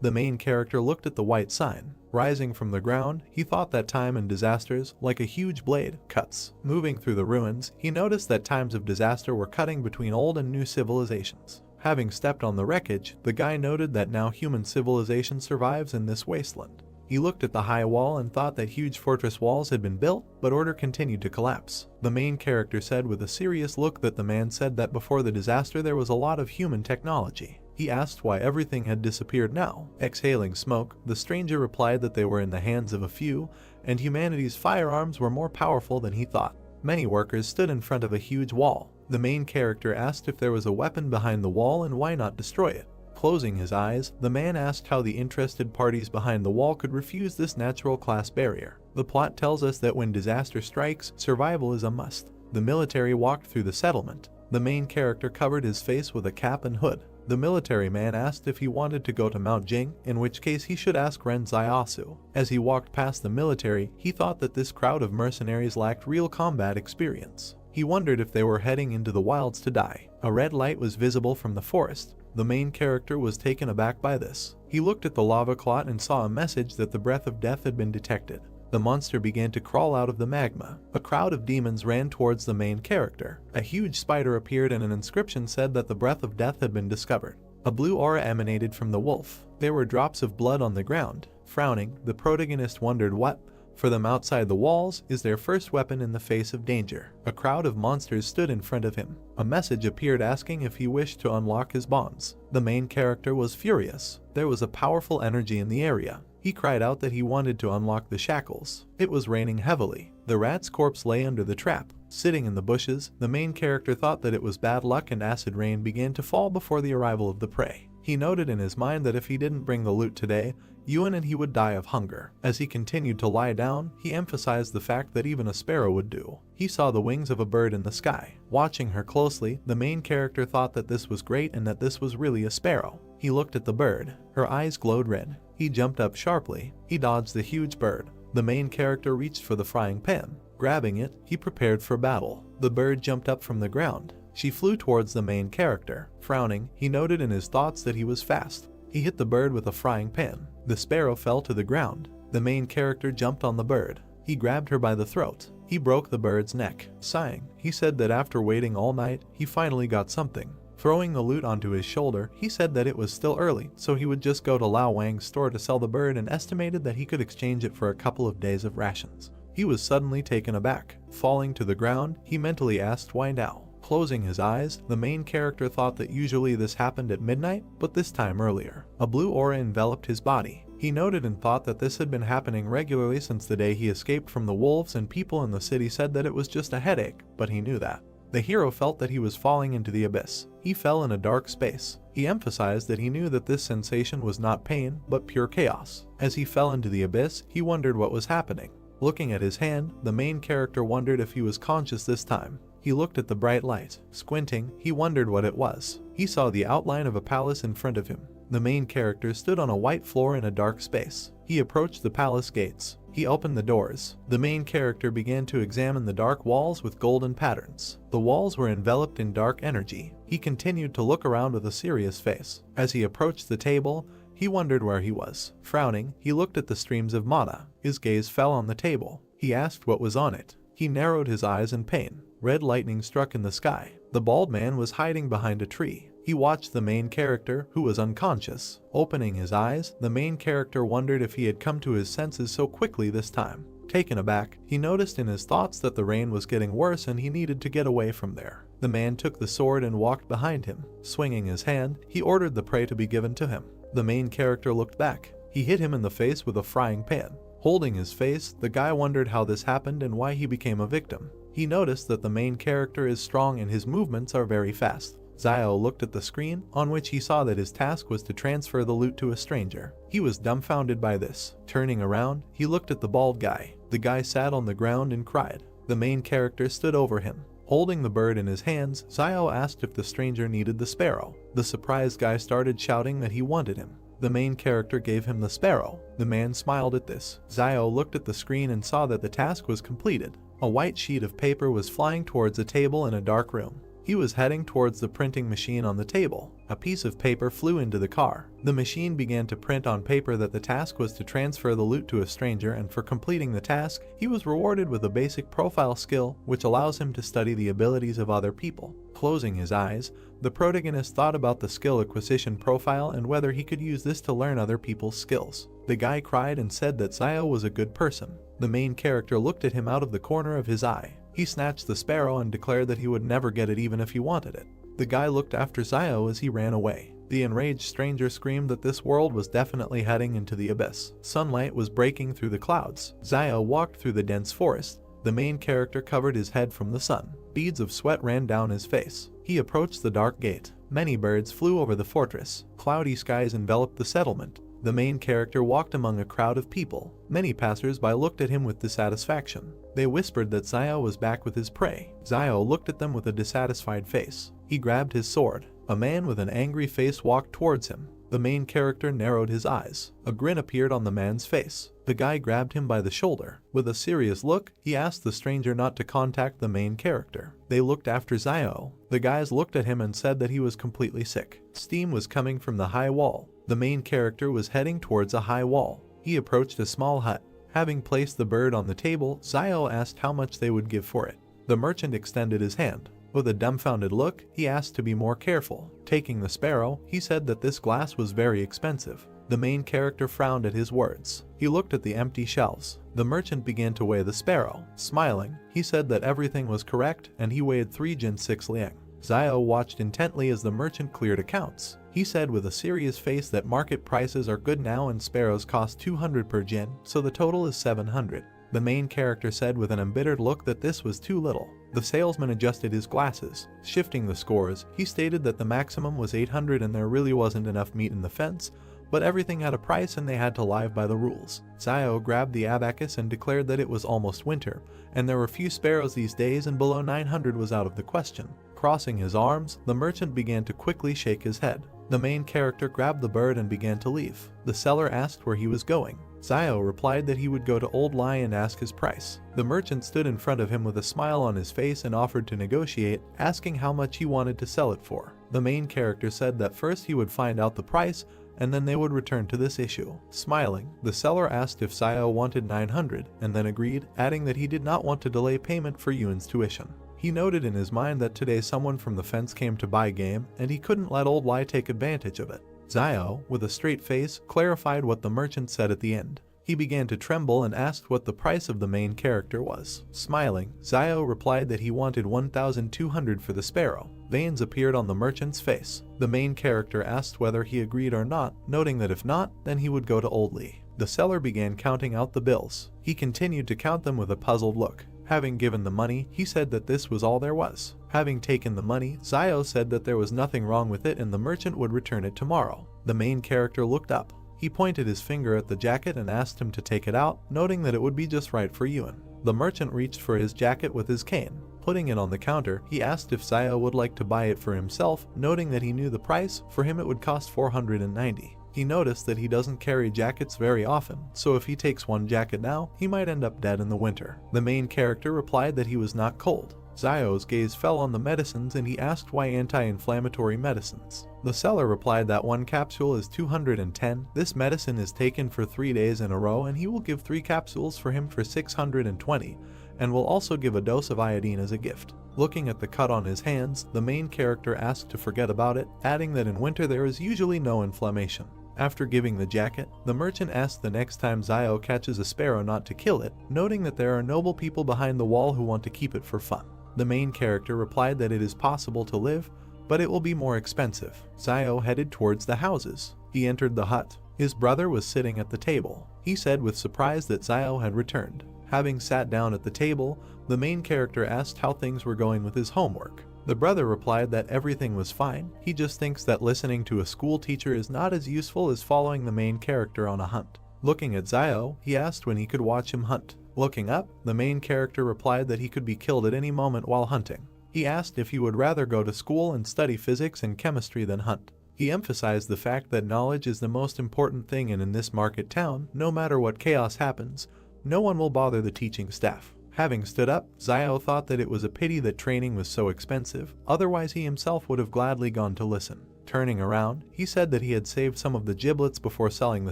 The main character looked at the white sign. Rising from the ground, he thought that time and disasters, like a huge blade, cuts. Moving through the ruins, he noticed that times of disaster were cutting between old and new civilizations. Having stepped on the wreckage, the guy noted that now human civilization survives in this wasteland. He looked at the high wall and thought that huge fortress walls had been built, but order continued to collapse. The main character said with a serious look that the man said that before the disaster there was a lot of human technology. He asked why everything had disappeared now. Exhaling smoke, the stranger replied that they were in the hands of a few, and humanity's firearms were more powerful than he thought. Many workers stood in front of a huge wall. The main character asked if there was a weapon behind the wall and why not destroy it. Closing his eyes, the man asked how the interested parties behind the wall could refuse this natural class barrier. The plot tells us that when disaster strikes, survival is a must. The military walked through the settlement. The main character covered his face with a cap and hood. The military man asked if he wanted to go to Mount Jing, in which case he should ask Ren Zaiasu. As he walked past the military, he thought that this crowd of mercenaries lacked real combat experience. He wondered if they were heading into the wilds to die. A red light was visible from the forest. The main character was taken aback by this. He looked at the lava clot and saw a message that the breath of death had been detected. The monster began to crawl out of the magma. A crowd of demons ran towards the main character. A huge spider appeared and an inscription said that the breath of death had been discovered. A blue aura emanated from the wolf. There were drops of blood on the ground. Frowning, the protagonist wondered what, for them outside the walls, is their first weapon in the face of danger. A crowd of monsters stood in front of him. A message appeared asking if he wished to unlock his bonds. The main character was furious. There was a powerful energy in the area. He cried out that he wanted to unlock the shackles. It was raining heavily. The rat's corpse lay under the trap. Sitting in the bushes, the main character thought that it was bad luck and acid rain began to fall before the arrival of the prey. He noted in his mind that if he didn't bring the loot today, Yuan and he would die of hunger. As he continued to lie down, he emphasized the fact that even a sparrow would do. He saw the wings of a bird in the sky. Watching her closely, the main character thought that this was great and that this was really a sparrow. He looked at the bird. Her eyes glowed red. He jumped up sharply. He dodged the huge bird. The main character reached for the frying pan. Grabbing it, he prepared for battle. The bird jumped up from the ground. She flew towards the main character. Frowning, he noted in his thoughts that he was fast. He hit the bird with a frying pan. The sparrow fell to the ground. The main character jumped on the bird. He grabbed her by the throat. He broke the bird's neck. Sighing, he said that after waiting all night, he finally got something. Throwing the loot onto his shoulder, he said that it was still early, so he would just go to Lao Wang's store to sell the bird and estimated that he could exchange it for a couple of days of rations. He was suddenly taken aback. Falling to the ground, he mentally asked why now. Closing his eyes, the main character thought that usually this happened at midnight, but this time earlier. A blue aura enveloped his body. He noted and thought that this had been happening regularly since the day he escaped from the wolves, and people in the city said that it was just a headache, but he knew that. The hero felt that he was falling into the abyss. He fell in a dark space. He emphasized that he knew that this sensation was not pain, but pure chaos. As he fell into the abyss, he wondered what was happening. Looking at his hand, the main character wondered if he was conscious this time. He looked at the bright light. Squinting, he wondered what it was. He saw the outline of a palace in front of him. The main character stood on a white floor in a dark space. He approached the palace gates. He opened the doors. The main character began to examine the dark walls with golden patterns. The walls were enveloped in dark energy. He continued to look around with a serious face. As he approached the table, he wondered where he was. Frowning, he looked at the streams of mana. His gaze fell on the table. He asked what was on it. He narrowed his eyes in pain. Red lightning struck in the sky. The bald man was hiding behind a tree. He watched the main character, who was unconscious. Opening his eyes, the main character wondered if he had come to his senses so quickly this time. Taken aback, he noticed in his thoughts that the rain was getting worse and he needed to get away from there. The man took the sword and walked behind him. Swinging his hand, he ordered the prey to be given to him. The main character looked back. He hit him in the face with a frying pan. Holding his face, the guy wondered how this happened and why he became a victim. He noticed that the main character is strong and his movements are very fast. Xiao looked at the screen, on which he saw that his task was to transfer the loot to a stranger. He was dumbfounded by this. Turning around, he looked at the bald guy. The guy sat on the ground and cried. The main character stood over him. Holding the bird in his hands, Xiao asked if the stranger needed the sparrow. The surprised guy started shouting that he wanted him. The main character gave him the sparrow. The man smiled at this. Xiao looked at the screen and saw that the task was completed. A white sheet of paper was flying towards a table in a dark room. He was heading towards the printing machine on the table. A piece of paper flew into the car. The machine began to print on paper that the task was to transfer the loot to a stranger, and for completing the task, he was rewarded with a basic profile skill which allows him to study the abilities of other people. Closing his eyes, the protagonist thought about the skill acquisition profile and whether he could use this to learn other people's skills. The guy cried and said that Zio was a good person. The main character looked at him out of the corner of his eye. He snatched the sparrow and declared that he would never get it even if he wanted it. The guy looked after Zio as he ran away. The enraged stranger screamed that this world was definitely heading into the abyss. Sunlight was breaking through the clouds. Zio walked through the dense forest. The main character covered his head from the sun. Beads of sweat ran down his face. He approached the dark gate. Many birds flew over the fortress. Cloudy skies enveloped the settlement. The main character walked among a crowd of people. Many passers-by looked at him with dissatisfaction. They whispered that Zio was back with his prey. Zio looked at them with a dissatisfied face. He grabbed his sword. A man with an angry face walked towards him. The main character narrowed his eyes. A grin appeared on the man's face. The guy grabbed him by the shoulder. With a serious look, he asked the stranger not to contact the main character. They looked after Zio. The guys looked at him and said that he was completely sick. Steam was coming from the high wall. The main character was heading towards a high wall. He approached a small hut. Having placed the bird on the table, Zio asked how much they would give for it. The merchant extended his hand. With a dumbfounded look, he asked to be more careful. Taking the sparrow, he said that this glass was very expensive. The main character frowned at his words. He looked at the empty shelves. The merchant began to weigh the sparrow. Smiling, he said that everything was correct and he weighed 3 Jin 6 liang. Zio watched intently as the merchant cleared accounts. He said with a serious face that market prices are good now and sparrows cost 200 per Jin, so the total is 700. The main character said with an embittered look that this was too little. The salesman adjusted his glasses. Shifting the scores, he stated that the maximum was 800 and there really wasn't enough meat in the fence, but everything had a price and they had to live by the rules. Zio grabbed the abacus and declared that it was almost winter, and there were few sparrows these days and below 900 was out of the question. Crossing his arms, the merchant began to quickly shake his head. The main character grabbed the bird and began to leave. The seller asked where he was going. Zio replied that he would go to Old Lai and ask his price. The merchant stood in front of him with a smile on his face and offered to negotiate, asking how much he wanted to sell it for. The main character said that first he would find out the price, and then they would return to this issue. Smiling, the seller asked if Zio wanted 900, and then agreed, adding that he did not want to delay payment for Yuan's tuition. He noted in his mind that today someone from the fence came to buy game, and he couldn't let Old Lai take advantage of it. Zio, with a straight face, clarified what the merchant said at the end. He began to tremble and asked what the price of the main character was. Smiling, Zio replied that he wanted 1,200 for the sparrow. Veins appeared on the merchant's face. The main character asked whether he agreed or not, noting that if not, then he would go to Old Lee. The seller began counting out the bills. He continued to count them with a puzzled look. Having given the money, he said that this was all there was. Having taken the money, Zio said that there was nothing wrong with it and the merchant would return it tomorrow. The main character looked up. He pointed his finger at the jacket and asked him to take it out, noting that it would be just right for Yuan. The merchant reached for his jacket with his cane. Putting it on the counter, he asked if Zio would like to buy it for himself, noting that he knew the price. For him it would cost 490. He noticed that he doesn't carry jackets very often, so if he takes one jacket now, he might end up dead in the winter. The main character replied that he was not cold. Zio's gaze fell on the medicines and he asked why anti-inflammatory medicines. The seller replied that one capsule is 210. This medicine is taken for 3 days in a row and he will give 3 capsules for him for 620 and will also give a dose of iodine as a gift. Looking at the cut on his hands, the main character asked to forget about it, adding that in winter there is usually no inflammation. After giving the jacket, the merchant asked the next time Zio catches a sparrow not to kill it, noting that there are noble people behind the wall who want to keep it for fun. The main character replied that it is possible to live, but it will be more expensive. Zio headed towards the houses. He entered the hut. His brother was sitting at the table. He said with surprise that Zio had returned. Having sat down at the table, the main character asked how things were going with his homework. The brother replied that everything was fine. He just thinks that listening to a school teacher is not as useful as following the main character on a hunt. Looking at Zio, he asked when he could watch him hunt. Looking up, the main character replied that he could be killed at any moment while hunting. He asked if he would rather go to school and study physics and chemistry than hunt. He emphasized the fact that knowledge is the most important thing, and in this market town, no matter what chaos happens, no one will bother the teaching staff. Having stood up, Zio thought that it was a pity that training was so expensive, otherwise he himself would have gladly gone to listen. Turning around, he said that he had saved some of the giblets before selling the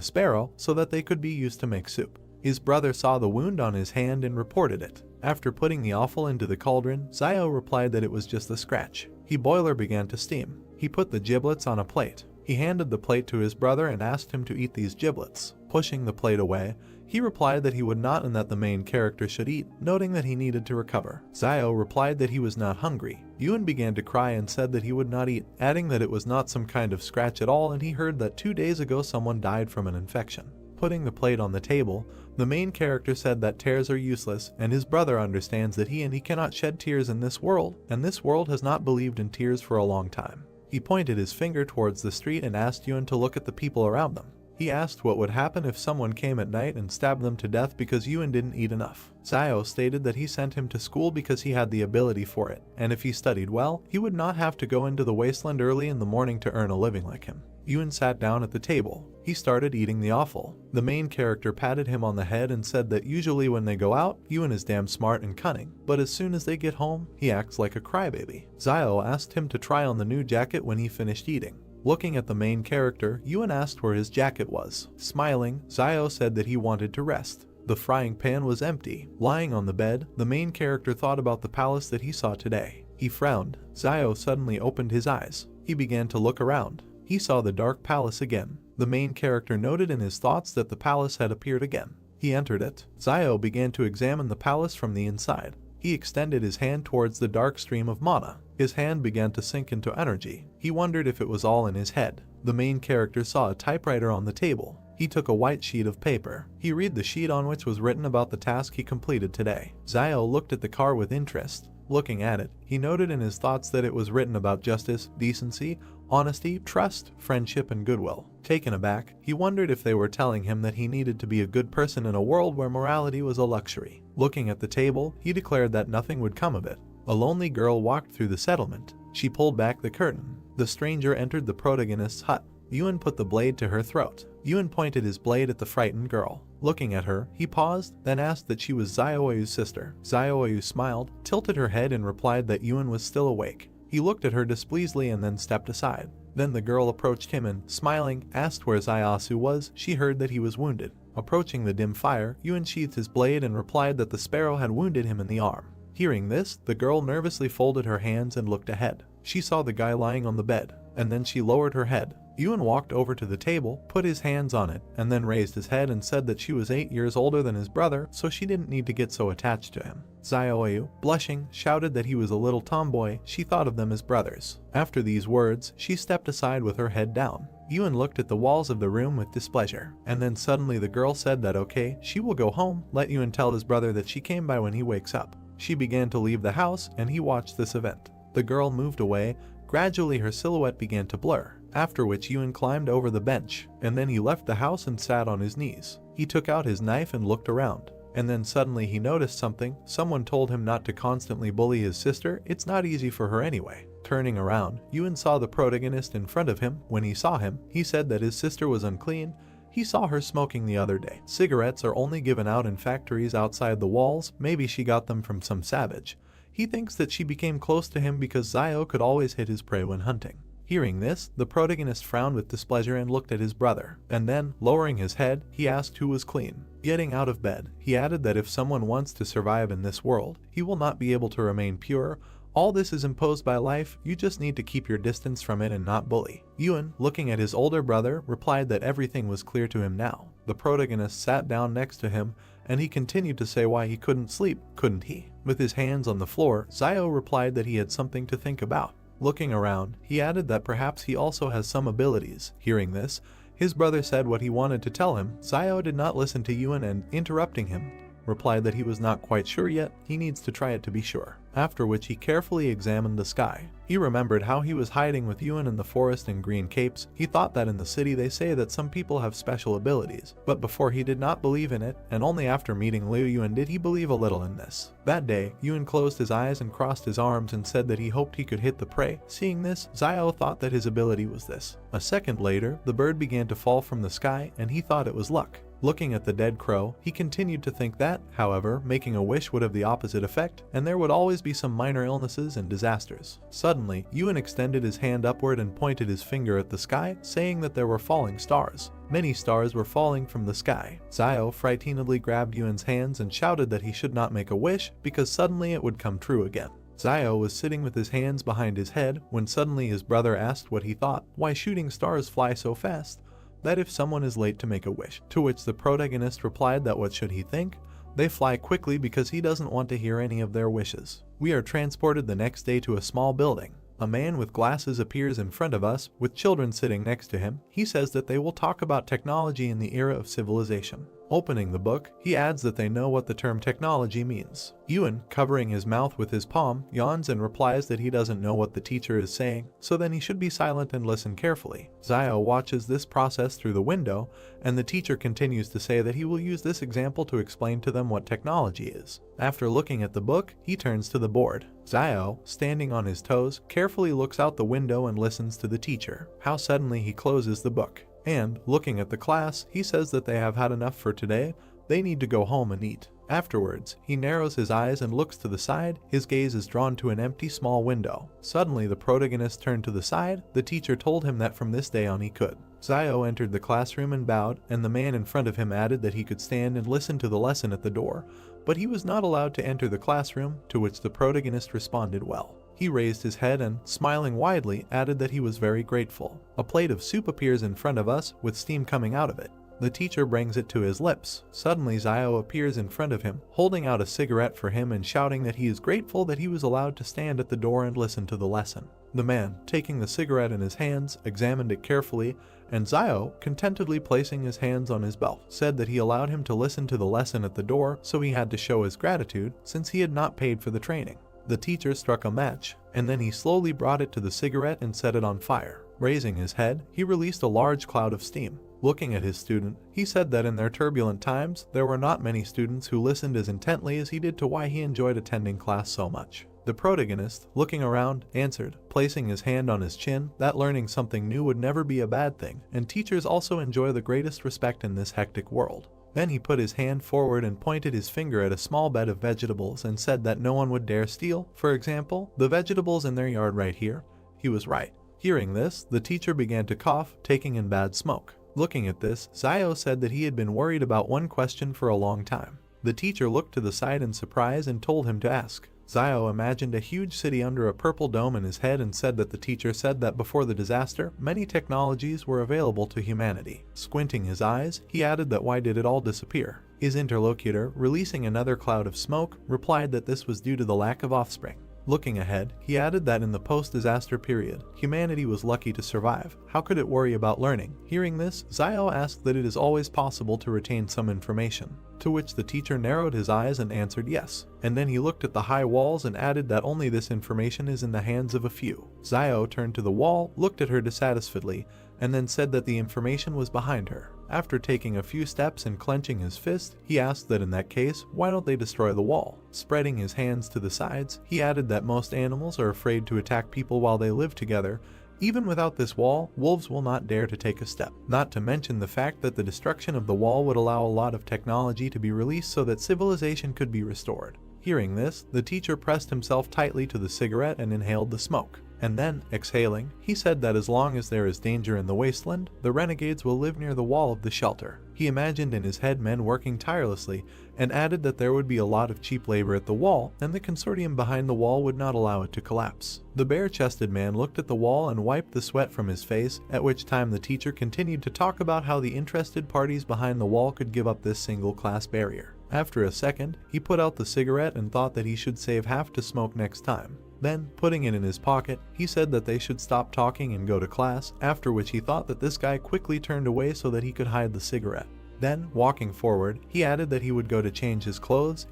sparrow so that they could be used to make soup. His brother saw the wound on his hand and reported it. After putting the offal into the cauldron, Zio replied that it was just a scratch. The boiler began to steam. He put the giblets on a plate. He handed the plate to his brother and asked him to eat these giblets. Pushing the plate away, he replied that he would not and that the main character should eat, noting that he needed to recover. Zio replied that he was not hungry. Yuen began to cry and said that he would not eat, adding that it was not some kind of scratch at all and he heard that 2 days ago someone died from an infection. Putting the plate on the table, the main character said that tears are useless and his brother understands that he cannot shed tears in this world, and this world has not believed in tears for a long time. He pointed his finger towards the street and asked Yuen to look at the people around them. He asked what would happen if someone came at night and stabbed them to death because Yuen didn't eat enough. Zio stated that he sent him to school because he had the ability for it, and if he studied well, he would not have to go into the wasteland early in the morning to earn a living like him. Yuen sat down at the table. He started eating the offal. The main character patted him on the head and said that usually when they go out, Yuen is damn smart and cunning, but as soon as they get home, he acts like a crybaby. Zio asked him to try on the new jacket when he finished eating. Looking at the main character, Yuen asked where his jacket was. Smiling, Zio said that he wanted to rest. The frying pan was empty. Lying on the bed, the main character thought about the palace that he saw today. He frowned. Zio suddenly opened his eyes. He began to look around. He saw the dark palace again. The main character noted in his thoughts that the palace had appeared again. He entered it. Zio began to examine the palace from the inside. He extended his hand towards the dark stream of mana. His hand began to sink into energy. He wondered if it was all in his head. The main character saw a typewriter on the table. He took a white sheet of paper. He read the sheet on which was written about the task he completed today. Zio looked at the car with interest. Looking at it, he noted in his thoughts that it was written about justice, decency, honesty, trust, friendship, and goodwill. Taken aback, he wondered if they were telling him that he needed to be a good person in a world where morality was a luxury. Looking at the table, he declared that nothing would come of it. A lonely girl walked through the settlement. She pulled back the curtain. The stranger entered the protagonist's hut. Yuen put the blade to her throat. Yuen pointed his blade at the frightened girl. Looking at her, he paused, then asked that she was Zioyu's sister. Zioyu smiled, tilted her head and replied that Yuen was still awake. He looked at her displeasedly and then stepped aside. Then the girl approached him and, smiling, asked where Ziosu was. She heard that he was wounded. Approaching the dim fire, Yuen sheathed his blade and replied that the sparrow had wounded him in the arm. Hearing this, the girl nervously folded her hands and looked ahead. She saw the guy lying on the bed, and then she lowered her head. Yuen walked over to the table, put his hands on it, and then raised his head and said that she was 8 years older than his brother, so she didn't need to get so attached to him. Zioyu, blushing, shouted that he was a little tomboy. She thought of them as brothers. After these words, she stepped aside with her head down. Yuen looked at the walls of the room with displeasure, and then suddenly the girl said that okay, she will go home, let Yuen tell his brother that she came by when he wakes up. She began to leave the house, and he watched this event. The girl moved away. Gradually her silhouette began to blur, after which Yuen climbed over the bench, and then he left the house and sat on his knees. He took out his knife and looked around, and then suddenly he noticed something. Someone told him not to constantly bully his sister, it's not easy for her anyway. Turning around, Yuen saw the protagonist in front of him. When he saw him, he said that his sister was unclean. He saw her smoking the other day. Cigarettes are only given out in factories outside the walls. Maybe she got them from some savage. He thinks that she became close to him because Zio could always hit his prey when hunting. Hearing this, the protagonist frowned with displeasure and looked at his brother, and then, lowering his head, he asked who was clean. Getting out of bed, he added that if someone wants to survive in this world, he will not be able to remain pure. All this is imposed by life, you just need to keep your distance from it and not bully. Yuen, looking at his older brother, replied that everything was clear to him now. The protagonist sat down next to him, and he continued to say why he couldn't sleep, couldn't he? With his hands on the floor, Zio replied that he had something to think about. Looking around, he added that perhaps he also has some abilities. Hearing this, his brother said what he wanted to tell him. Zio did not listen to Yuen and, interrupting him, replied that he was not quite sure yet, he needs to try it to be sure. After which he carefully examined the sky. He remembered how he was hiding with Yuen in the forest in green capes. He thought that in the city they say that some people have special abilities, but before he did not believe in it, and only after meeting Liu Yuen did he believe a little in this. That day, Yuen closed his eyes and crossed his arms and said that he hoped he could hit the prey. Seeing this, Zio thought that his ability was this. A second later, the bird began to fall from the sky and he thought it was luck. Looking at the dead crow, he continued to think that, however, making a wish would have the opposite effect, and there would always be some minor illnesses and disasters. Suddenly, Ewan extended his hand upward and pointed his finger at the sky, saying that there were falling stars. Many stars were falling from the sky. Zio frighteningly grabbed Ewan's hands and shouted that he should not make a wish because suddenly it would come true again. Zio was sitting with his hands behind his head when suddenly his brother asked what he thought, why shooting stars fly so fast, that if someone is late to make a wish, to which the protagonist replied that what should he think? They fly quickly because he doesn't want to hear any of their wishes. We are transported the next day to a small building. A man with glasses appears in front of us, with children sitting next to him. He says that they will talk about technology in the era of civilization. Opening the book, he adds that they know what the term technology means. Ewan, covering his mouth with his palm, yawns and replies that he doesn't know what the teacher is saying, so then he should be silent and listen carefully. Zio watches this process through the window, and the teacher continues to say that he will use this example to explain to them what technology is. After looking at the book, he turns to the board. Zio, standing on his toes, carefully looks out the window and listens to the teacher. How suddenly he closes the book. And, looking at the class, he says that they have had enough for today, they need to go home and eat. Afterwards, he narrows his eyes and looks to the side, his gaze is drawn to an empty small window. Suddenly the protagonist turned to the side, the teacher told him that from this day on he could. Zio entered the classroom and bowed, and the man in front of him added that he could stand and listen to the lesson at the door, but he was not allowed to enter the classroom, to which the protagonist responded well. He raised his head and, smiling widely, added that he was very grateful. A plate of soup appears in front of us, with steam coming out of it. The teacher brings it to his lips. Suddenly Zio appears in front of him, holding out a cigarette for him and shouting that he is grateful that he was allowed to stand at the door and listen to the lesson. The man, taking the cigarette in his hands, examined it carefully, and Zio, contentedly placing his hands on his belt, said that he allowed him to listen to the lesson at the door, so he had to show his gratitude, since he had not paid for the training. The teacher struck a match, and then he slowly brought it to the cigarette and set it on fire. Raising his head, he released a large cloud of steam. Looking at his student, he said that in their turbulent times, there were not many students who listened as intently as he did to why he enjoyed attending class so much. The protagonist, looking around, answered, placing his hand on his chin, that learning something new would never be a bad thing, and teachers also enjoy the greatest respect in this hectic world. Then he put his hand forward and pointed his finger at a small bed of vegetables and said that no one would dare steal, for example, the vegetables in their yard right here. He was right. Hearing this, the teacher began to cough, taking in bad smoke. Looking at this, Zio said that he had been worried about one question for a long time. The teacher looked to the side in surprise and told him to ask. Zio imagined a huge city under a purple dome in his head and said that the teacher said that before the disaster, many technologies were available to humanity. Squinting his eyes, he added that why did it all disappear? His interlocutor, releasing another cloud of smoke, replied that this was due to the lack of offspring. Looking ahead, he added that in the post-disaster period, humanity was lucky to survive. How could it worry about learning? Hearing this, Zio asked that it is always possible to retain some information, to which the teacher narrowed his eyes and answered yes. And then he looked at the high walls and added that only this information is in the hands of a few. Zio turned to the wall, looked at her dissatisfiedly, and then said that the information was behind her. After taking a few steps and clenching his fist, he asked that in that case, why don't they destroy the wall? Spreading his hands to the sides, he added that most animals are afraid to attack people while they live together. Even without this wall, wolves will not dare to take a step. Not to mention the fact that the destruction of the wall would allow a lot of technology to be released so that civilization could be restored. Hearing this, the teacher pressed himself tightly to the cigarette and inhaled the smoke. And then, exhaling, he said that as long as there is danger in the wasteland, the renegades will live near the wall of the shelter. He imagined in his head men working tirelessly, and added that there would be a lot of cheap labor at the wall, and the consortium behind the wall would not allow it to collapse. The bare-chested man looked at the wall and wiped the sweat from his face, at which time the teacher continued to talk about how the interested parties behind the wall could give up this single-class barrier. After a second, he put out the cigarette and thought that he should save half to smoke next time. Then, putting it in his pocket, he said that they should stop talking and go to class, after which he thought that this guy quickly turned away so that he could hide the cigarette. Then, walking forward, he added that he would go to change his clothes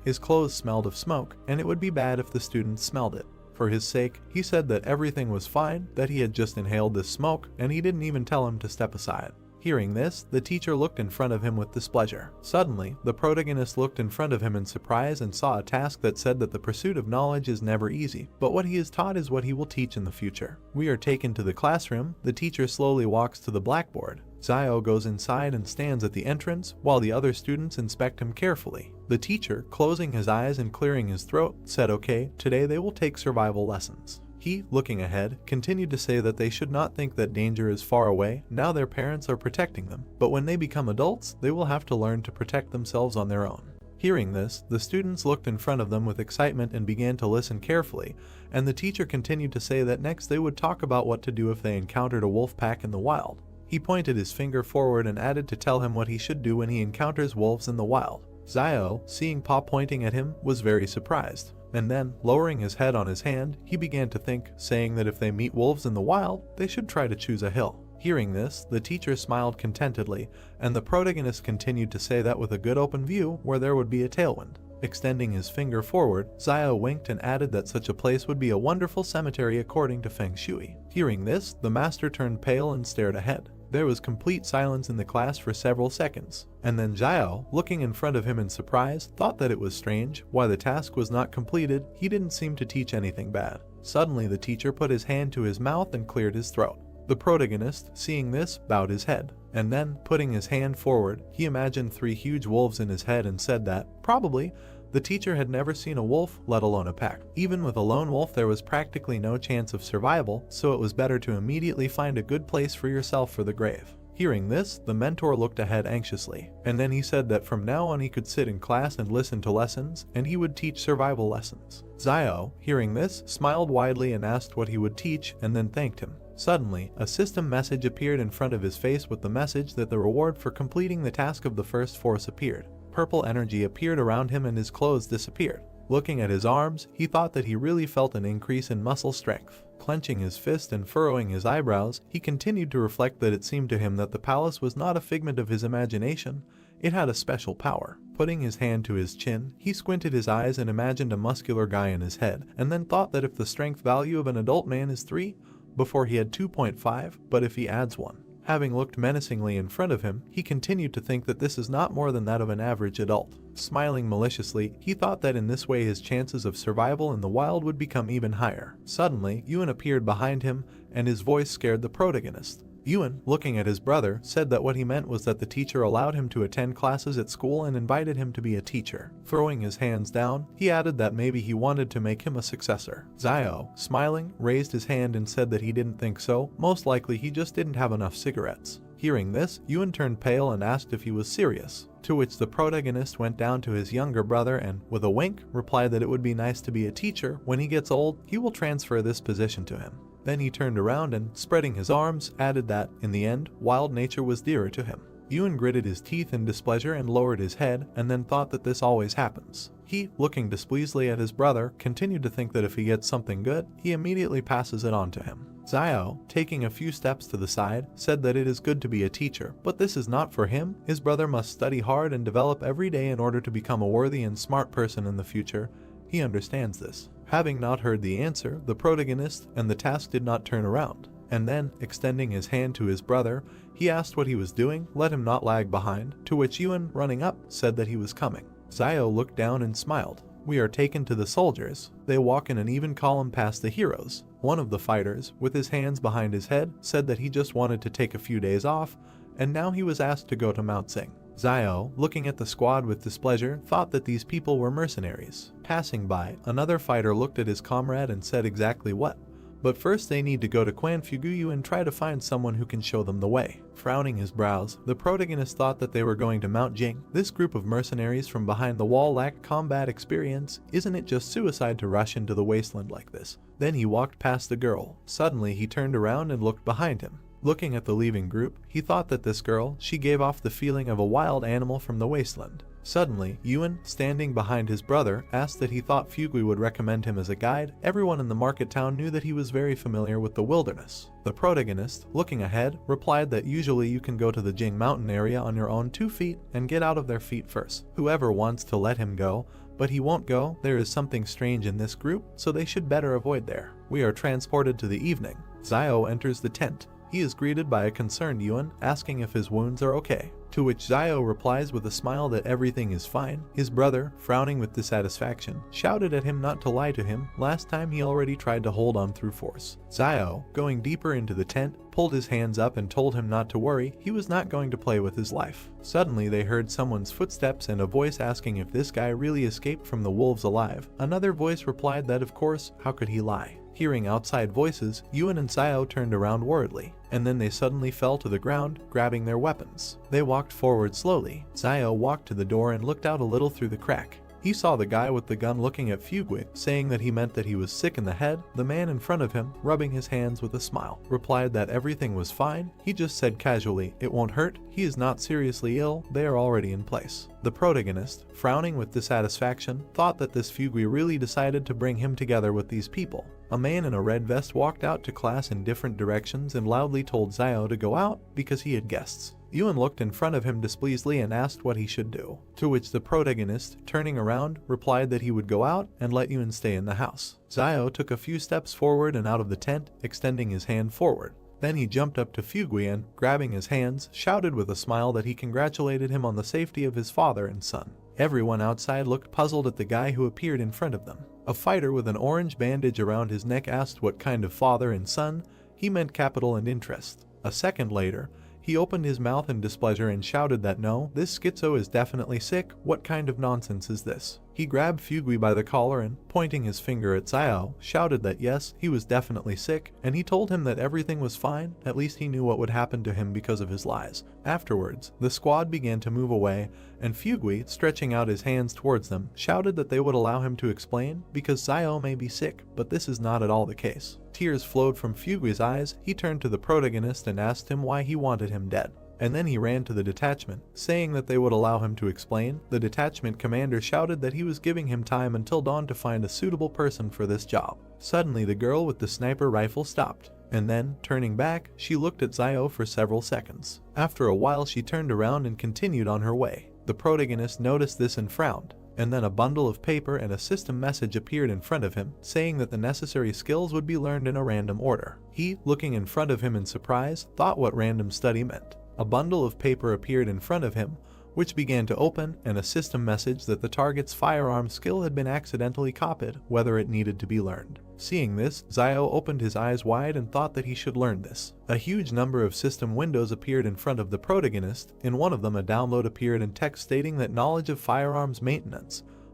smelled of smoke, and it would be bad if the students smelled it. For his sake, he said that everything was fine, that he had just inhaled this smoke, and he didn't even tell him to step aside. Hearing this, the teacher looked in front of him with displeasure. Suddenly, the protagonist looked in front of him in surprise and saw a task that said that the pursuit of knowledge is never easy, but what he is taught is what he will teach in the future. We are taken to the classroom. The teacher slowly walks to the blackboard. Zio goes inside and stands at the entrance while the other students inspect him carefully. The teacher, closing his eyes and clearing his throat, said okay, today they will take survival lessons. He, looking ahead, continued to say that they should not think that danger is far away, now their parents are protecting them, but when they become adults, they will have to learn to protect themselves on their own. Hearing this, the students looked in front of them with excitement and began to listen carefully, and the teacher continued to say that next they would talk about what to do if they encountered a wolf pack in the wild. He pointed his finger forward and added to tell him what he should do when he encounters wolves in the wild. Zio, seeing Pa pointing at him, was very surprised. And then, lowering his head on his hand, he began to think, saying that if they meet wolves in the wild, they should try to choose a hill. Hearing this, the teacher smiled contentedly, and the protagonist continued to say that with a good open view where there would be a tailwind. Extending his finger forward, Zio winked and added that such a place would be a wonderful cemetery according to Feng Shui. Hearing this, the master turned pale and stared ahead. There was complete silence in the class for several seconds, and then Zio, looking in front of him in surprise, thought that it was strange why the task was not completed. He didn't seem to teach anything bad. Suddenly the teacher put his hand to his mouth and cleared his throat. The protagonist, seeing this, bowed his head, and then, putting his hand forward, he imagined 3 huge wolves in his head and said that, probably, the teacher had never seen a wolf, let alone a pack. Even with a lone wolf there was practically no chance of survival, so it was better to immediately find a good place for yourself for the grave. Hearing this, the mentor looked ahead anxiously, and then he said that from now on he could sit in class and listen to lessons, and he would teach survival lessons. Zio, hearing this, smiled widely and asked what he would teach, and then thanked him. Suddenly, a system message appeared in front of his face with the message that the reward for completing the task of the first force appeared. Purple energy appeared around him and his clothes disappeared. Looking at his arms, he thought that he really felt an increase in muscle strength. Clenching his fist and furrowing his eyebrows, he continued to reflect that it seemed to him that the palace was not a figment of his imagination, it had a special power. Putting his hand to his chin, he squinted his eyes and imagined a muscular guy in his head, and then thought that if the strength value of an adult man is 3, before he had 2.5, but if he adds 1. Having looked menacingly in front of him, he continued to think that this is not more than that of an average adult. Smiling maliciously, he thought that in this way his chances of survival in the wild would become even higher. Suddenly, Yuan appeared behind him, and his voice scared the protagonist. Yuan, looking at his brother, said that what he meant was that the teacher allowed him to attend classes at school and invited him to be a teacher. Throwing his hands down, he added that maybe he wanted to make him a successor. Zio, smiling, raised his hand and said that he didn't think so, most likely he just didn't have enough cigarettes. Hearing this, Yuan turned pale and asked if he was serious, to which the protagonist went down to his younger brother and, with a wink, replied that it would be nice to be a teacher. When he gets old, he will transfer this position to him. Then he turned around and, spreading his arms, added that, in the end, wild nature was dearer to him. Yuan gritted his teeth in displeasure and lowered his head, and then thought that this always happens. He, looking displeasedly at his brother, continued to think that if he gets something good, he immediately passes it on to him. Zio, taking a few steps to the side, said that it is good to be a teacher, but this is not for him. His brother must study hard and develop every day in order to become a worthy and smart person in the future. He understands this. Having not heard the answer, the protagonist and the task did not turn around, and then, extending his hand to his brother, he asked what he was doing, let him not lag behind, to which Yuan, running up, said that he was coming. Zio looked down and smiled. We are taken to the soldiers. They walk in an even column past the heroes. One of the fighters, with his hands behind his head, said that he just wanted to take a few days off, and now he was asked to go to Mount Jing. Zio, looking at the squad with displeasure, thought that these people were mercenaries. Passing by, another fighter looked at his comrade and said exactly what. But first they need to go to Quan Fuguyu and try to find someone who can show them the way. Frowning his brows, the protagonist thought that they were going to Mount Jing. This group of mercenaries from behind the wall lacked combat experience. Isn't it just suicide to rush into the wasteland like this? Then he walked past the girl. Suddenly he turned around and looked behind him. Looking at the leaving group, he thought that this girl, she gave off the feeling of a wild animal from the wasteland. Suddenly, Yuan, standing behind his brother, asked that he thought Fugui would recommend him as a guide. Everyone in the market town knew that he was very familiar with the wilderness. The protagonist, looking ahead, replied that usually you can go to the Jing mountain area on your own 2 feet and get out of their feet first. Whoever wants to let him go, but he won't go. There is something strange in this group, so they should better avoid there. We are transported to the evening. Zio enters the tent. He is greeted by a concerned Yuan, asking if his wounds are okay, to which Zio replies with a smile that everything is fine. His brother, frowning with dissatisfaction, shouted at him not to lie to him. Last time he already tried to hold on through force. Zio, going deeper into the tent, pulled his hands up and told him not to worry, he was not going to play with his life. Suddenly they heard someone's footsteps and a voice asking if this guy really escaped from the wolves alive. Another voice replied that of course, how could he lie? Hearing outside voices, Yuan and Xiao turned around worriedly, and then they suddenly fell to the ground, grabbing their weapons. They walked forward slowly. Xiao walked to the door and looked out a little through the crack. He saw the guy with the gun looking at Fugui, saying that he meant that he was sick in the head. The man in front of him, rubbing his hands with a smile, replied that everything was fine. He just said casually, "It won't hurt, he is not seriously ill, they are already in place." The protagonist, frowning with dissatisfaction, thought that this Fugui really decided to bring him together with these people. A man in a red vest walked out to class in different directions and loudly told Xiao to go out because he had guests. Yuan looked in front of him displeasedly and asked what he should do, to which the protagonist, turning around, replied that he would go out and let Yuan stay in the house. Xiao took a few steps forward and out of the tent, extending his hand forward. Then he jumped up to Fugui and, grabbing his hands, shouted with a smile that he congratulated him on the safety of his father and son. Everyone outside looked puzzled at the guy who appeared in front of them. A fighter with an orange bandage around his neck asked what kind of father and son. He meant capital and interest. A second later, he opened his mouth in displeasure and shouted that no, this schizo is definitely sick, what kind of nonsense is this? He grabbed Fugui by the collar and, pointing his finger at Xiao, shouted that yes, he was definitely sick, and he told him that everything was fine, at least he knew what would happen to him because of his lies. Afterwards, the squad began to move away, and Fugui, stretching out his hands towards them, shouted that they would allow him to explain, because Xiao may be sick, but this is not at all the case. Tears flowed from Fugui's eyes. He turned to the protagonist and asked him why he wanted him dead. And then he ran to the detachment, saying that they would allow him to explain. The detachment commander shouted that he was giving him time until dawn to find a suitable person for this job. Suddenly the girl with the sniper rifle stopped, and then, turning back, she looked at Xiao for several seconds. After a while she turned around and continued on her way. The protagonist noticed this and frowned, and then a bundle of paper and a system message appeared in front of him, saying that the necessary skills would be learned in a random order. He, looking in front of him in surprise, thought what random study meant. A bundle of paper appeared in front of him, which began to open, and a system message that the target's firearm skill had been accidentally copied, whether it needed to be learned. Seeing this, Xiao opened his eyes wide and thought that he should learn this. A huge number of system windows appeared in front of the protagonist. In one of them a download appeared in text stating that knowledge of firearms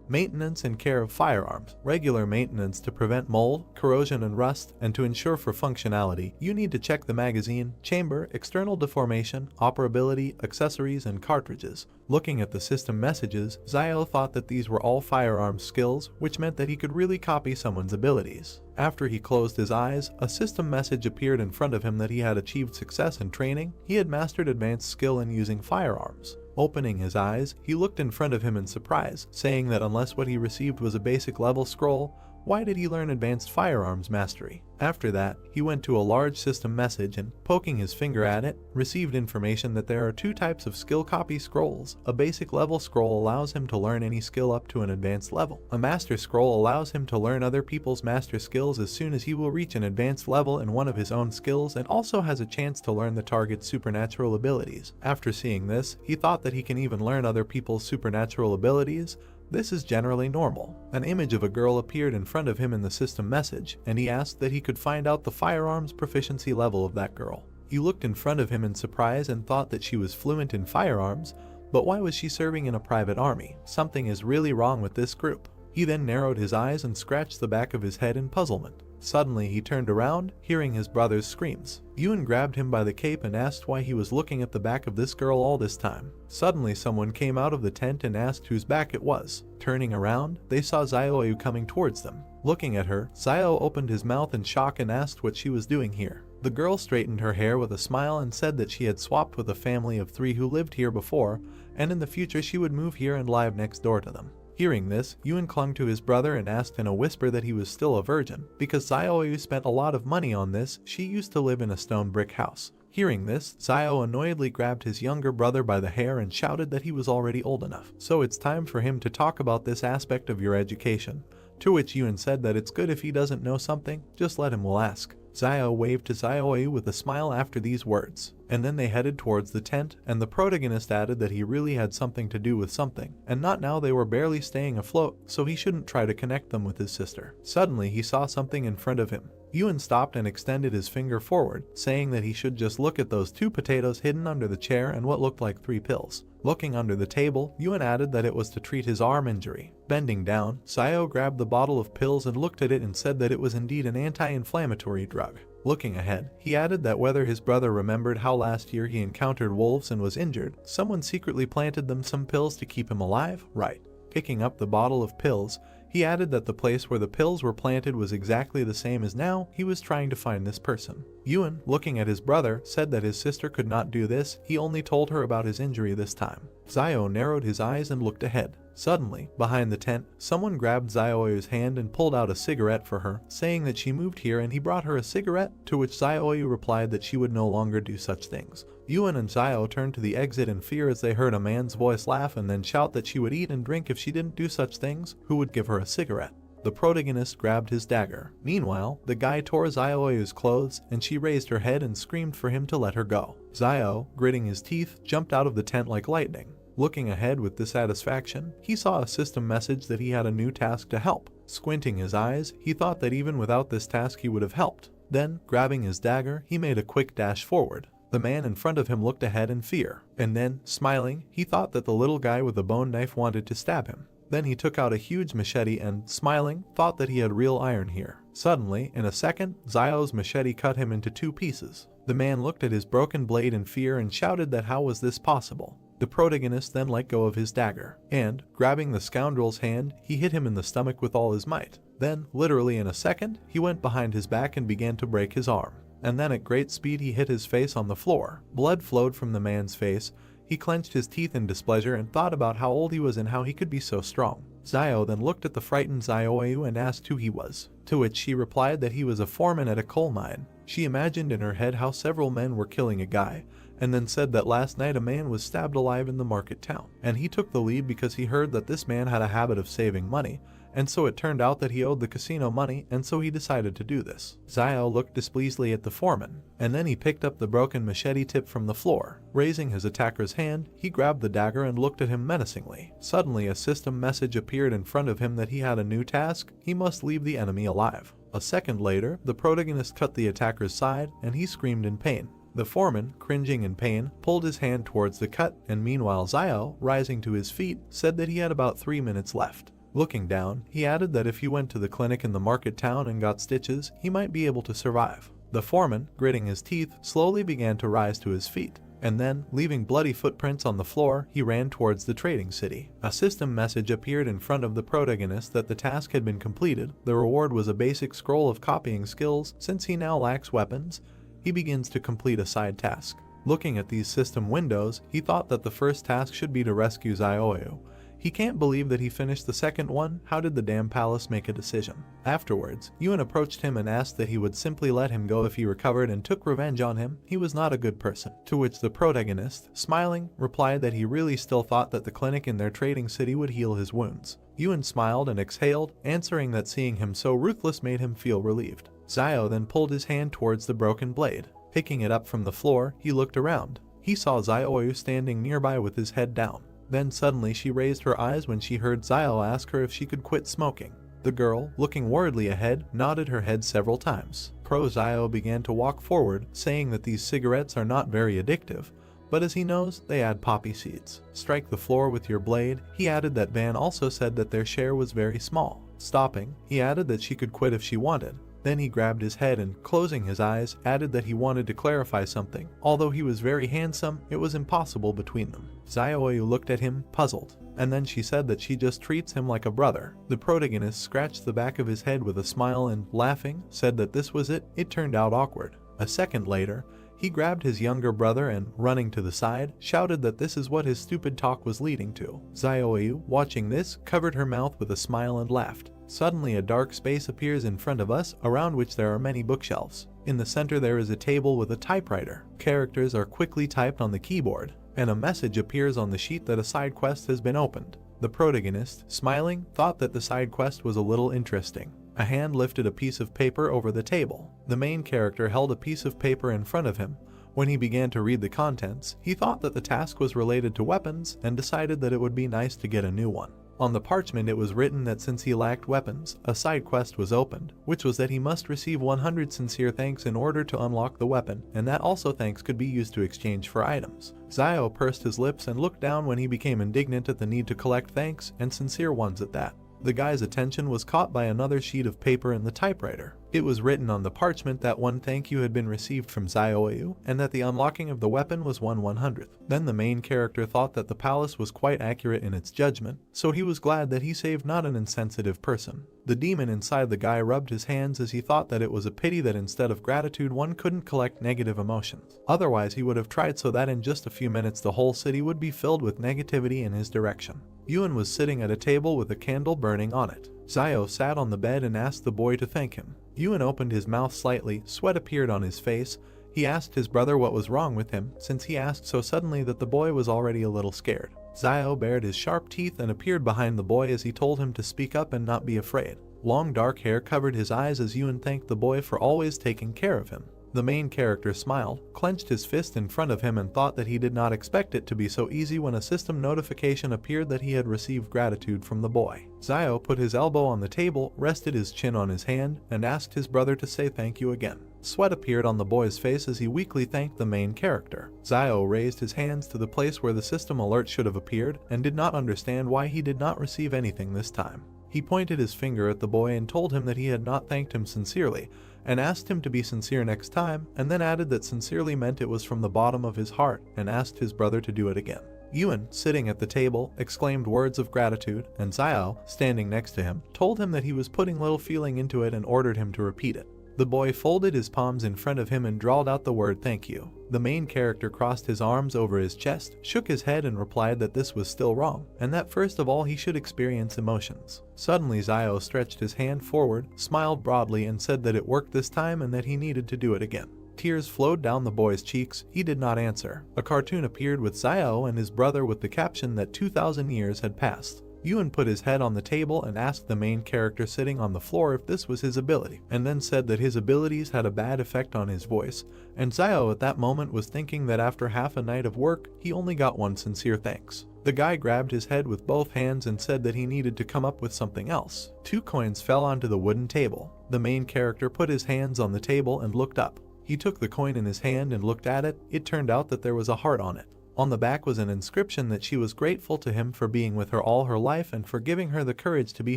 maintenance and care of firearms, regular maintenance to prevent mold, corrosion and rust, and to ensure for functionality, you need to check the magazine, chamber, external deformation, operability, accessories, and cartridges. Looking at the system messages, Xiao thought that these were all firearms skills, which meant that he could really copy someone's abilities. After he closed his eyes, a system message appeared in front of him that he had achieved success in training. He had mastered advanced skill in using firearms. Opening his eyes, he looked in front of him in surprise, saying that unless what he received was a basic level scroll, why did he learn advanced firearms mastery? After that, he went to a large system message and, poking his finger at it, received information that there are two types of skill copy scrolls. A basic level scroll allows him to learn any skill up to an advanced level. A master scroll allows him to learn other people's master skills as soon as he will reach an advanced level in one of his own skills, and also has a chance to learn the target's supernatural abilities. After seeing this, he thought that he can even learn other people's supernatural abilities. This is generally normal. An image of a girl appeared in front of him in the system message, and he asked that he could find out the firearms proficiency level of that girl. He looked in front of him in surprise and thought that she was fluent in firearms, but why was she serving in a private army? Something is really wrong with this group. He then narrowed his eyes and scratched the back of his head in puzzlement. Suddenly he turned around, hearing his brother's screams. Yuan grabbed him by the cape and asked why he was looking at the back of this girl all this time. Suddenly someone came out of the tent and asked whose back it was. Turning around, they saw Xiaoyu coming towards them. Looking at her, Xiao opened his mouth in shock and asked what she was doing here. The girl straightened her hair with a smile and said that she had swapped with a family of 3 who lived here before, and in the future she would move here and live next door to them. Hearing this, Yuan clung to his brother and asked in a whisper that he was still a virgin. Because Xiaoyu spent a lot of money on this, she used to live in a stone brick house. Hearing this, Xiao annoyedly grabbed his younger brother by the hair and shouted that he was already old enough. So it's time for him to talk about this aspect of your education. To which Yuan said that it's good if he doesn't know something, just let him will ask. Xiao waved to Xiaoyu with a smile after these words, and then they headed towards the tent, and the protagonist added that he really had something to do with something, and not now they were barely staying afloat, so he shouldn't try to connect them with his sister. Suddenly he saw something in front of him. Yuen stopped and extended his finger forward, saying that he should just look at those 2 potatoes hidden under the chair and what looked like 3 pills. Looking under the table, Yuen added that it was to treat his arm injury. Bending down, Zayo grabbed the bottle of pills and looked at it and said that it was indeed an anti-inflammatory drug. Looking ahead, he added that whether his brother remembered how last year he encountered wolves and was injured, someone secretly planted them some pills to keep him alive, right? Picking up the bottle of pills, he added that the place where the pills were planted was exactly the same as now he was trying to find this person. Yuen, looking at his brother, said that his sister could not do this, he only told her about his injury this time. Zayo narrowed his eyes and looked ahead. Suddenly, behind the tent, someone grabbed Zayoyu's hand and pulled out a cigarette for her, saying that she moved here and he brought her a cigarette, to which Zayoyu replied that she would no longer do such things. Yuen and Zayo turned to the exit in fear as they heard a man's voice laugh and then shout that she would eat and drink if she didn't do such things, who would give her a cigarette. The protagonist grabbed his dagger. Meanwhile, the guy tore Zayoyu's clothes and she raised her head and screamed for him to let her go. Zayo, gritting his teeth, jumped out of the tent like lightning. Looking ahead with dissatisfaction, he saw a system message that he had a new task to help. Squinting his eyes, he thought that even without this task he would have helped. Then, grabbing his dagger, he made a quick dash forward. The man in front of him looked ahead in fear, and then, smiling, he thought that the little guy with the bone knife wanted to stab him. Then he took out a huge machete and, smiling, thought that he had real iron here. Suddenly, in a second, Zayo's machete cut him into 2 pieces. The man looked at his broken blade in fear and shouted that how was this possible. The protagonist then let go of his dagger, and, grabbing the scoundrel's hand, he hit him in the stomach with all his might. Then, literally in a second, he went behind his back and began to break his arm. And then at great speed he hit his face on the floor. Blood flowed from the man's face. He clenched his teeth in displeasure and thought about how old he was and how he could be so strong. Zayo then looked at the frightened Zayoyu and asked who he was, to which she replied that he was a foreman at a coal mine. She imagined in her head how several men were killing a guy, and then said that last night a man was stabbed alive in the market town, and he took the lead because he heard that this man had a habit of saving money, and so it turned out that he owed the casino money, and so he decided to do this. Zayo looked displeasedly at the foreman, and then he picked up the broken machete tip from the floor. Raising his attacker's hand, he grabbed the dagger and looked at him menacingly. Suddenly a system message appeared in front of him that he had a new task: he must leave the enemy alive. A second later, the protagonist cut the attacker's side, and he screamed in pain. The foreman, cringing in pain, pulled his hand towards the cut, and meanwhile Zayo, rising to his feet, said that he had about 3 minutes left. Looking down, he added that if he went to the clinic in the market town and got stitches, he might be able to survive. The foreman, gritting his teeth, slowly began to rise to his feet, and then, leaving bloody footprints on the floor, he ran towards the trading city. A system message appeared in front of the protagonist that the task had been completed. The reward was a basic scroll of copying skills. Since he now lacks weapons, he begins to complete a side task. Looking at these system windows, he thought that the first task should be to rescue Zayoyu. He can't believe that he finished the second one. How did the damn palace make a decision? Afterwards, Yuen approached him and asked that he would simply let him go if he recovered and took revenge on him. He was not a good person. To which the protagonist, smiling, replied that he really still thought that the clinic in their trading city would heal his wounds. Yuen smiled and exhaled, answering that seeing him so ruthless made him feel relieved. Zayo then pulled his hand towards the broken blade. Picking it up from the floor, he looked around. He saw Zayoyu standing nearby with his head down. Then suddenly she raised her eyes when she heard Zayo ask her if she could quit smoking. The girl, looking worriedly ahead, nodded her head several times. Zayo began to walk forward, saying that these cigarettes are not very addictive, but as he knows, they add poppy seeds. Strike the floor with your blade. He added that Van also said that their share was very small. Stopping, he added that she could quit if she wanted. Then he grabbed his head and, closing his eyes, added that he wanted to clarify something. Although he was very handsome, it was impossible between them. Zayoyu looked at him, puzzled, and then she said that she just treats him like a brother. The protagonist scratched the back of his head with a smile and, laughing, said that this was it. It turned out awkward. A second later, he grabbed his younger brother and, running to the side, shouted that this is what his stupid talk was leading to. Zayoyu, watching this, covered her mouth with a smile and laughed. Suddenly a dark space appears in front of us, around which there are many bookshelves. In the center there is a table with a typewriter. Characters are quickly typed on the keyboard, and a message appears on the sheet that a side quest has been opened. The protagonist, smiling, thought that the side quest was a little interesting. A hand lifted a piece of paper over the table. The main character held a piece of paper in front of him. When he began to read the contents, he thought that the task was related to weapons and decided that it would be nice to get a new one. On the parchment it was written that since he lacked weapons, a side quest was opened, which was that he must receive 100 sincere thanks in order to unlock the weapon, and that also thanks could be used to exchange for items. Zio pursed his lips and looked down when he became indignant at the need to collect thanks, and sincere ones at that. The guy's attention was caught by another sheet of paper in the typewriter. It was written on the parchment that one thank you had been received from Zioyu, and that the unlocking of the weapon was 1/100th. Then the main character thought that the palace was quite accurate in its judgment, so he was glad that he saved not an insensitive person. The demon inside the guy rubbed his hands as he thought that it was a pity that instead of gratitude one couldn't collect negative emotions. Otherwise he would have tried so that in just a few minutes the whole city would be filled with negativity in his direction. Yuen was sitting at a table with a candle burning on it. Zio sat on the bed and asked the boy to thank him. Yuen opened his mouth slightly, sweat appeared on his face. He asked his brother what was wrong with him, since he asked so suddenly that the boy was already a little scared. Zio bared his sharp teeth and appeared behind the boy as he told him to speak up and not be afraid. Long dark hair covered his eyes as Yuen thanked the boy for always taking care of him. The main character smiled, clenched his fist in front of him and thought that he did not expect it to be so easy when a system notification appeared that he had received gratitude from the boy. Zio put his elbow on the table, rested his chin on his hand, and asked his brother to say thank you again. Sweat appeared on the boy's face as he weakly thanked the main character. Zio raised his hands to the place where the system alert should have appeared and did not understand why he did not receive anything this time. He pointed his finger at the boy and told him that he had not thanked him sincerely, and asked him to be sincere next time, and then added that sincerely meant it was from the bottom of his heart, and asked his brother to do it again. Yuen, sitting at the table, exclaimed words of gratitude, and Zio, standing next to him, told him that he was putting little feeling into it and ordered him to repeat it. The boy folded his palms in front of him and drawled out the word thank you. The main character crossed his arms over his chest, shook his head and replied that this was still wrong, and that first of all he should experience emotions. Suddenly Zio stretched his hand forward, smiled broadly and said that it worked this time and that he needed to do it again. Tears flowed down the boy's cheeks. He did not answer. A cartoon appeared with Zio and his brother with the caption that 2,000 years had passed. Yuen put his head on the table and asked the main character sitting on the floor if this was his ability, and then said that his abilities had a bad effect on his voice, and Zio at that moment was thinking that after half a night of work, he only got one sincere thanks. The guy grabbed his head with both hands and said that he needed to come up with something else. 2 coins fell onto the wooden table. The main character put his hands on the table and looked up. He took the coin in his hand and looked at it. It turned out that there was a heart on it. On the back was an inscription that she was grateful to him for being with her all her life and for giving her the courage to be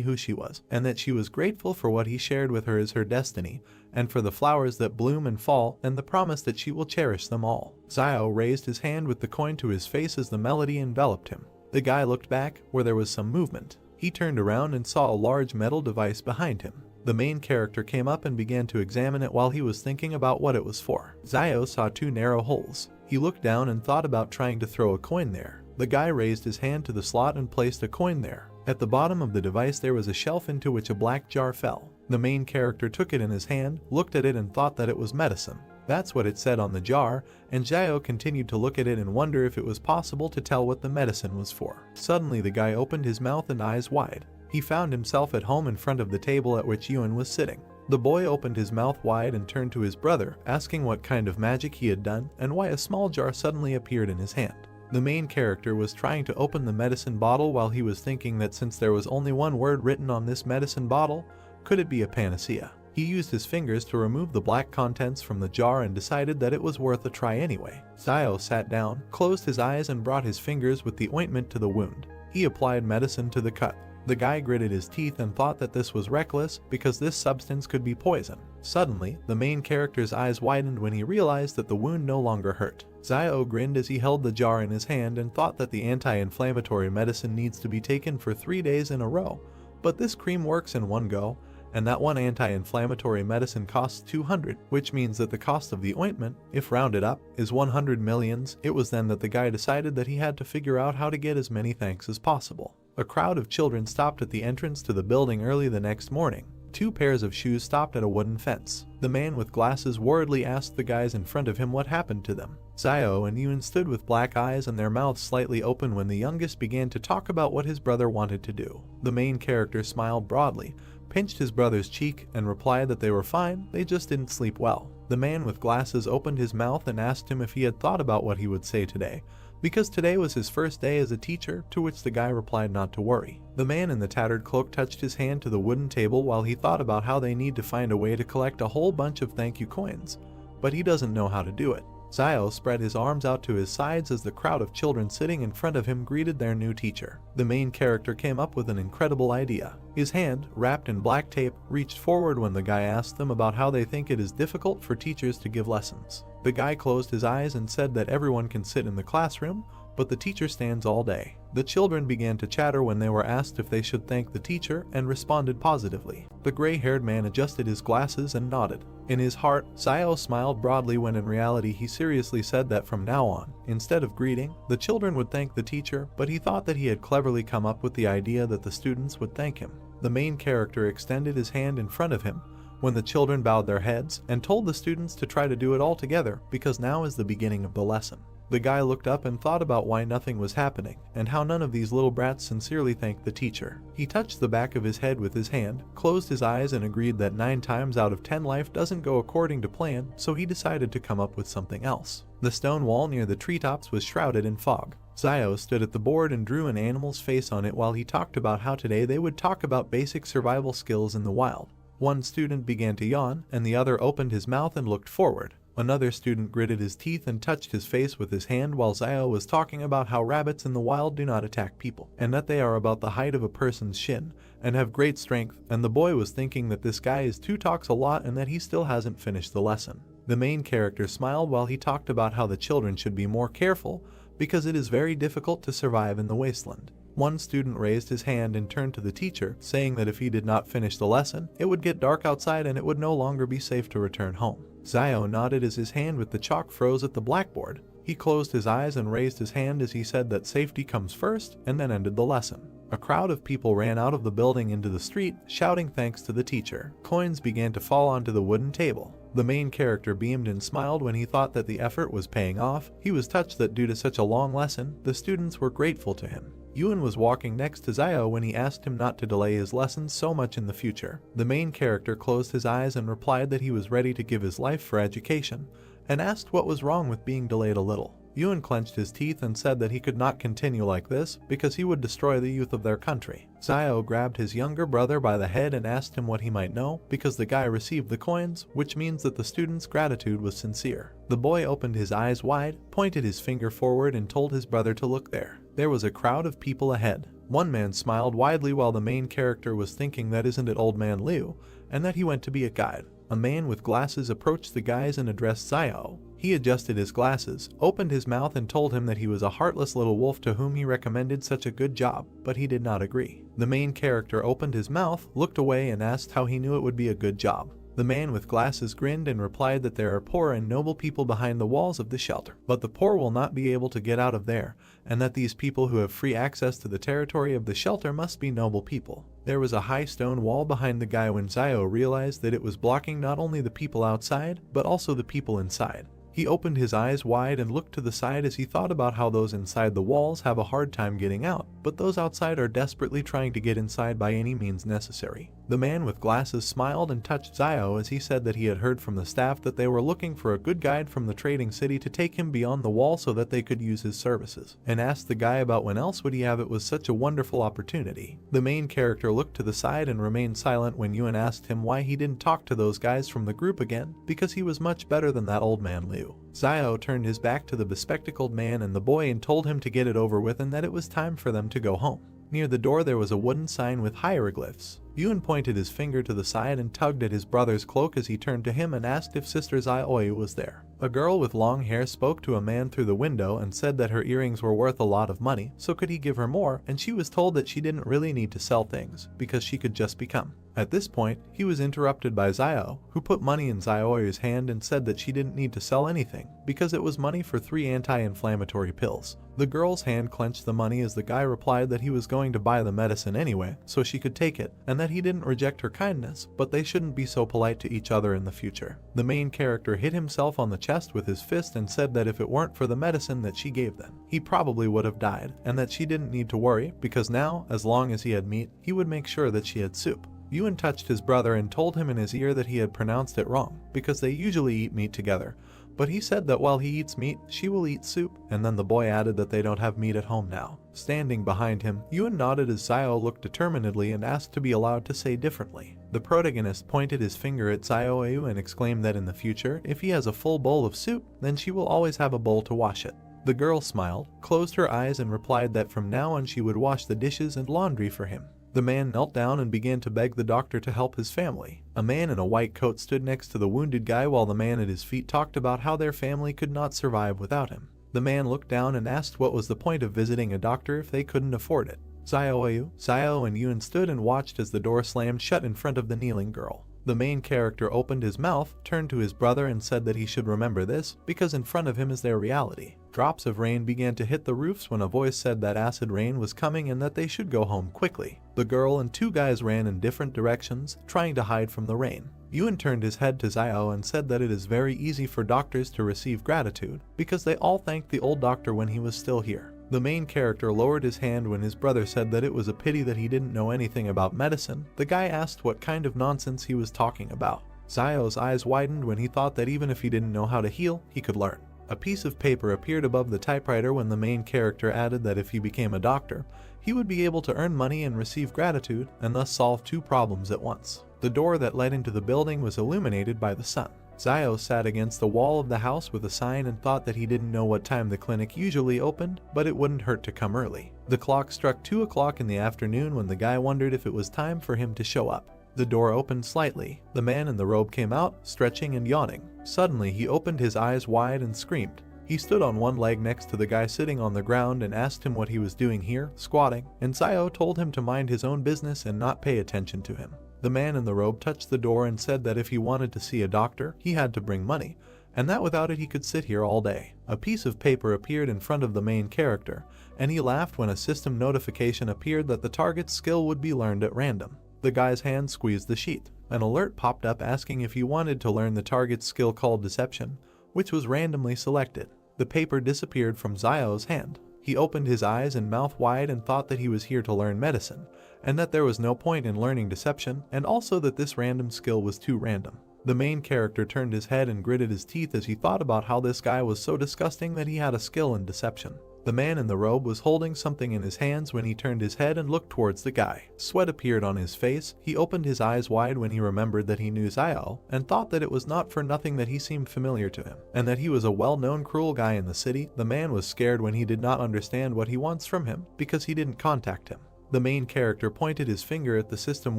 who she was, and that she was grateful for what he shared with her as her destiny, and for the flowers that bloom and fall, and the promise that she will cherish them all. Zio raised his hand with the coin to his face as the melody enveloped him. The guy looked back, where there was some movement. He turned around and saw a large metal device behind him. The main character came up and began to examine it while he was thinking about what it was for. Zio saw 2 narrow holes. He looked down and thought about trying to throw a coin there. The guy raised his hand to the slot and placed a coin there. At the bottom of the device there was a shelf into which a black jar fell. The main character took it in his hand, looked at it and thought that it was medicine. That's what it said on the jar, and Zio continued to look at it and wonder if it was possible to tell what the medicine was for. Suddenly the guy opened his mouth and eyes wide. He found himself at home in front of the table at which Yuen was sitting. The boy opened his mouth wide and turned to his brother, asking what kind of magic he had done and why a small jar suddenly appeared in his hand. The main character was trying to open the medicine bottle while he was thinking that since there was only one word written on this medicine bottle, could it be a panacea? He used his fingers to remove the black contents from the jar and decided that it was worth a try anyway. Zio sat down, closed his eyes and brought his fingers with the ointment to the wound. He applied medicine to the cut. The guy gritted his teeth and thought that this was reckless because this substance could be poison. Suddenly, the main character's eyes widened when he realized that the wound no longer hurt. Zio grinned as he held the jar in his hand and thought that the anti-inflammatory medicine needs to be taken for 3 days in a row, but this cream works in one go, and that one anti-inflammatory medicine costs 200, which means that the cost of the ointment, if rounded up, is 100 millions. It was then that the guy decided that he had to figure out how to get as many thanks as possible. A crowd of children stopped at the entrance to the building early the next morning. 2 pairs of shoes stopped at a wooden fence. The man with glasses worriedly asked the guys in front of him what happened to them. Zio and Yuen stood with black eyes and their mouths slightly open when the youngest began to talk about what his brother wanted to do. The main character smiled broadly, pinched his brother's cheek, and replied that they were fine, they just didn't sleep well. The man with glasses opened his mouth and asked him if he had thought about what he would say today, because today was his first day as a teacher, to which the guy replied not to worry. The man in the tattered cloak touched his hand to the wooden table while he thought about how they need to find a way to collect a whole bunch of thank you coins, but he doesn't know how to do it. Zio spread his arms out to his sides as the crowd of children sitting in front of him greeted their new teacher. The main character came up with an incredible idea. His hand, wrapped in black tape, reached forward when the guy asked them about how they think it is difficult for teachers to give lessons. The guy closed his eyes and said that everyone can sit in the classroom, but the teacher stands all day. The children began to chatter when they were asked if they should thank the teacher and responded positively. The gray-haired man adjusted his glasses and nodded. In his heart, Zio smiled broadly when in reality he seriously said that from now on, instead of greeting, the children would thank the teacher, but he thought that he had cleverly come up with the idea that the students would thank him. The main character extended his hand in front of him when the children bowed their heads and told the students to try to do it all together because now is the beginning of the lesson. The guy looked up and thought about why nothing was happening, and how none of these little brats sincerely thanked the teacher. He touched the back of his head with his hand, closed his eyes and agreed that 9 times out of 10 life doesn't go according to plan, so he decided to come up with something else. The stone wall near the treetops was shrouded in fog. Zio stood at the board and drew an animal's face on it while he talked about how today they would talk about basic survival skills in the wild. One student began to yawn, and the other opened his mouth and looked forward. Another student gritted his teeth and touched his face with his hand while Zio was talking about how rabbits in the wild do not attack people, and that they are about the height of a person's shin, and have great strength, and the boy was thinking that this guy is too talks a lot and that he still hasn't finished the lesson. The main character smiled while he talked about how the children should be more careful because it is very difficult to survive in the wasteland. One student raised his hand and turned to the teacher, saying that if he did not finish the lesson, it would get dark outside and it would no longer be safe to return home. Zio nodded as his hand with the chalk froze at the blackboard. He closed his eyes and raised his hand as he said that safety comes first, and then ended the lesson. A crowd of people ran out of the building into the street, shouting thanks to the teacher. Coins began to fall onto the wooden table. The main character beamed and smiled when he thought that the effort was paying off. He was touched that due to such a long lesson, the students were grateful to him. Yuen was walking next to Zio when he asked him not to delay his lessons so much in the future. The main character closed his eyes and replied that he was ready to give his life for education, and asked what was wrong with being delayed a little. Yuen clenched his teeth and said that he could not continue like this because he would destroy the youth of their country. Zio grabbed his younger brother by the head and asked him what he might know because the guy received the coins, which means that the student's gratitude was sincere. The boy opened his eyes wide, pointed his finger forward and told his brother to look there. There was a crowd of people ahead. One man smiled widely while the main character was thinking that isn't it old man Liu, and that he went to be a guide. A man with glasses approached the guys and addressed Zio. He adjusted his glasses, opened his mouth and told him that he was a heartless little wolf to whom he recommended such a good job, but he did not agree. The main character opened his mouth, looked away and asked how he knew it would be a good job. The man with glasses grinned and replied that there are poor and noble people behind the walls of the shelter, but the poor will not be able to get out of there, and that these people who have free access to the territory of the shelter must be noble people. There was a high stone wall behind the guy when Zio realized that it was blocking not only the people outside, but also the people inside. He opened his eyes wide and looked to the side as he thought about how those inside the walls have a hard time getting out, but those outside are desperately trying to get inside by any means necessary. The man with glasses smiled and touched Zio as he said that he had heard from the staff that they were looking for a good guide from the trading city to take him beyond the wall so that they could use his services, and asked the guy about when else would he have it was such a wonderful opportunity. The main character looked to the side and remained silent when Yuen asked him why he didn't talk to those guys from the group again, because he was much better than that old man Liu. Zio turned his back to the bespectacled man and the boy and told him to get it over with and that it was time for them to go home. Near the door there was a wooden sign with hieroglyphs. Yuen pointed his finger to the side and tugged at his brother's cloak as he turned to him and asked if Sister Zaioi was there. A girl with long hair spoke to a man through the window and said that her earrings were worth a lot of money, so could he give her more, and she was told that she didn't really need to sell things, because she could just become. At this point, he was interrupted by Zio, who put money in Zaioi's hand and said that she didn't need to sell anything, because it was money for 3 anti-inflammatory pills. The girl's hand clenched the money as the guy replied that he was going to buy the medicine anyway, so she could take it, and that he didn't reject her kindness, but they shouldn't be so polite to each other in the future. The main character hit himself on the chest with his fist and said that if it weren't for the medicine that she gave them, he probably would have died, and that she didn't need to worry, because now, as long as he had meat, he would make sure that she had soup. Yuen touched his brother and told him in his ear that he had pronounced it wrong, because they usually eat meat together, but he said that while he eats meat, she will eat soup, and then the boy added that they don't have meat at home now. Standing behind him, Yun nodded as Zio looked determinedly and asked to be allowed to say differently. The protagonist pointed his finger at Zio and exclaimed that in the future, if he has a full bowl of soup, then she will always have a bowl to wash it. The girl smiled, closed her eyes and replied that from now on she would wash the dishes and laundry for him. The man knelt down and began to beg the doctor to help his family. A man in a white coat stood next to the wounded guy while the man at his feet talked about how their family could not survive without him. The man looked down and asked what was the point of visiting a doctor if they couldn't afford it. Zio and Yun stood and watched as the door slammed shut in front of the kneeling girl. The main character opened his mouth, turned to his brother and said that he should remember this, because in front of him is their reality. Drops of rain began to hit the roofs when a voice said that acid rain was coming and that they should go home quickly. The girl and two guys ran in different directions, trying to hide from the rain. Yun turned his head to Zio and said that it is very easy for doctors to receive gratitude, because they all thanked the old doctor when he was still here. The main character lowered his hand when his brother said that it was a pity that he didn't know anything about medicine. The guy asked what kind of nonsense he was talking about. Zio's eyes widened when he thought that even if he didn't know how to heal, he could learn. A piece of paper appeared above the typewriter when the main character added that if he became a doctor, he would be able to earn money and receive gratitude, and thus solve two problems at once. The door that led into the building was illuminated by the sun. Zio sat against the wall of the house with a sign and thought that he didn't know what time the clinic usually opened, but it wouldn't hurt to come early. The clock struck 2 o'clock in the afternoon when the guy wondered if it was time for him to show up. The door opened slightly. The man in the robe came out, stretching and yawning. Suddenly, he opened his eyes wide and screamed. He stood on one leg next to the guy sitting on the ground and asked him what he was doing here, squatting, and Zio told him to mind his own business and not pay attention to him. The man in the robe touched the door and said that if he wanted to see a doctor, he had to bring money, and that without it he could sit here all day. A piece of paper appeared in front of the main character, and he laughed when a system notification appeared that the target's skill would be learned at random. The guy's hand squeezed the sheet. An alert popped up asking if he wanted to learn the target's skill called Deception, which was randomly selected. The paper disappeared from Zio's hand. He opened his eyes and mouth wide and thought that he was here to learn medicine, and that there was no point in learning Deception, and also that this random skill was too random. The main character turned his head and gritted his teeth as he thought about how this guy was so disgusting that he had a skill in Deception. The man in the robe was holding something in his hands when he turned his head and looked towards the guy. Sweat appeared on his face. He opened his eyes wide when he remembered that he knew Zio, and thought that it was not for nothing that he seemed familiar to him, and that he was a well-known cruel guy in the city. The man was scared when he did not understand what he wants from him, because he didn't contact him. The main character pointed his finger at the system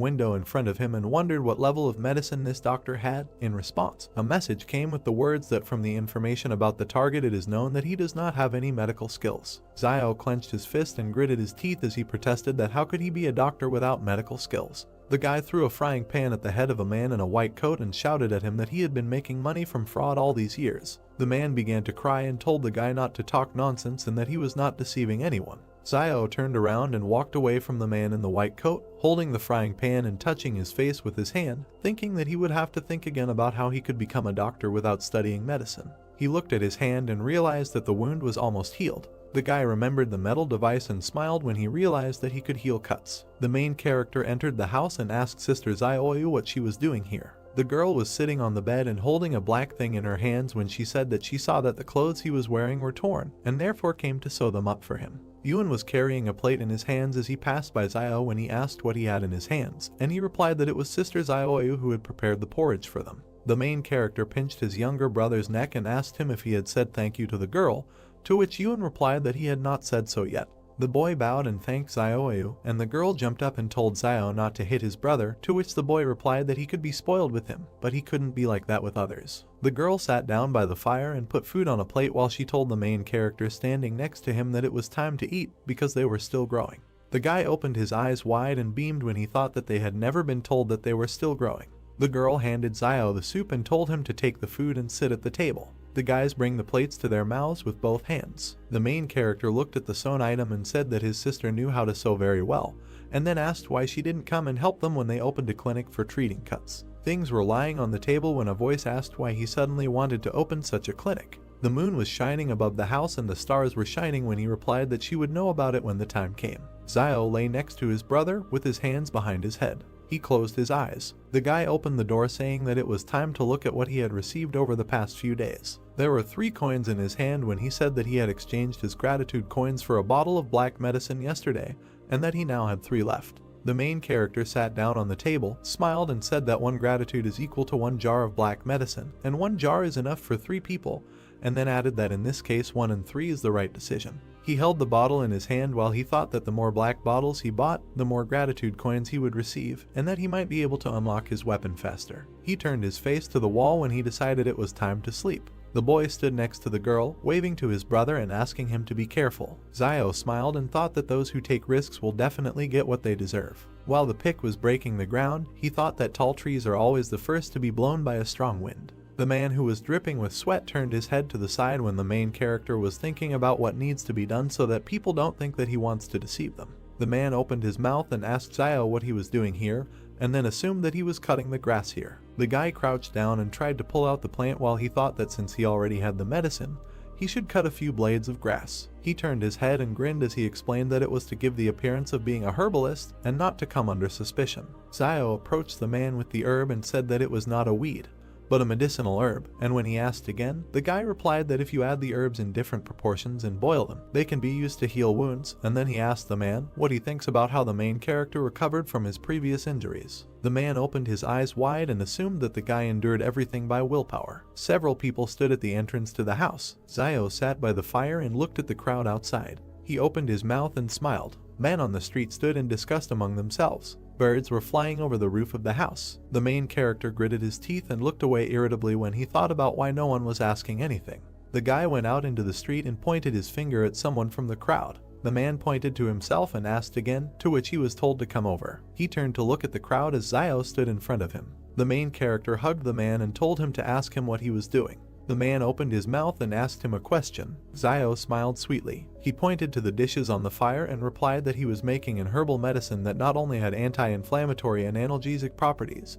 window in front of him and wondered what level of medicine this doctor had. In response, a message came with the words that from the information about the target it is known that he does not have any medical skills. Zio clenched his fist and gritted his teeth as he protested that how could he be a doctor without medical skills. The guy threw a frying pan at the head of a man in a white coat and shouted at him that he had been making money from fraud all these years. The man began to cry and told the guy not to talk nonsense and that he was not deceiving anyone. Zio turned around and walked away from the man in the white coat, holding the frying pan and touching his face with his hand, thinking that he would have to think again about how he could become a doctor without studying medicine. He looked at his hand and realized that the wound was almost healed. The guy remembered the metal device and smiled when he realized that he could heal cuts. The main character entered the house and asked Sister Zio what she was doing here. The girl was sitting on the bed and holding a black thing in her hands when she said that she saw that the clothes he was wearing were torn, and therefore came to sew them up for him. Yun was carrying a plate in his hands as he passed by Zio when he asked what he had in his hands, and he replied that it was Sister Zio who had prepared the porridge for them. The main character pinched his younger brother's neck and asked him if he had said thank you to the girl, to which Yun replied that he had not said so yet. The boy bowed and thanked Zio, and the girl jumped up and told Zio not to hit his brother, to which the boy replied that he could be spoiled with him, but he couldn't be like that with others. The girl sat down by the fire and put food on a plate while she told the main character standing next to him that it was time to eat because they were still growing. The guy opened his eyes wide and beamed when he thought that they had never been told that they were still growing. The girl handed Zio the soup and told him to take the food and sit at the table. The guys bring the plates to their mouths with both hands. The main character looked at the sewn item and said that his sister knew how to sew very well, and then asked why she didn't come and help them when they opened a clinic for treating cuts. Things were lying on the table when a voice asked why he suddenly wanted to open such a clinic. The moon was shining above the house and the stars were shining when he replied that she would know about it when the time came. Zio lay next to his brother with his hands behind his head. He closed his eyes. The guy opened the door saying that it was time to look at what he had received over the past few days. There were 3 coins in his hand when he said that he had exchanged his gratitude coins for a bottle of black medicine yesterday, and that he now had 3 left. The main character sat down on the table, smiled, and said that 1 gratitude is equal to 1 jar of black medicine, and 1 jar is enough for 3 people, and then added that in this case 1 and 3 is the right decision. He held the bottle in his hand while he thought that the more black bottles he bought, the more gratitude coins he would receive, and that he might be able to unlock his weapon faster. He turned his face to the wall when he decided it was time to sleep. The boy stood next to the girl, waving to his brother and asking him to be careful. Zio smiled and thought that those who take risks will definitely get what they deserve. While the pick was breaking the ground, he thought that tall trees are always the first to be blown by a strong wind. The man who was dripping with sweat turned his head to the side when the main character was thinking about what needs to be done so that people don't think that he wants to deceive them. The man opened his mouth and asked Zio what he was doing here, and then assumed that he was cutting the grass here. The guy crouched down and tried to pull out the plant while he thought that since he already had the medicine, he should cut a few blades of grass. He turned his head and grinned as he explained that it was to give the appearance of being a herbalist and not to come under suspicion. Zio approached the man with the herb and said that it was not a weed, but a medicinal herb, and when he asked again, the guy replied that if you add the herbs in different proportions and boil them, they can be used to heal wounds, and then he asked the man what he thinks about how the main character recovered from his previous injuries. The man opened his eyes wide and assumed that the guy endured everything by willpower. Several people stood at the entrance to the house. Zio sat by the fire and looked at the crowd outside. He opened his mouth and smiled. Men on the street stood and discussed among themselves. Birds were flying over the roof of the house. The main character gritted his teeth and looked away irritably when he thought about why no one was asking anything. The guy went out into the street and pointed his finger at someone from the crowd. The man pointed to himself and asked again, to which he was told to come over. He turned to look at the crowd as Zio stood in front of him. The main character hugged the man and told him to ask him what he was doing. The man opened his mouth and asked him a question. Zio smiled sweetly. He pointed to the dishes on the fire and replied that he was making an herbal medicine that not only had anti-inflammatory and analgesic properties,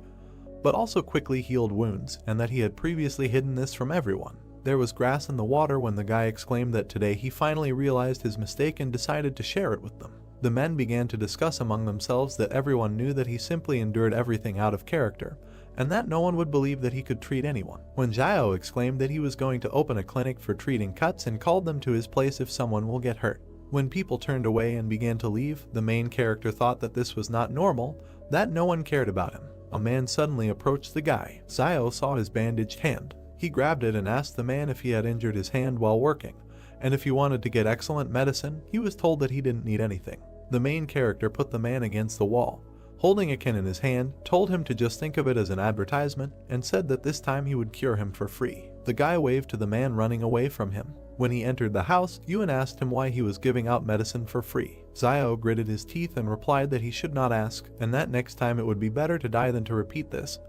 but also quickly healed wounds, and that he had previously hidden this from everyone. There was grass in the water when the guy exclaimed that today he finally realized his mistake and decided to share it with them. The men began to discuss among themselves that everyone knew that he simply endured everything out of character, and that no one would believe that he could treat anyone. When Zio exclaimed that he was going to open a clinic for treating cuts and called them to his place if someone will get hurt. When people turned away and began to leave, the main character thought that this was not normal, that no one cared about him. A man suddenly approached the guy. Zio saw his bandaged hand. He grabbed it and asked the man if he had injured his hand while working, and if he wanted to get excellent medicine. He was told that he didn't need anything. The main character put the man against the wall, holding a can in his hand, told him to just think of it as an advertisement, and said that this time he would cure him for free. The guy waved to the man running away from him. When he entered the house, Ewan asked him why he was giving out medicine for free. Zio gritted his teeth and replied that he should not ask, and that next time it would be better to die than to repeat this,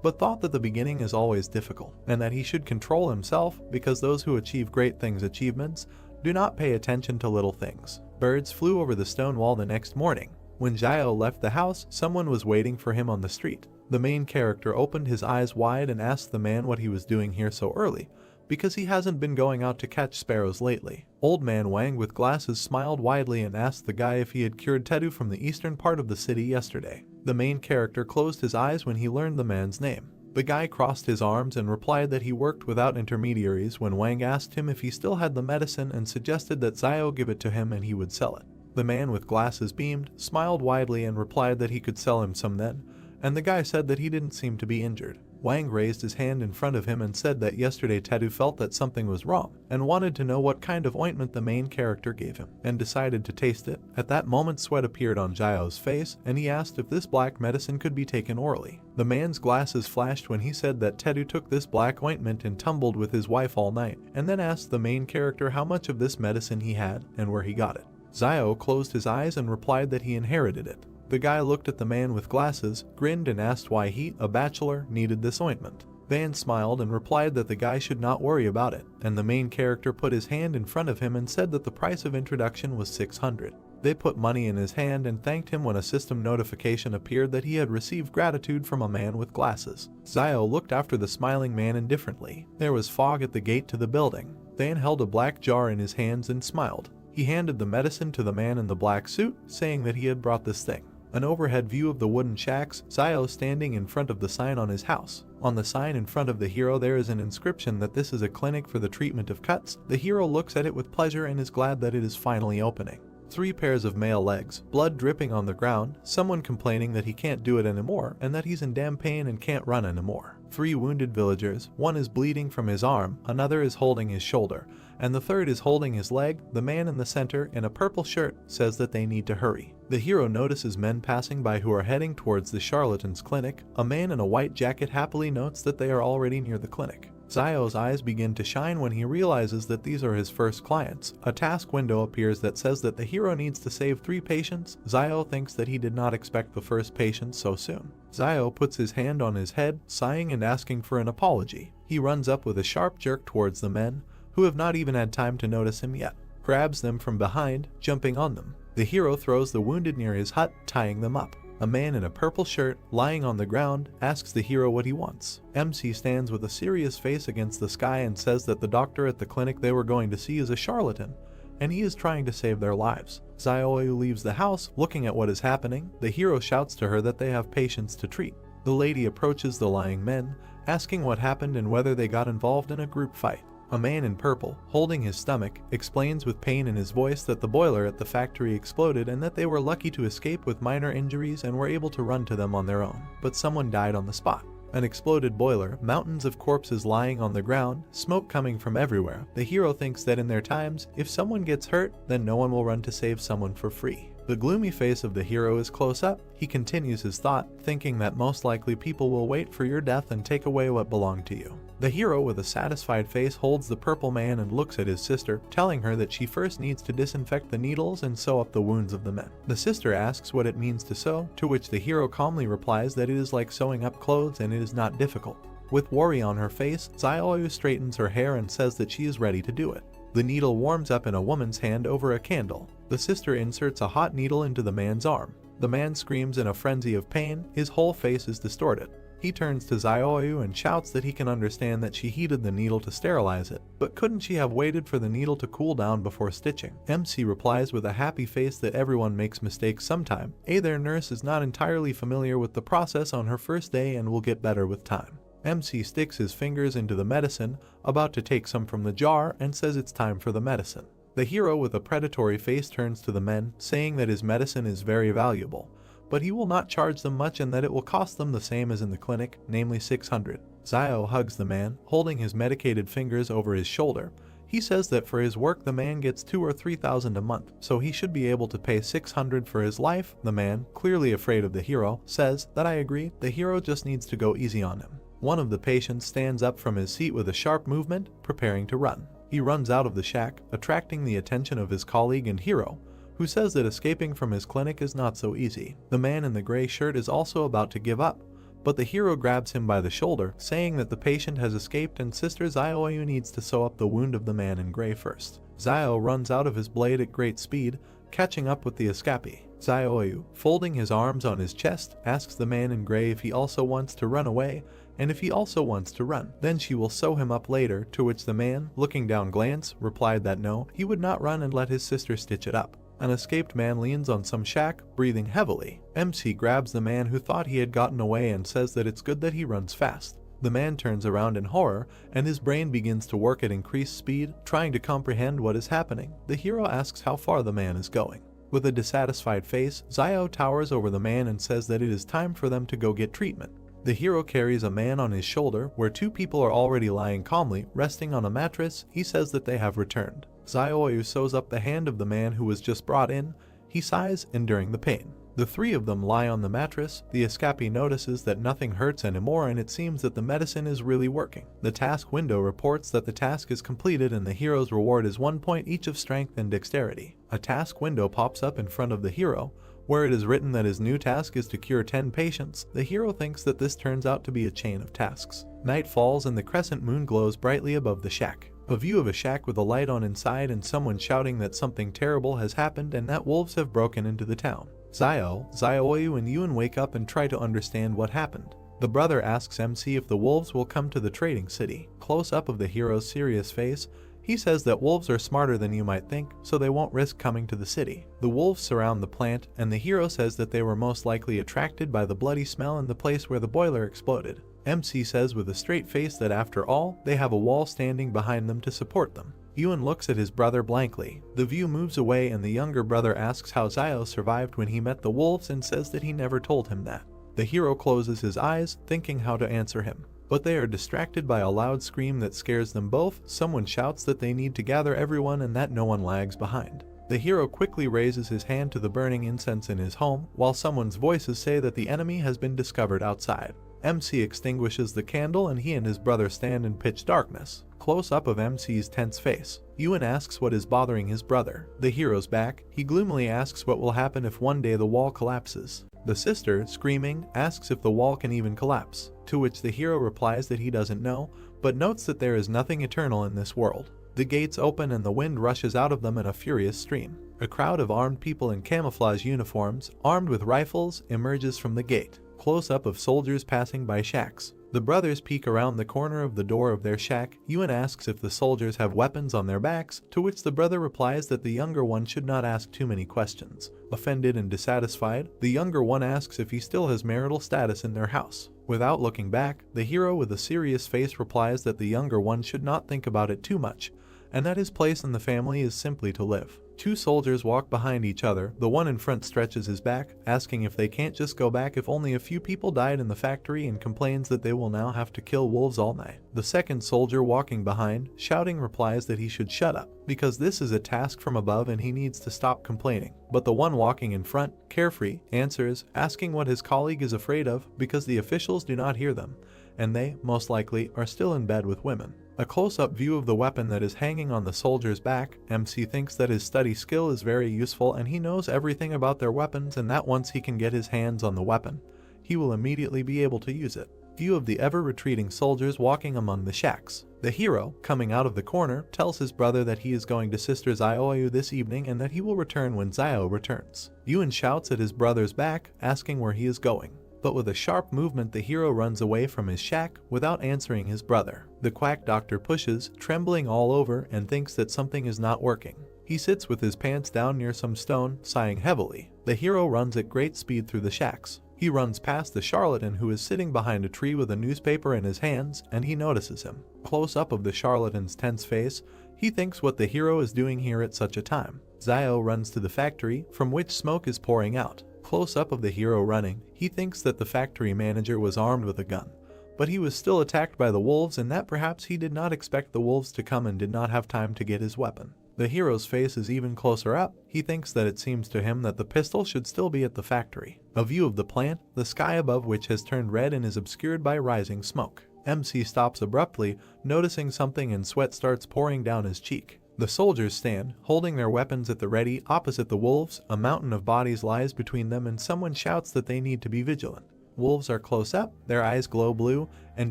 but thought that the beginning is always difficult, and that he should control himself because those who achieve great things achievements do not pay attention to little things. Birds flew over the stone wall the next morning. When Zio left the house, someone was waiting for him on the street. The main character opened his eyes wide and asked the man what he was doing here so early, because he hasn't been going out to catch sparrows lately. Old man Wang with glasses smiled widely and asked the guy if he had cured Tedu from the eastern part of the city yesterday. The main character closed his eyes when he learned the man's name. The guy crossed his arms and replied that he worked without intermediaries when Wang asked him if he still had the medicine and suggested that Zio give it to him and he would sell it. The man with glasses beamed, smiled widely and replied that he could sell him some then, and the guy said that he didn't seem to be injured. Wang raised his hand in front of him and said that yesterday Tedu felt that something was wrong and wanted to know what kind of ointment the main character gave him, and decided to taste it. At that moment sweat appeared on Zio's face and he asked if this black medicine could be taken orally. The man's glasses flashed when he said that Tedu took this black ointment and tumbled with his wife all night, and then asked the main character how much of this medicine he had and where he got it. Zio closed his eyes and replied that he inherited it. The guy looked at the man with glasses, grinned and asked why he, a bachelor, needed this ointment. Van smiled and replied that the guy should not worry about it, and the main character put his hand in front of him and said that the price of introduction was 600. They put money in his hand and thanked him when a system notification appeared that he had received gratitude from a man with glasses. Zio looked after the smiling man indifferently. There was fog at the gate to the building. Van held a black jar in his hands and smiled. He handed the medicine to the man in the black suit, saying that he had brought this thing. An overhead view of the wooden shacks, Zio standing in front of the sign on his house. On the sign in front of the hero there is an inscription that this is a clinic for the treatment of cuts. The hero looks at it with pleasure and is glad that it is finally opening. 3 pairs of male legs, blood dripping on the ground, someone complaining that he can't do it anymore and that he's in damn pain and can't run anymore. 3 wounded villagers, one is bleeding from his arm, another is holding his shoulder, and the third is holding his leg. The man in the center, in a purple shirt, says that they need to hurry. The hero notices men passing by who are heading towards the charlatan's clinic. A man in a white jacket happily notes that they are already near the clinic. Zio's eyes begin to shine when he realizes that these are his first clients. A task window appears that says that the hero needs to save 3 patients. Zio thinks that he did not expect the first patient so soon. Zio puts his hand on his head, sighing and asking for an apology. He runs up with a sharp jerk towards the men, who have not even had time to notice him yet, grabs them from behind, jumping on them. The hero throws the wounded near his hut, tying them up. A man in a purple shirt, lying on the ground, asks the hero what he wants. MC stands with a serious face against the sky and says that the doctor at the clinic they were going to see is a charlatan, and he is trying to save their lives. Zioyu leaves the house, looking at what is happening. The hero shouts to her that they have patients to treat. The lady approaches the lying men, asking what happened and whether they got involved in a group fight. A man in purple, holding his stomach, explains with pain in his voice that the boiler at the factory exploded and that they were lucky to escape with minor injuries and were able to run to them on their own, but someone died on the spot. An exploded boiler, mountains of corpses lying on the ground, smoke coming from everywhere. The hero thinks that in their times, if someone gets hurt, then no one will run to save someone for free. The gloomy face of the hero is close up. He continues his thought, thinking that most likely people will wait for your death and take away what belonged to you. The hero with a satisfied face holds the purple man and looks at his sister, telling her that she first needs to disinfect the needles and sew up the wounds of the men. The sister asks what it means to sew, to which the hero calmly replies that it is like sewing up clothes and it is not difficult. With worry on her face, Zioyu straightens her hair and says that she is ready to do it. The needle warms up in a woman's hand over a candle. The sister inserts a hot needle into the man's arm. The man screams in a frenzy of pain. His whole face is distorted. He turns to Zioyu and shouts that he can understand that she heated the needle to sterilize it, but couldn't she have waited for the needle to cool down before stitching? MC replies with a happy face that everyone makes mistakes sometime. Their nurse is not entirely familiar with the process on her first day and will get better with time. MC sticks his fingers into the medicine, about to take some from the jar, and says it's time for the medicine. The hero with a predatory face turns to the men, saying that his medicine is very valuable, but he will not charge them much and that it will cost them the same as in the clinic, namely 600. Zio hugs the man, holding his medicated fingers over his shoulder. He says that for his work the man gets 2,000 or 3,000 a month, so he should be able to pay 600 for his life. The man, clearly afraid of the hero, says that I agree, the hero just needs to go easy on him. One of the patients stands up from his seat with a sharp movement, preparing to run. He runs out of the shack, attracting the attention of his colleague and hero, who says that escaping from his clinic is not so easy. The man in the gray shirt is also about to give up, but the hero grabs him by the shoulder, saying that the patient has escaped and Sister Zioyu needs to sew up the wound of the man in gray first. Zio runs out of his blade at great speed, catching up with the escapee. Zioyu, folding his arms on his chest, asks the man in gray if he also wants to run away, and if he also wants to run, then she will sew him up later, to which the man, looking down glance, replied that no, he would not run and let his sister stitch it up. An escaped man leans on some shack, breathing heavily. MC grabs the man who thought he had gotten away and says that it's good that he runs fast. The man turns around in horror, and his brain begins to work at increased speed, trying to comprehend what is happening. The hero asks how far the man is going. With a dissatisfied face, Zio towers over the man and says that it is time for them to go get treatment. The hero carries a man on his shoulder, where 2 people are already lying calmly, resting on a mattress. He says that they have returned. Zioyu sews up the hand of the man who was just brought in. He sighs, enduring the pain. The 3 of them lie on the mattress. The escapee notices that nothing hurts anymore and it seems that the medicine is really working. The task window reports that the task is completed and the hero's reward is 1 point each of strength and dexterity. A task window pops up in front of the hero, where it is written that his new task is to cure 10 patients. The hero thinks that this turns out to be a chain of tasks. Night falls and the crescent moon glows brightly above the shack. A view of a shack with a light on inside and someone shouting that something terrible has happened and that wolves have broken into the town. Zioyu and Yun wake up and try to understand what happened. The brother asks MC if the wolves will come to the trading city. Close up of the hero's serious face, He says that wolves are smarter than you might think, so they won't risk coming to the city. The wolves surround the plant, and the hero says that they were most likely attracted by the bloody smell in the place where the boiler exploded. MC says with a straight face that after all, they have a wall standing behind them to support them. Ewan looks at his brother blankly. The view moves away and the younger brother asks how Zio survived when he met the wolves and says that he never told him that. The hero closes his eyes, thinking how to answer him. But they are distracted by a loud scream that scares them both. Someone shouts that they need to gather everyone and that no one lags behind. The hero quickly raises his hand to the burning incense in his home, while someone's voices say that the enemy has been discovered outside. MC extinguishes the candle and he and his brother stand in pitch darkness. Close up of MC's tense face. Ewan asks what is bothering his brother. The hero's back. He gloomily asks what will happen if one day the wall collapses. The sister, screaming, asks if the wall can even collapse, to which the hero replies that he doesn't know, but notes that there is nothing eternal in this world. The gates open and the wind rushes out of them in a furious stream. A crowd of armed people in camouflage uniforms, armed with rifles, emerges from the gate. Close-up of soldiers passing by shacks. The brothers peek around the corner of the door of their shack. Ewan asks if the soldiers have weapons on their backs, to which the brother replies that the younger one should not ask too many questions. Offended and dissatisfied, the younger one asks if he still has marital status in their house. Without looking back, the hero with a serious face replies that the younger one should not think about it too much, and that his place in the family is simply to live. Two soldiers walk behind each other. The one in front stretches his back, asking if they can't just go back if only a few people died in the factory, and complains that they will now have to kill wolves all night. The second soldier walking behind, shouting, replies that he should shut up, because this is a task from above and he needs to stop complaining. But the one walking in front, carefree, answers, asking what his colleague is afraid of because the officials do not hear them, and they, most likely, are still in bed with women. A close-up view of the weapon that is hanging on the soldier's back. MC thinks that his study skill is very useful and he knows everything about their weapons, and that once he can get his hands on the weapon, he will immediately be able to use it. View of the ever-retreating soldiers walking among the shacks. The hero, coming out of the corner, tells his brother that he is going to Sister Zioyu this evening and that he will return when Zio returns. Ewan shouts at his brother's back, asking where he is going. But with a sharp movement, the hero runs away from his shack without answering his brother. The quack doctor pushes, trembling all over, and thinks that something is not working. He sits with his pants down near some stone, sighing heavily. The hero runs at great speed through the shacks. He runs past the charlatan who is sitting behind a tree with a newspaper in his hands, and he notices him. Close up of the charlatan's tense face, he thinks what the hero is doing here at such a time. Zio runs to the factory, from which smoke is pouring out. Close up of the hero running, he thinks that the factory manager was armed with a gun, but he was still attacked by the wolves, and that perhaps he did not expect the wolves to come and did not have time to get his weapon. The hero's face is even closer up. He thinks that it seems to him that the pistol should still be at the factory. A view of the plant, the sky above which has turned red and is obscured by rising smoke. MC stops abruptly, noticing something, and sweat starts pouring down his cheek. The soldiers stand, holding their weapons at the ready, opposite the wolves. A mountain of bodies lies between them, and someone shouts that they need to be vigilant. Wolves are close up, their eyes glow blue, and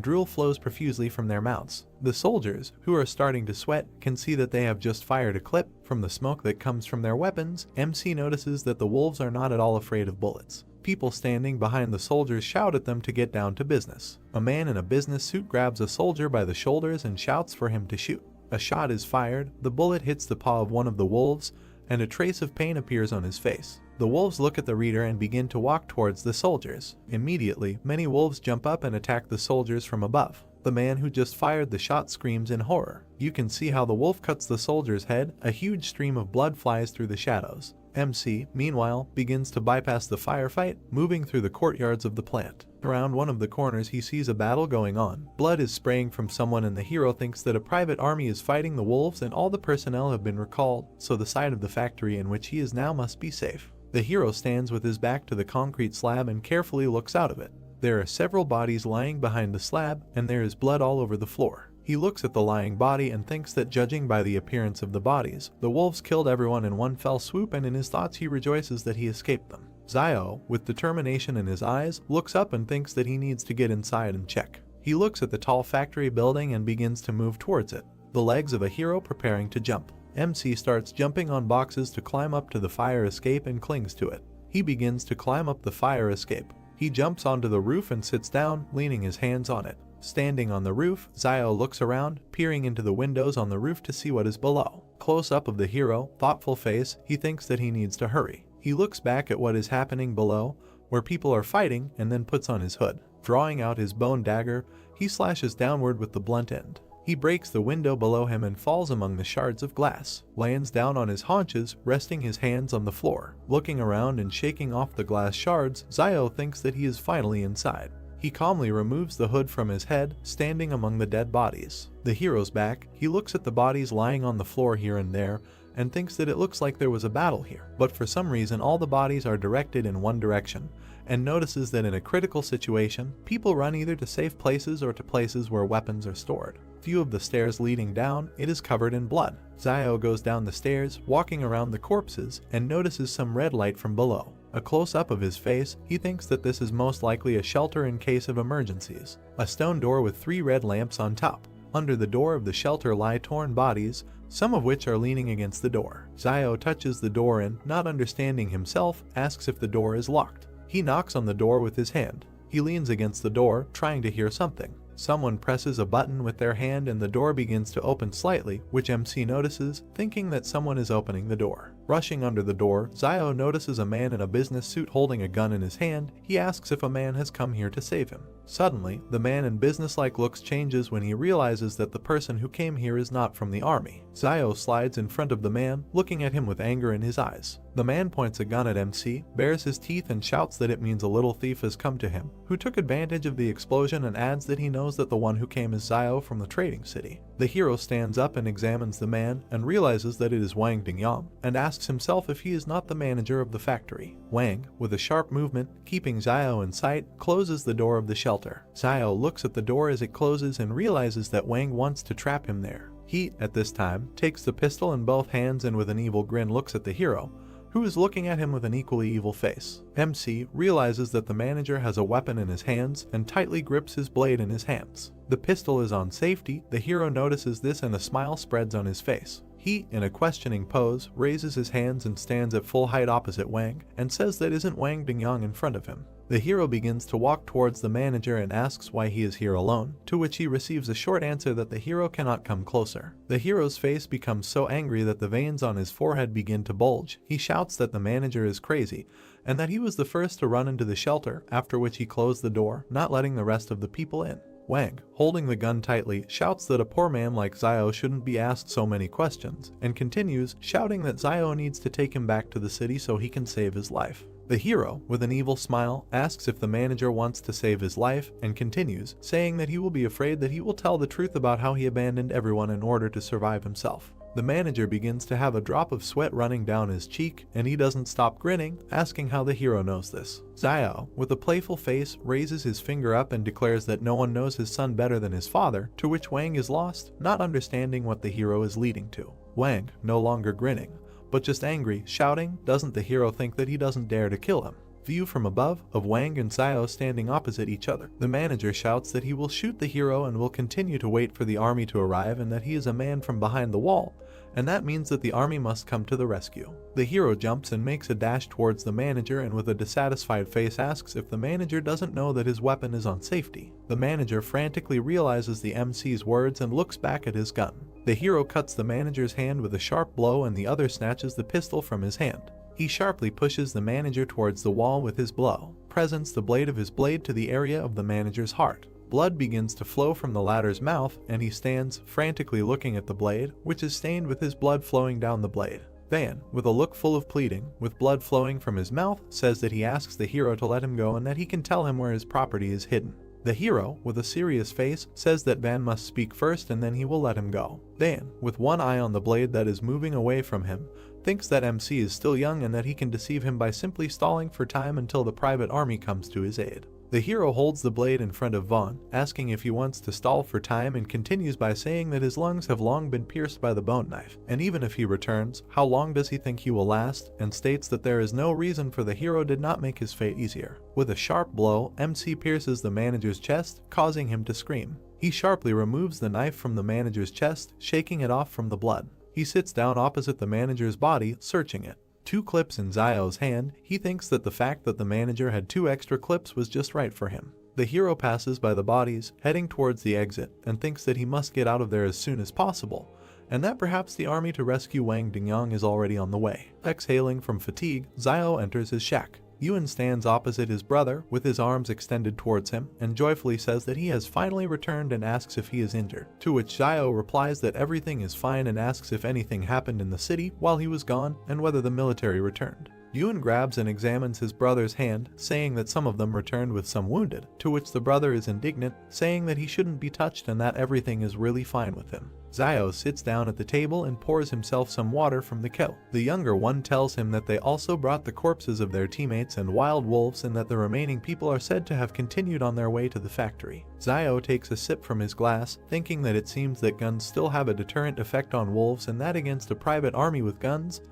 drool flows profusely from their mouths. The soldiers, who are starting to sweat, can see that they have just fired a clip from the smoke that comes from their weapons. MC notices that the wolves are not at all afraid of bullets. People standing behind the soldiers shout at them to get down to business. A man in a business suit grabs a soldier by the shoulders and shouts for him to shoot. A shot is fired, the bullet hits the paw of one of the wolves, and a trace of pain appears on his face. The wolves look at the reader and begin to walk towards the soldiers. Immediately, many wolves jump up and attack the soldiers from above. The man who just fired the shot screams in horror. You can see how the wolf cuts the soldier's head. A huge stream of blood flies through the shadows. MC, meanwhile, begins to bypass the firefight, moving through the courtyards of the plant. Around one of the corners he sees a battle going on. Blood is spraying from someone, and the hero thinks that a private army is fighting the wolves and all the personnel have been recalled, so the side of the factory in which he is now must be safe. The hero stands with his back to the concrete slab and carefully looks out of it. There are several bodies lying behind the slab, and there is blood all over the floor. He looks at the lying body and thinks that, judging by the appearance of the bodies, the wolves killed everyone in one fell swoop, and in his thoughts he rejoices that he escaped them. Zio, with determination in his eyes, looks up and thinks that he needs to get inside and check. He looks at the tall factory building and begins to move towards it, the legs of a hero preparing to jump. MC starts jumping on boxes to climb up to the fire escape and clings to it. He begins to climb up the fire escape. He jumps onto the roof and sits down, leaning his hands on it. Standing on the roof, Zio looks around, peering into the windows on the roof to see what is below. Close up of the hero, thoughtful face, he thinks that he needs to hurry. He looks back at what is happening below, where people are fighting, and then puts on his hood. Drawing out his bone dagger, he slashes downward with the blunt end. He breaks the window below him and falls among the shards of glass, lands down on his haunches, resting his hands on the floor. Looking around and shaking off the glass shards, Zio thinks that he is finally inside. He calmly removes the hood from his head, standing among the dead bodies. The hero's back, he looks at the bodies lying on the floor here and there, and thinks that it looks like there was a battle here. But for some reason all the bodies are directed in one direction, and notices that in a critical situation, people run either to safe places or to places where weapons are stored. View of the stairs leading down, it is covered in blood. Zio goes down the stairs, walking around the corpses, and notices some red light from below. A close-up of his face, he thinks that this is most likely a shelter in case of emergencies. A stone door with 3 red lamps on top. Under the door of the shelter lie torn bodies, some of which are leaning against the door. Zio touches the door and, not understanding himself, asks if the door is locked. He knocks on the door with his hand. He leans against the door, trying to hear something. Someone presses a button with their hand and the door begins to open slightly, which MC notices, thinking that someone is opening the door. Rushing under the door, Zio notices a man in a business suit holding a gun in his hand. He asks if a man has come here to save him. Suddenly, the man in businesslike looks changes when he realizes that the person who came here is not from the army. Zio slides in front of the man, looking at him with anger in his eyes. The man points a gun at MC, bares his teeth and shouts that it means a little thief has come to him, who took advantage of the explosion, and adds that he knows that the one who came is Zio from the trading city. The hero stands up and examines the man and realizes that it is Wang Dingyang, and asks himself if he is not the manager of the factory. Wang, with a sharp movement, keeping Zio in sight, closes the door of the shelter. Zio looks at the door as it closes and realizes that Wang wants to trap him there. He, at this time, takes the pistol in both hands and with an evil grin looks at the hero, who is looking at him with an equally evil face. MC realizes that the manager has a weapon in his hands and tightly grips his blade in his hands. The pistol is on safety. The hero notices this and a smile spreads on his face. He, in a questioning pose, raises his hands and stands at full height opposite Wang, and says that isn't Wang Dingyang in front of him. The hero begins to walk towards the manager and asks why he is here alone, to which he receives a short answer that the hero cannot come closer. The hero's face becomes so angry that the veins on his forehead begin to bulge. He shouts that the manager is crazy, and that he was the first to run into the shelter, after which he closed the door, not letting the rest of the people in. Wang, holding the gun tightly, shouts that a poor man like Zio shouldn't be asked so many questions, and continues, shouting that Zio needs to take him back to the city so he can save his life. The hero, with an evil smile, asks if the manager wants to save his life, and continues, saying that he will be afraid that he will tell the truth about how he abandoned everyone in order to survive himself. The manager begins to have a drop of sweat running down his cheek, and he doesn't stop grinning, asking how the hero knows this. Zio, with a playful face, raises his finger up and declares that no one knows his son better than his father, to which Wang is lost, not understanding what the hero is leading to. Wang, no longer grinning, but just angry, shouting, doesn't the hero think that he doesn't dare to kill him? View from above, of Wang and Zio standing opposite each other. The manager shouts that he will shoot the hero and will continue to wait for the army to arrive, and that he is a man from behind the wall, and that means that the army must come to the rescue. The hero jumps and makes a dash towards the manager, and with a dissatisfied face asks if the manager doesn't know that his weapon is on safety. The manager frantically realizes the MC's words and looks back at his gun. The hero cuts the manager's hand with a sharp blow, and the other snatches the pistol from his hand. He sharply pushes the manager towards the wall with his blow, presents the blade of his blade to the area of the manager's heart. Blood begins to flow from the latter's mouth, and he stands, frantically looking at the blade, which is stained with his blood flowing down the blade. Van, with a look full of pleading, with blood flowing from his mouth, says that he asks the hero to let him go and that he can tell him where his property is hidden. The hero, with a serious face, says that Van must speak first and then he will let him go. Van, with one eye on the blade that is moving away from him, thinks that MC is still young and that he can deceive him by simply stalling for time until the private army comes to his aid. The hero holds the blade in front of Vaughn, asking if he wants to stall for time, and continues by saying that his lungs have long been pierced by the bone knife, and even if he returns, how long does he think he will last, and states that there is no reason for the hero did not make his fate easier. With a sharp blow, MC pierces the manager's chest, causing him to scream. He sharply removes the knife from the manager's chest, shaking it off from the blood. He sits down opposite the manager's body, searching it. 2 clips in Zio's hand. He thinks that the fact that the manager had 2 extra clips was just right for him. The hero passes by the bodies, heading towards the exit, and thinks that he must get out of there as soon as possible, and that perhaps the army to rescue Wang Dingyang is already on the way. Exhaling from fatigue, Xiao enters his shack. Yuan stands opposite his brother with his arms extended towards him and joyfully says that he has finally returned and asks if he is injured, to which Xiao replies that everything is fine and asks if anything happened in the city while he was gone and whether the military returned. Yuan grabs and examines his brother's hand, saying that some of them returned with some wounded, to which the brother is indignant, saying that he shouldn't be touched and that everything is really fine with him. Xiao sits down at the table and pours himself some water from the kettle. The younger one tells him that they also brought the corpses of their teammates and wild wolves and that the remaining people are said to have continued on their way to the factory. Xiao takes a sip from his glass, thinking that it seems that guns still have a deterrent effect on wolves and that against a private army with guns,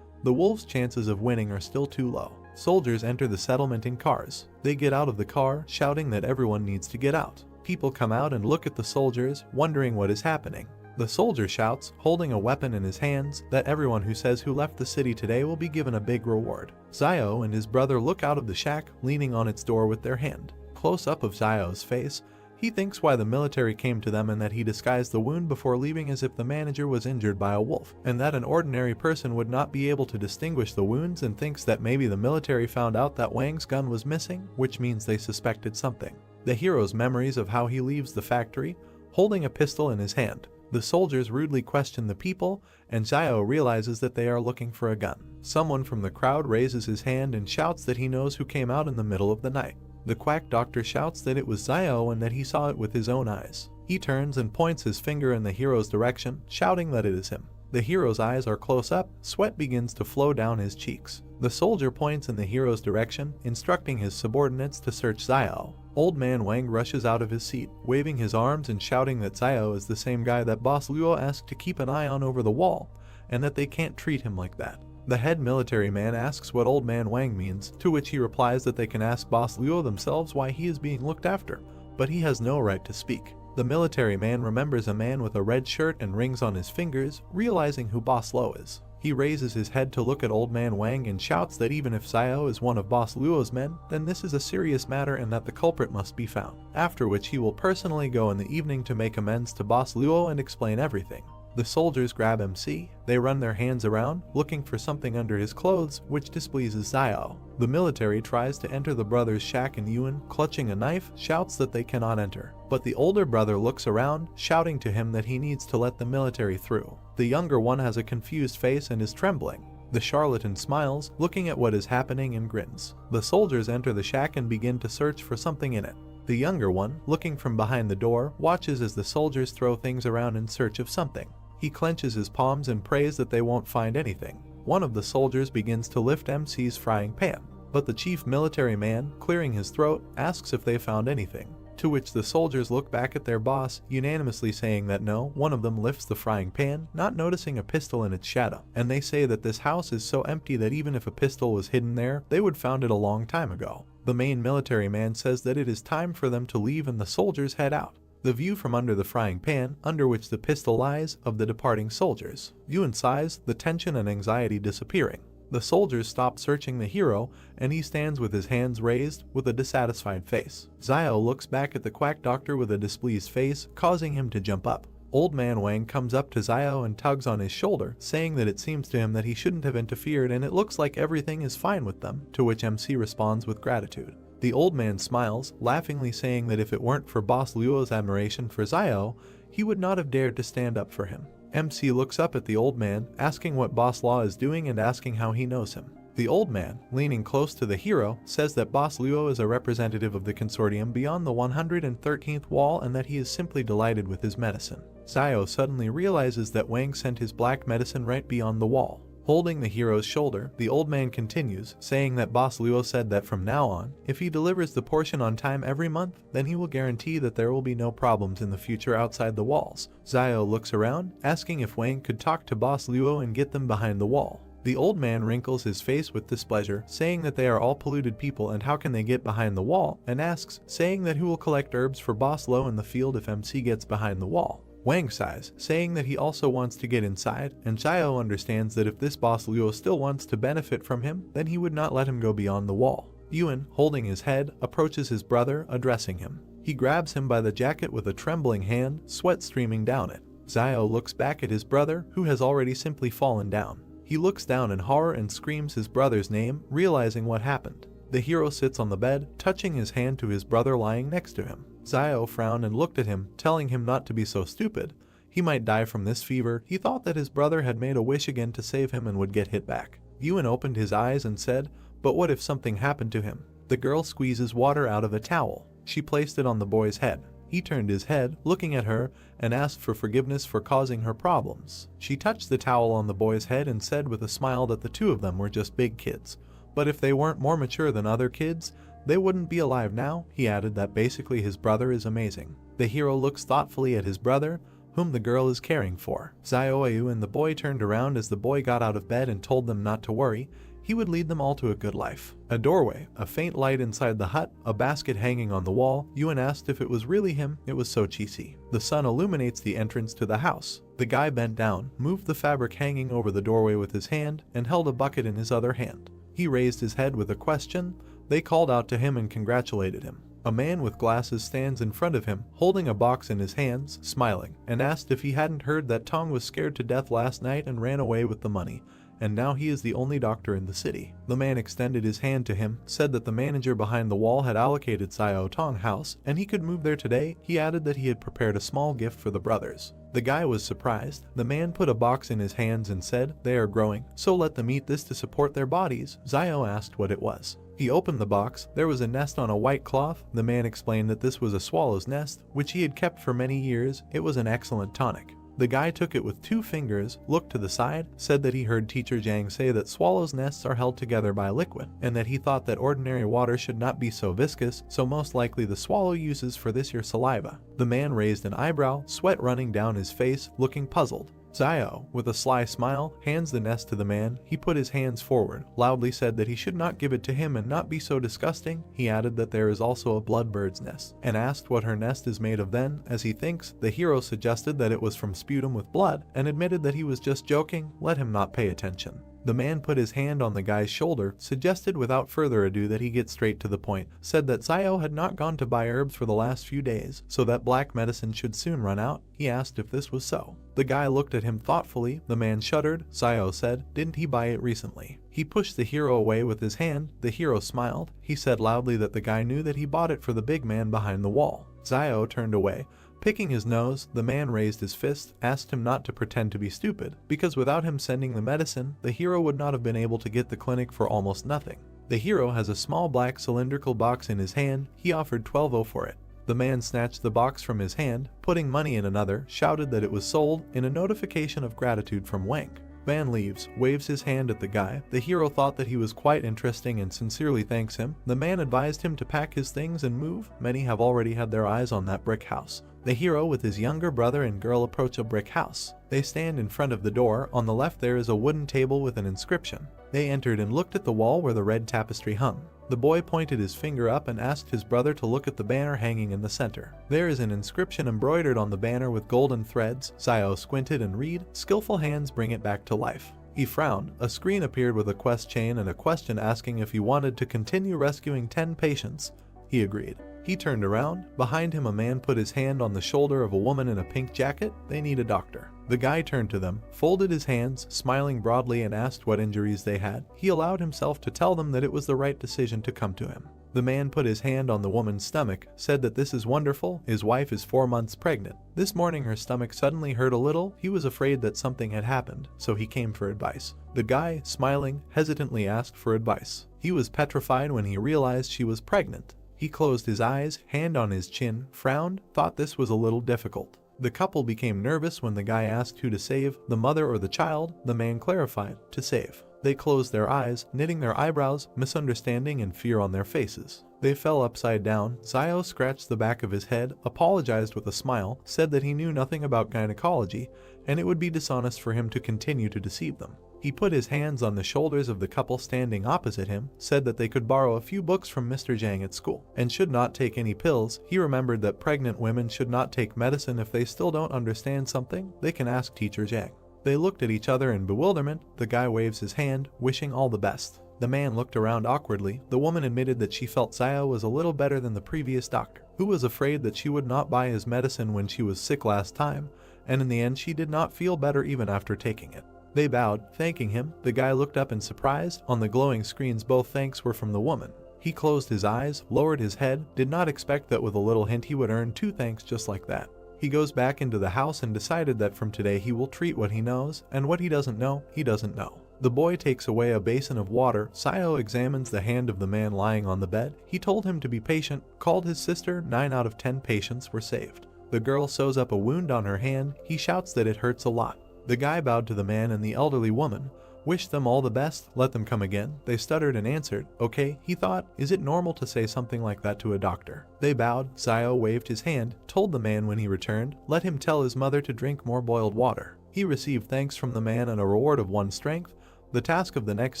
the wolves' chances of winning are still too low. Soldiers enter the settlement in cars. They get out of the car, shouting that everyone needs to get out. People come out and look at the soldiers, wondering what is happening. The soldier shouts, holding a weapon in his hands, that everyone who says who left the city today will be given a big reward. Xiao and his brother look out of the shack, leaning on its door with their hand. Close up of Xiao's face, he thinks why the military came to them and that he disguised the wound before leaving as if the manager was injured by a wolf, and that an ordinary person would not be able to distinguish the wounds, and thinks that maybe the military found out that Wang's gun was missing, which means they suspected something. The hero's memories of how he leaves the factory, holding a pistol in his hand. The soldiers rudely question the people, and Xiao realizes that they are looking for a gun. Someone from the crowd raises his hand and shouts that he knows who came out in the middle of the night. The quack doctor shouts that it was Xiao and that he saw it with his own eyes. He turns and points his finger in the hero's direction, shouting that it is him. The hero's eyes are close up, sweat begins to flow down his cheeks. The soldier points in the hero's direction, instructing his subordinates to search Xiao. Old man Wang rushes out of his seat, waving his arms and shouting that Xiao is the same guy that Boss Luo asked to keep an eye on over the wall, and that they can't treat him like that. The head military man asks what Old Man Wang means, to which he replies that they can ask Boss Luo themselves why he is being looked after, but he has no right to speak. The military man remembers a man with a red shirt and rings on his fingers, realizing who Boss Luo is. He raises his head to look at Old Man Wang and shouts that even if Xiao is one of Boss Luo's men, then this is a serious matter and that the culprit must be found, after which he will personally go in the evening to make amends to Boss Luo and explain everything. The soldiers grab MC, they run their hands around, looking for something under his clothes, which displeases Xiao. The military tries to enter the brothers' shack and Yuan, clutching a knife, shouts that they cannot enter. But the older brother looks around, shouting to him that he needs to let the military through. The younger one has a confused face and is trembling. The charlatan smiles, looking at what is happening and grins. The soldiers enter the shack and begin to search for something in it. The younger one, looking from behind the door, watches as the soldiers throw things around in search of something. He clenches his palms and prays that they won't find anything. One of the soldiers begins to lift MC's frying pan, but the chief military man, clearing his throat, asks if they found anything, to which the soldiers look back at their boss, unanimously saying that no. One of them lifts the frying pan, not noticing a pistol in its shadow, and they say that this house is so empty that even if a pistol was hidden there, they would found it a long time ago. The main military man says that it is time for them to leave and the soldiers head out. The view from under the frying pan, under which the pistol lies, of the departing soldiers. Yuan sighs, the tension and anxiety disappearing. The soldiers stop searching the hero, and he stands with his hands raised, with a dissatisfied face. Xiao looks back at the quack doctor with a displeased face, causing him to jump up. Old Man Wang comes up to Xiao and tugs on his shoulder, saying that it seems to him that he shouldn't have interfered and it looks like everything is fine with them, to which MC responds with gratitude. The old man smiles, laughingly saying that if it weren't for Boss Luo's admiration for Xiao, he would not have dared to stand up for him. MC looks up at the old man, asking what Boss Luo is doing and asking how he knows him. The old man, leaning close to the hero, says that Boss Luo is a representative of the consortium beyond the 113th wall and that he is simply delighted with his medicine. Xiao suddenly realizes that Wang sent his black medicine right beyond the wall. Holding the hero's shoulder, the old man continues, saying that Boss Luo said that from now on, if he delivers the portion on time every month, then he will guarantee that there will be no problems in the future outside the walls. Xiao looks around, asking if Wang could talk to Boss Luo and get them behind the wall. The old man wrinkles his face with displeasure, saying that they are all polluted people and how can they get behind the wall, and asks, saying that who will collect herbs for Boss Luo in the field if MC gets behind the wall. Wang sighs, saying that he also wants to get inside, and Xiao understands that if this Boss Luo still wants to benefit from him, then he would not let him go beyond the wall. Yuan, holding his head, approaches his brother, addressing him. He grabs him by the jacket with a trembling hand, sweat streaming down it. Xiao looks back at his brother, who has already simply fallen down. He looks down in horror and screams his brother's name, realizing what happened. The hero sits on the bed, touching his hand to his brother lying next to him. Xiao frowned and looked at him, telling him not to be so stupid. He might die from this fever. He thought that his brother had made a wish again to save him and would get hit back. Yuan opened his eyes and said, "But what if something happened to him?" The girl squeezes water out of a towel. She placed it on the boy's head. He turned his head, looking at her, and asked for forgiveness for causing her problems. She touched the towel on the boy's head and said with a smile that the two of them were just big kids. But if they weren't more mature than other kids, they wouldn't be alive now. He added that basically his brother is amazing. The hero looks thoughtfully at his brother, whom the girl is caring for. Xiaoyu and the boy turned around as the boy got out of bed and told them not to worry. He would lead them all to a good life. A doorway, a faint light inside the hut, a basket hanging on the wall. Yuan asked if it was really him. It was so cheesy. The sun illuminates the entrance to the house. The guy bent down, moved the fabric hanging over the doorway with his hand, and held a bucket in his other hand. He raised his head with a question. They called out to him and congratulated him. A man with glasses stands in front of him, holding a box in his hands, smiling, and asked if he hadn't heard that Tong was scared to death last night and ran away with the money, and now he is the only doctor in the city. The man extended his hand to him, said that the manager behind the wall had allocated Xiao Tong house, and he could move there today. He added that he had prepared a small gift for the brothers. The guy was surprised. The man put a box in his hands and said, "They are growing, so let them eat this to support their bodies." Xiao asked what it was. He opened the box. There was a nest on a white cloth. The man explained that this was a swallow's nest, which he had kept for many years. It was an excellent tonic. The guy took it with 2 fingers, looked to the side, said that he heard teacher Jing say that swallows' nests are held together by liquid, and that he thought that ordinary water should not be so viscous, so most likely the swallow uses for this your saliva. The man raised an eyebrow, sweat running down his face, looking puzzled. Xiao, with a sly smile, hands the nest to the man. He put his hands forward, loudly said that he should not give it to him and not be so disgusting. He added that there is also a bloodbird's nest, and asked what her nest is made of. Then, as he thinks, the hero suggested that it was from sputum with blood, and admitted that he was just joking. Let him not pay attention. The man put his hand on the guy's shoulder, suggested without further ado that he get straight to the point, said that Xiao had not gone to buy herbs for the last few days, so that black medicine should soon run out. He asked if this was so. The guy looked at him thoughtfully. The man shuddered. Xiao said, "Didn't he buy it recently?" He pushed the hero away with his hand. The hero smiled. He said loudly that the guy knew that he bought it for the big man behind the wall. Xiao turned away. Picking his nose, the man raised his fist, asked him not to pretend to be stupid, because without him sending the medicine, the hero would not have been able to get the clinic for almost nothing. The hero has a small black cylindrical box in his hand. He offered 12 for it. The man snatched the box from his hand, putting money in another, shouted that it was sold, in a notification of gratitude from Wank. Man leaves, waves his hand at the guy. The hero thought that he was quite interesting and sincerely thanks him. The man advised him to pack his things and move. Many have already had their eyes on that brick house. The hero with his younger brother and girl approach a brick house. They stand in front of the door. On the left there is a wooden table with an inscription. They entered and looked at the wall where the red tapestry hung. The boy pointed his finger up and asked his brother to look at the banner hanging in the center. There is an inscription embroidered on the banner with golden threads. Xiao squinted and read, "Skillful hands bring it back to life." He frowned. A screen appeared with a quest chain and a question asking if he wanted to continue rescuing 10 patients. He agreed. He turned around. Behind him a man put his hand on the shoulder of a woman in a pink jacket. They need a doctor. The guy turned to them, folded his hands, smiling broadly, and asked what injuries they had. He allowed himself to tell them that it was the right decision to come to him. The man put his hand on the woman's stomach, said that this is wonderful. His wife is 4 months pregnant. This morning her stomach suddenly hurt a little. He was afraid that something had happened, so he came for advice. The guy, smiling, hesitantly asked for advice. He was petrified when he realized she was pregnant. He closed his eyes, hand on his chin, frowned, thought this was a little difficult. The couple became nervous when the guy asked who to save, the mother or the child. The man clarified, to save. They closed their eyes, knitting their eyebrows, misunderstanding and fear on their faces. They fell upside down. Xiao scratched the back of his head, apologized with a smile, said that he knew nothing about gynecology, and it would be dishonest for him to continue to deceive them. He put his hands on the shoulders of the couple standing opposite him, said that they could borrow a few books from Mr. Jang at school, and should not take any pills. He remembered that pregnant women should not take medicine. If they still don't understand something, they can ask teacher Jang. They looked at each other in bewilderment. The guy waves his hand, wishing all the best. The man looked around awkwardly. The woman admitted that she felt Zio was a little better than the previous doctor, who was afraid that she would not buy his medicine when she was sick last time, and in the end she did not feel better even after taking it. They bowed, thanking him. The guy looked up in surprise. On the glowing screens both thanks were from the woman. He closed his eyes, lowered his head, did not expect that with a little hint he would earn 2 thanks just like that. He goes back into the house and decided that from today he will treat what he knows, and what he doesn't know, he doesn't know. The boy takes away a basin of water. Zio examines the hand of the man lying on the bed. He told him to be patient, called his sister. 9 out of 10 patients were saved. The girl sews up a wound on her hand. He shouts that it hurts a lot. The guy bowed to the man and the elderly woman, wished them all the best, let them come again. They stuttered and answered, okay. He thought, is it normal to say something like that to a doctor? They bowed. Zio waved his hand, told the man when he returned, let him tell his mother to drink more boiled water. He received thanks from the man and a reward of 1 strength, the task of the next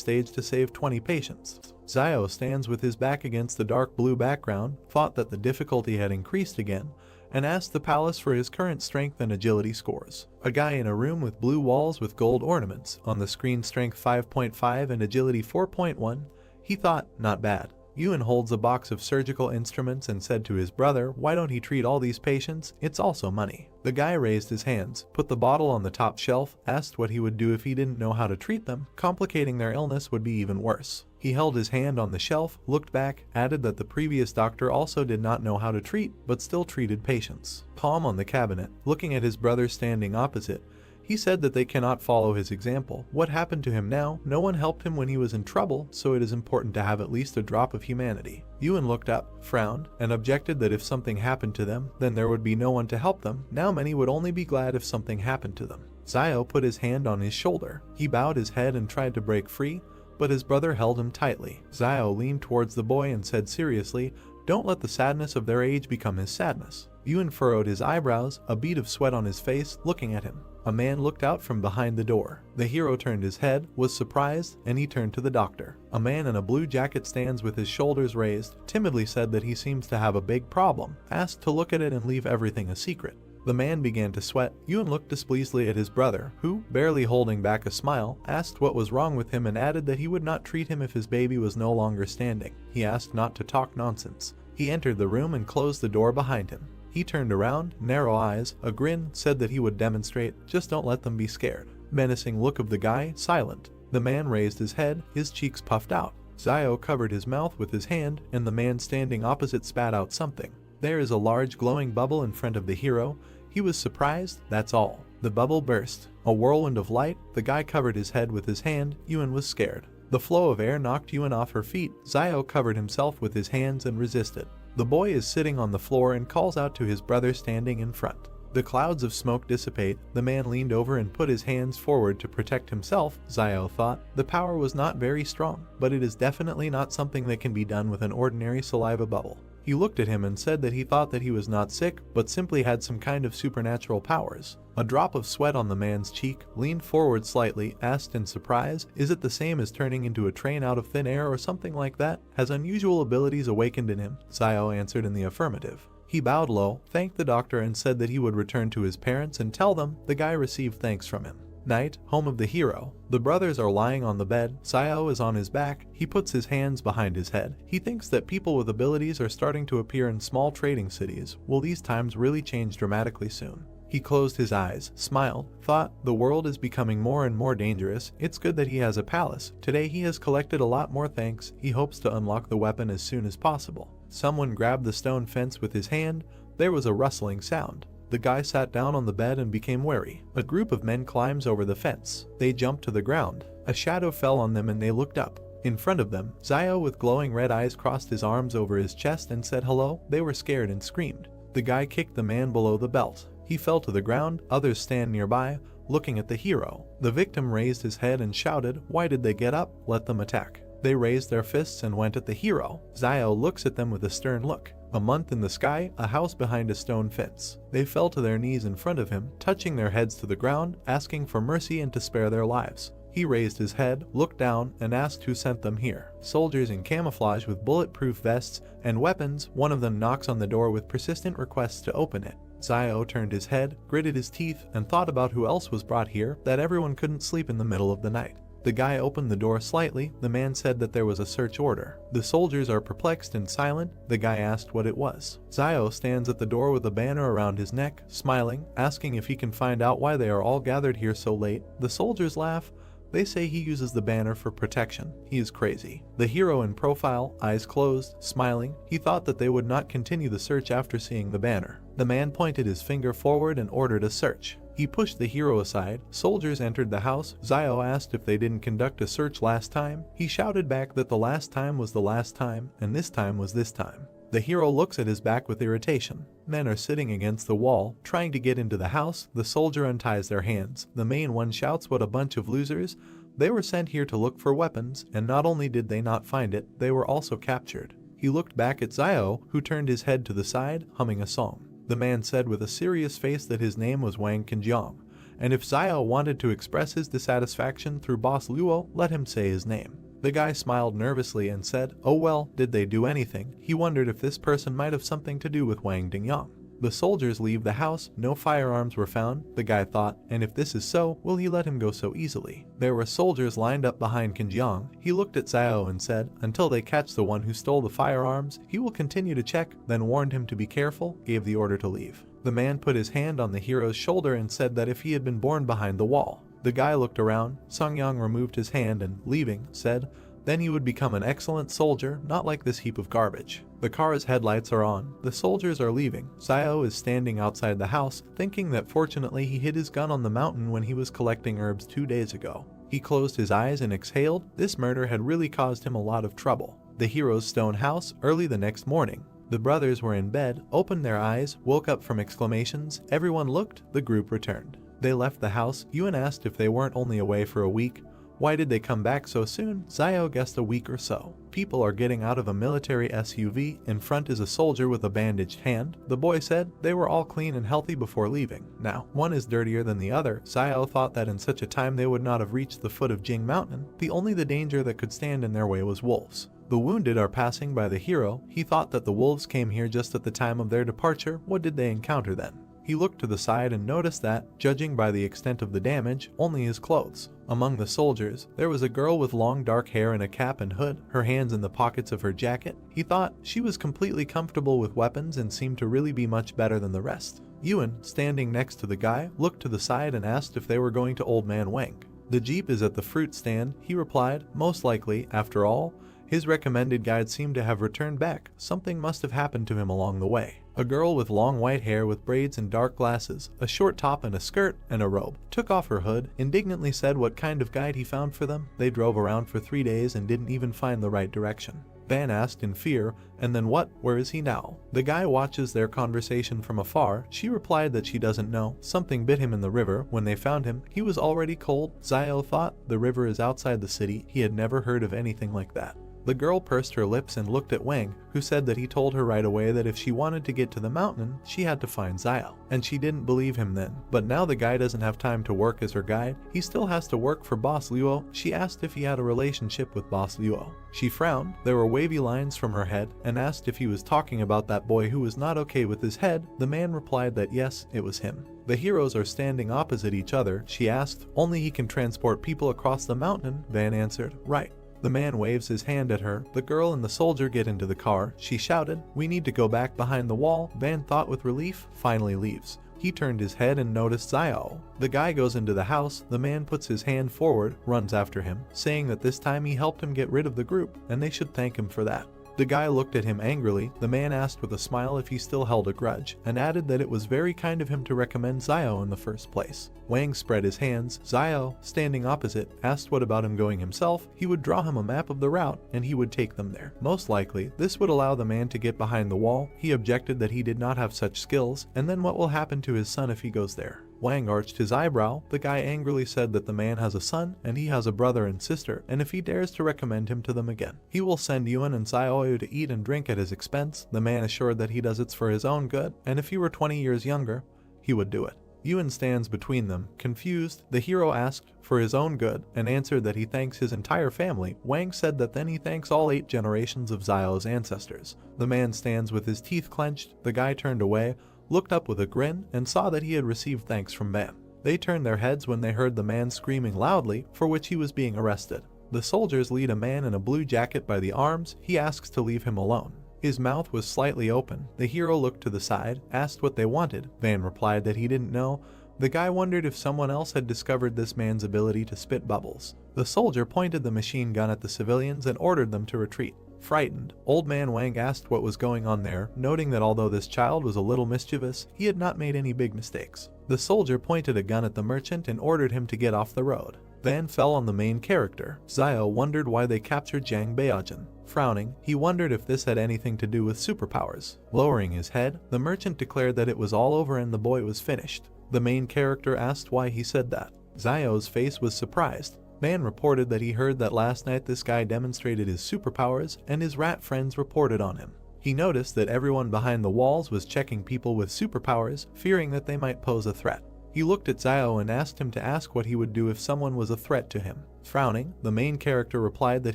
stage to save 20 patients. Zio stands with his back against the dark blue background, thought that the difficulty had increased again, and asked the palace for his current strength and agility scores. A guy in a room with blue walls with gold ornaments, on the screen strength 5.5 and agility 4.1. He thought, not bad. Ewan holds a box of surgical instruments and said to his brother, why don't he treat all these patients? It's also money. The guy raised his hands, put the bottle on the top shelf, asked what he would do if he didn't know how to treat them. Complicating their illness would be even worse. He held his hand on the shelf, looked back, added that the previous doctor also did not know how to treat, but still treated patients. Palm on the cabinet, looking at his brother standing opposite. He said that they cannot follow his example. What happened to him now? No one helped him when he was in trouble, so it is important to have at least a drop of humanity. Ewan looked up, frowned, and objected that if something happened to them, then there would be no one to help them. Now many would only be glad if something happened to them. Zio put his hand on his shoulder. He bowed his head and tried to break free, but his brother held him tightly. Zio leaned towards the boy and said seriously, don't let the sadness of their age become his sadness. Ewan furrowed his eyebrows, a bead of sweat on his face, looking at him. A man looked out from behind the door. The hero turned his head, was surprised, and he turned to the doctor. A man in a blue jacket stands with his shoulders raised, timidly said that he seems to have a big problem, asked to look at it and leave everything a secret. The man began to sweat. Ewan looked displeasedly at his brother, who, barely holding back a smile, asked what was wrong with him and added that he would not treat him if his baby was no longer standing. He asked not to talk nonsense. He entered the room and closed the door behind him. He turned around, narrow eyes, a grin, said that he would demonstrate, just don't let them be scared. Menacing look of the guy, silent. The man raised his head, his cheeks puffed out. Zio covered his mouth with his hand, and the man standing opposite spat out something. There is a large glowing bubble in front of the hero. He was surprised, that's all. The bubble burst. A whirlwind of light. The guy covered his head with his hand. Ewan was scared. The flow of air knocked Ewan off her feet. Zio covered himself with his hands and resisted. The boy is sitting on the floor and calls out to his brother standing in front. The clouds of smoke dissipate. The man leaned over and put his hands forward to protect himself. Zio thought the power was not very strong, but it is definitely not something that can be done with an ordinary saliva bubble. He looked at him and said that he thought that he was not sick, but simply had some kind of supernatural powers. A drop of sweat on the man's cheek, leaned forward slightly, asked in surprise, is it the same as turning into a train out of thin air or something like that? Has unusual abilities awakened in him? Zio answered in the affirmative. He bowed low, thanked the doctor and said that he would return to his parents and tell them. The guy received thanks from him. Night, home of the hero. The brothers are lying on the bed. Zio is on his back. He puts his hands behind his head. He thinks that people with abilities are starting to appear in small trading cities. Will these times really change dramatically soon? He closed his eyes, smiled, thought, the world is becoming more and more dangerous. It's good that he has a palace. Today he has collected a lot more thanks. He hopes to unlock the weapon as soon as possible. Someone grabbed the stone fence with his hand. There was a rustling sound. The guy sat down on the bed and became wary. A group of men climbs over the fence. They jumped to the ground. A shadow fell on them and they looked up. In front of them, Zio with glowing red eyes crossed his arms over his chest and said hello. They were scared and screamed. The guy kicked the man below the belt. He fell to the ground. Others stand nearby, looking at the hero. The victim raised his head and shouted, why did they get up? Let them attack. They raised their fists and went at the hero. Zio looks at them with a stern look. A month in the sky, a house behind a stone fence. They fell to their knees in front of him, touching their heads to the ground, asking for mercy and to spare their lives. He raised his head, looked down, and asked who sent them here. Soldiers in camouflage with bulletproof vests and weapons. One of them knocks on the door with persistent requests to open it. Zio turned his head, gritted his teeth, and thought about who else was brought here, that everyone couldn't sleep in the middle of the night. The guy opened the door slightly. The man said that there was a search order. The soldiers are perplexed and silent. The guy asked what it was. Zio stands at the door with a banner around his neck, smiling, asking if he can find out why they are all gathered here so late. The soldiers laugh. They say he uses the banner for protection. He is crazy. The hero in profile, eyes closed, smiling. He thought that they would not continue the search after seeing the banner. The man pointed his finger forward and ordered a search. He pushed the hero aside. Soldiers entered the house. Zio asked if they didn't conduct a search last time. He shouted back that the last time was the last time, and this time was this time. The hero looks at his back with irritation. Men are sitting against the wall, trying to get into the house. The soldier unties their hands. The main one shouts, "What a bunch of losers. They were sent here to look for weapons, and not only did they not find it, they were also captured." He looked back at Zio, who turned his head to the side, humming a song. The man said with a serious face that his name was Wang Qinjiang, and if Zio wanted to express his dissatisfaction through Boss Luo, let him say his name. The guy smiled nervously and said, "Oh well, did they do anything?" He wondered if this person might have something to do with Wang Dingyang. The soldiers leave the house. No firearms were found. The guy thought, and if this is so, will he let him go so easily? There were soldiers lined up behind Qinjiang. He looked at Zio and said, "Until they catch the one who stole the firearms, he will continue to check," then warned him to be careful, gave the order to leave. The man put his hand on the hero's shoulder and said that if he had been born behind the wall. The guy looked around. Songyang removed his hand and, leaving, said, then he would become an excellent soldier, not like this heap of garbage. The car's headlights are on. The soldiers are leaving. Zio is standing outside the house, thinking that fortunately he hid his gun on the mountain when he was collecting herbs 2 days ago. He closed his eyes and exhaled. This murder had really caused him a lot of trouble. The hero's stone house, early the next morning. The brothers were in bed, opened their eyes, woke up from exclamations. Everyone looked. The group returned. They left the house. Yuan asked if they weren't only away for a week. Why did they come back so soon? Zio guessed a week or so. People are getting out of a military SUV. In front is a soldier with a bandaged hand. The boy said they were all clean and healthy before leaving. Now, one is dirtier than the other. Zio thought that in such a time they would not have reached the foot of Jing Mountain. The only danger that could stand in their way was wolves. The wounded are passing by the hero. He thought that the wolves came here just at the time of their departure. What did they encounter then? He looked to the side and noticed that, judging by the extent of the damage, only his clothes. Among the soldiers, there was a girl with long dark hair and a cap and hood, her hands in the pockets of her jacket. He thought she was completely comfortable with weapons and seemed to really be much better than the rest. Yuan, standing next to the guy, looked to the side and asked if they were going to Old Man Wang. The jeep is at the fruit stand, he replied, most likely, after all. His recommended guide seemed to have returned back. Something must have happened to him along the way. A girl with long white hair with braids and dark glasses, a short top and a skirt and a robe, took off her hood, indignantly said what kind of guide he found for them. They drove around for 3 days and didn't even find the right direction. Van asked in fear, and then what? Where is he now? The guy watches their conversation from afar. She replied that she doesn't know. Something bit him in the river. When they found him, he was already cold. Zio thought the river is outside the city. He had never heard of anything like that. The girl pursed her lips and looked at Wang, who said that he told her right away that if she wanted to get to the mountain, she had to find Zio. And she didn't believe him then. But now the guy doesn't have time to work as her guide. He still has to work for Boss Luo. She asked if he had a relationship with Boss Luo. She frowned. There were wavy lines from her head, and asked if he was talking about that boy who was not okay with his head. The man replied that yes, it was him. The heroes are standing opposite each other. She asked, only he can transport people across the mountain. Van answered, right. The man waves his hand at her. The girl and the soldier get into the car. She shouted, we need to go back behind the wall. Van thought with relief, finally leaves. He turned his head and noticed Zio. The guy goes into the house. The man puts his hand forward, runs after him, saying that this time he helped him get rid of the group, and they should thank him for that. The guy looked at him angrily. The man asked with a smile if he still held a grudge, and added that it was very kind of him to recommend Zio in the first place. Wang spread his hands. Zio, standing opposite, asked what about him going himself. He would draw him a map of the route, and he would take them there. Most likely, this would allow the man to get behind the wall. He objected that he did not have such skills, and then what will happen to his son if he goes there? Wang arched his eyebrow. The guy angrily said that the man has a son, and he has a brother and sister, and if he dares to recommend him to them again, he will send Yuan and Zio to eat and drink at his expense. The man assured that he does it for his own good, and if he were 20 years younger, he would do it. Yuan stands between them, confused. The hero asked for his own good, and answered that he thanks his entire family. Wang said that then he thanks all 8 generations of Zio's ancestors. The man stands with his teeth clenched. The guy turned away, looked up with a grin, and saw that he had received thanks from Van. They turned their heads when they heard the man screaming loudly, for which he was being arrested. The soldiers lead a man in a blue jacket by the arms. He asks to leave him alone. His mouth was slightly open. The hero looked to the side, asked what they wanted. Van replied that he didn't know. The guy wondered if someone else had discovered this man's ability to spit bubbles. The soldier pointed the machine gun at the civilians and ordered them to retreat. Frightened, Old Man Wang asked what was going on there, noting that although this child was a little mischievous, he had not made any big mistakes. The soldier pointed a gun at the merchant and ordered him to get off the road. Van fell on the main character. Xiao wondered why they captured Zhang Baojin. Frowning, he wondered if this had anything to do with superpowers. Lowering his head, the merchant declared that it was all over and the boy was finished. The main character asked why he said that. Xiao's face was surprised. Van reported that he heard that last night this guy demonstrated his superpowers and his rat friends reported on him. He noticed that everyone behind the walls was checking people with superpowers, fearing that they might pose a threat. He looked at Xiao and asked him to ask what he would do if someone was a threat to him. Frowning, the main character replied that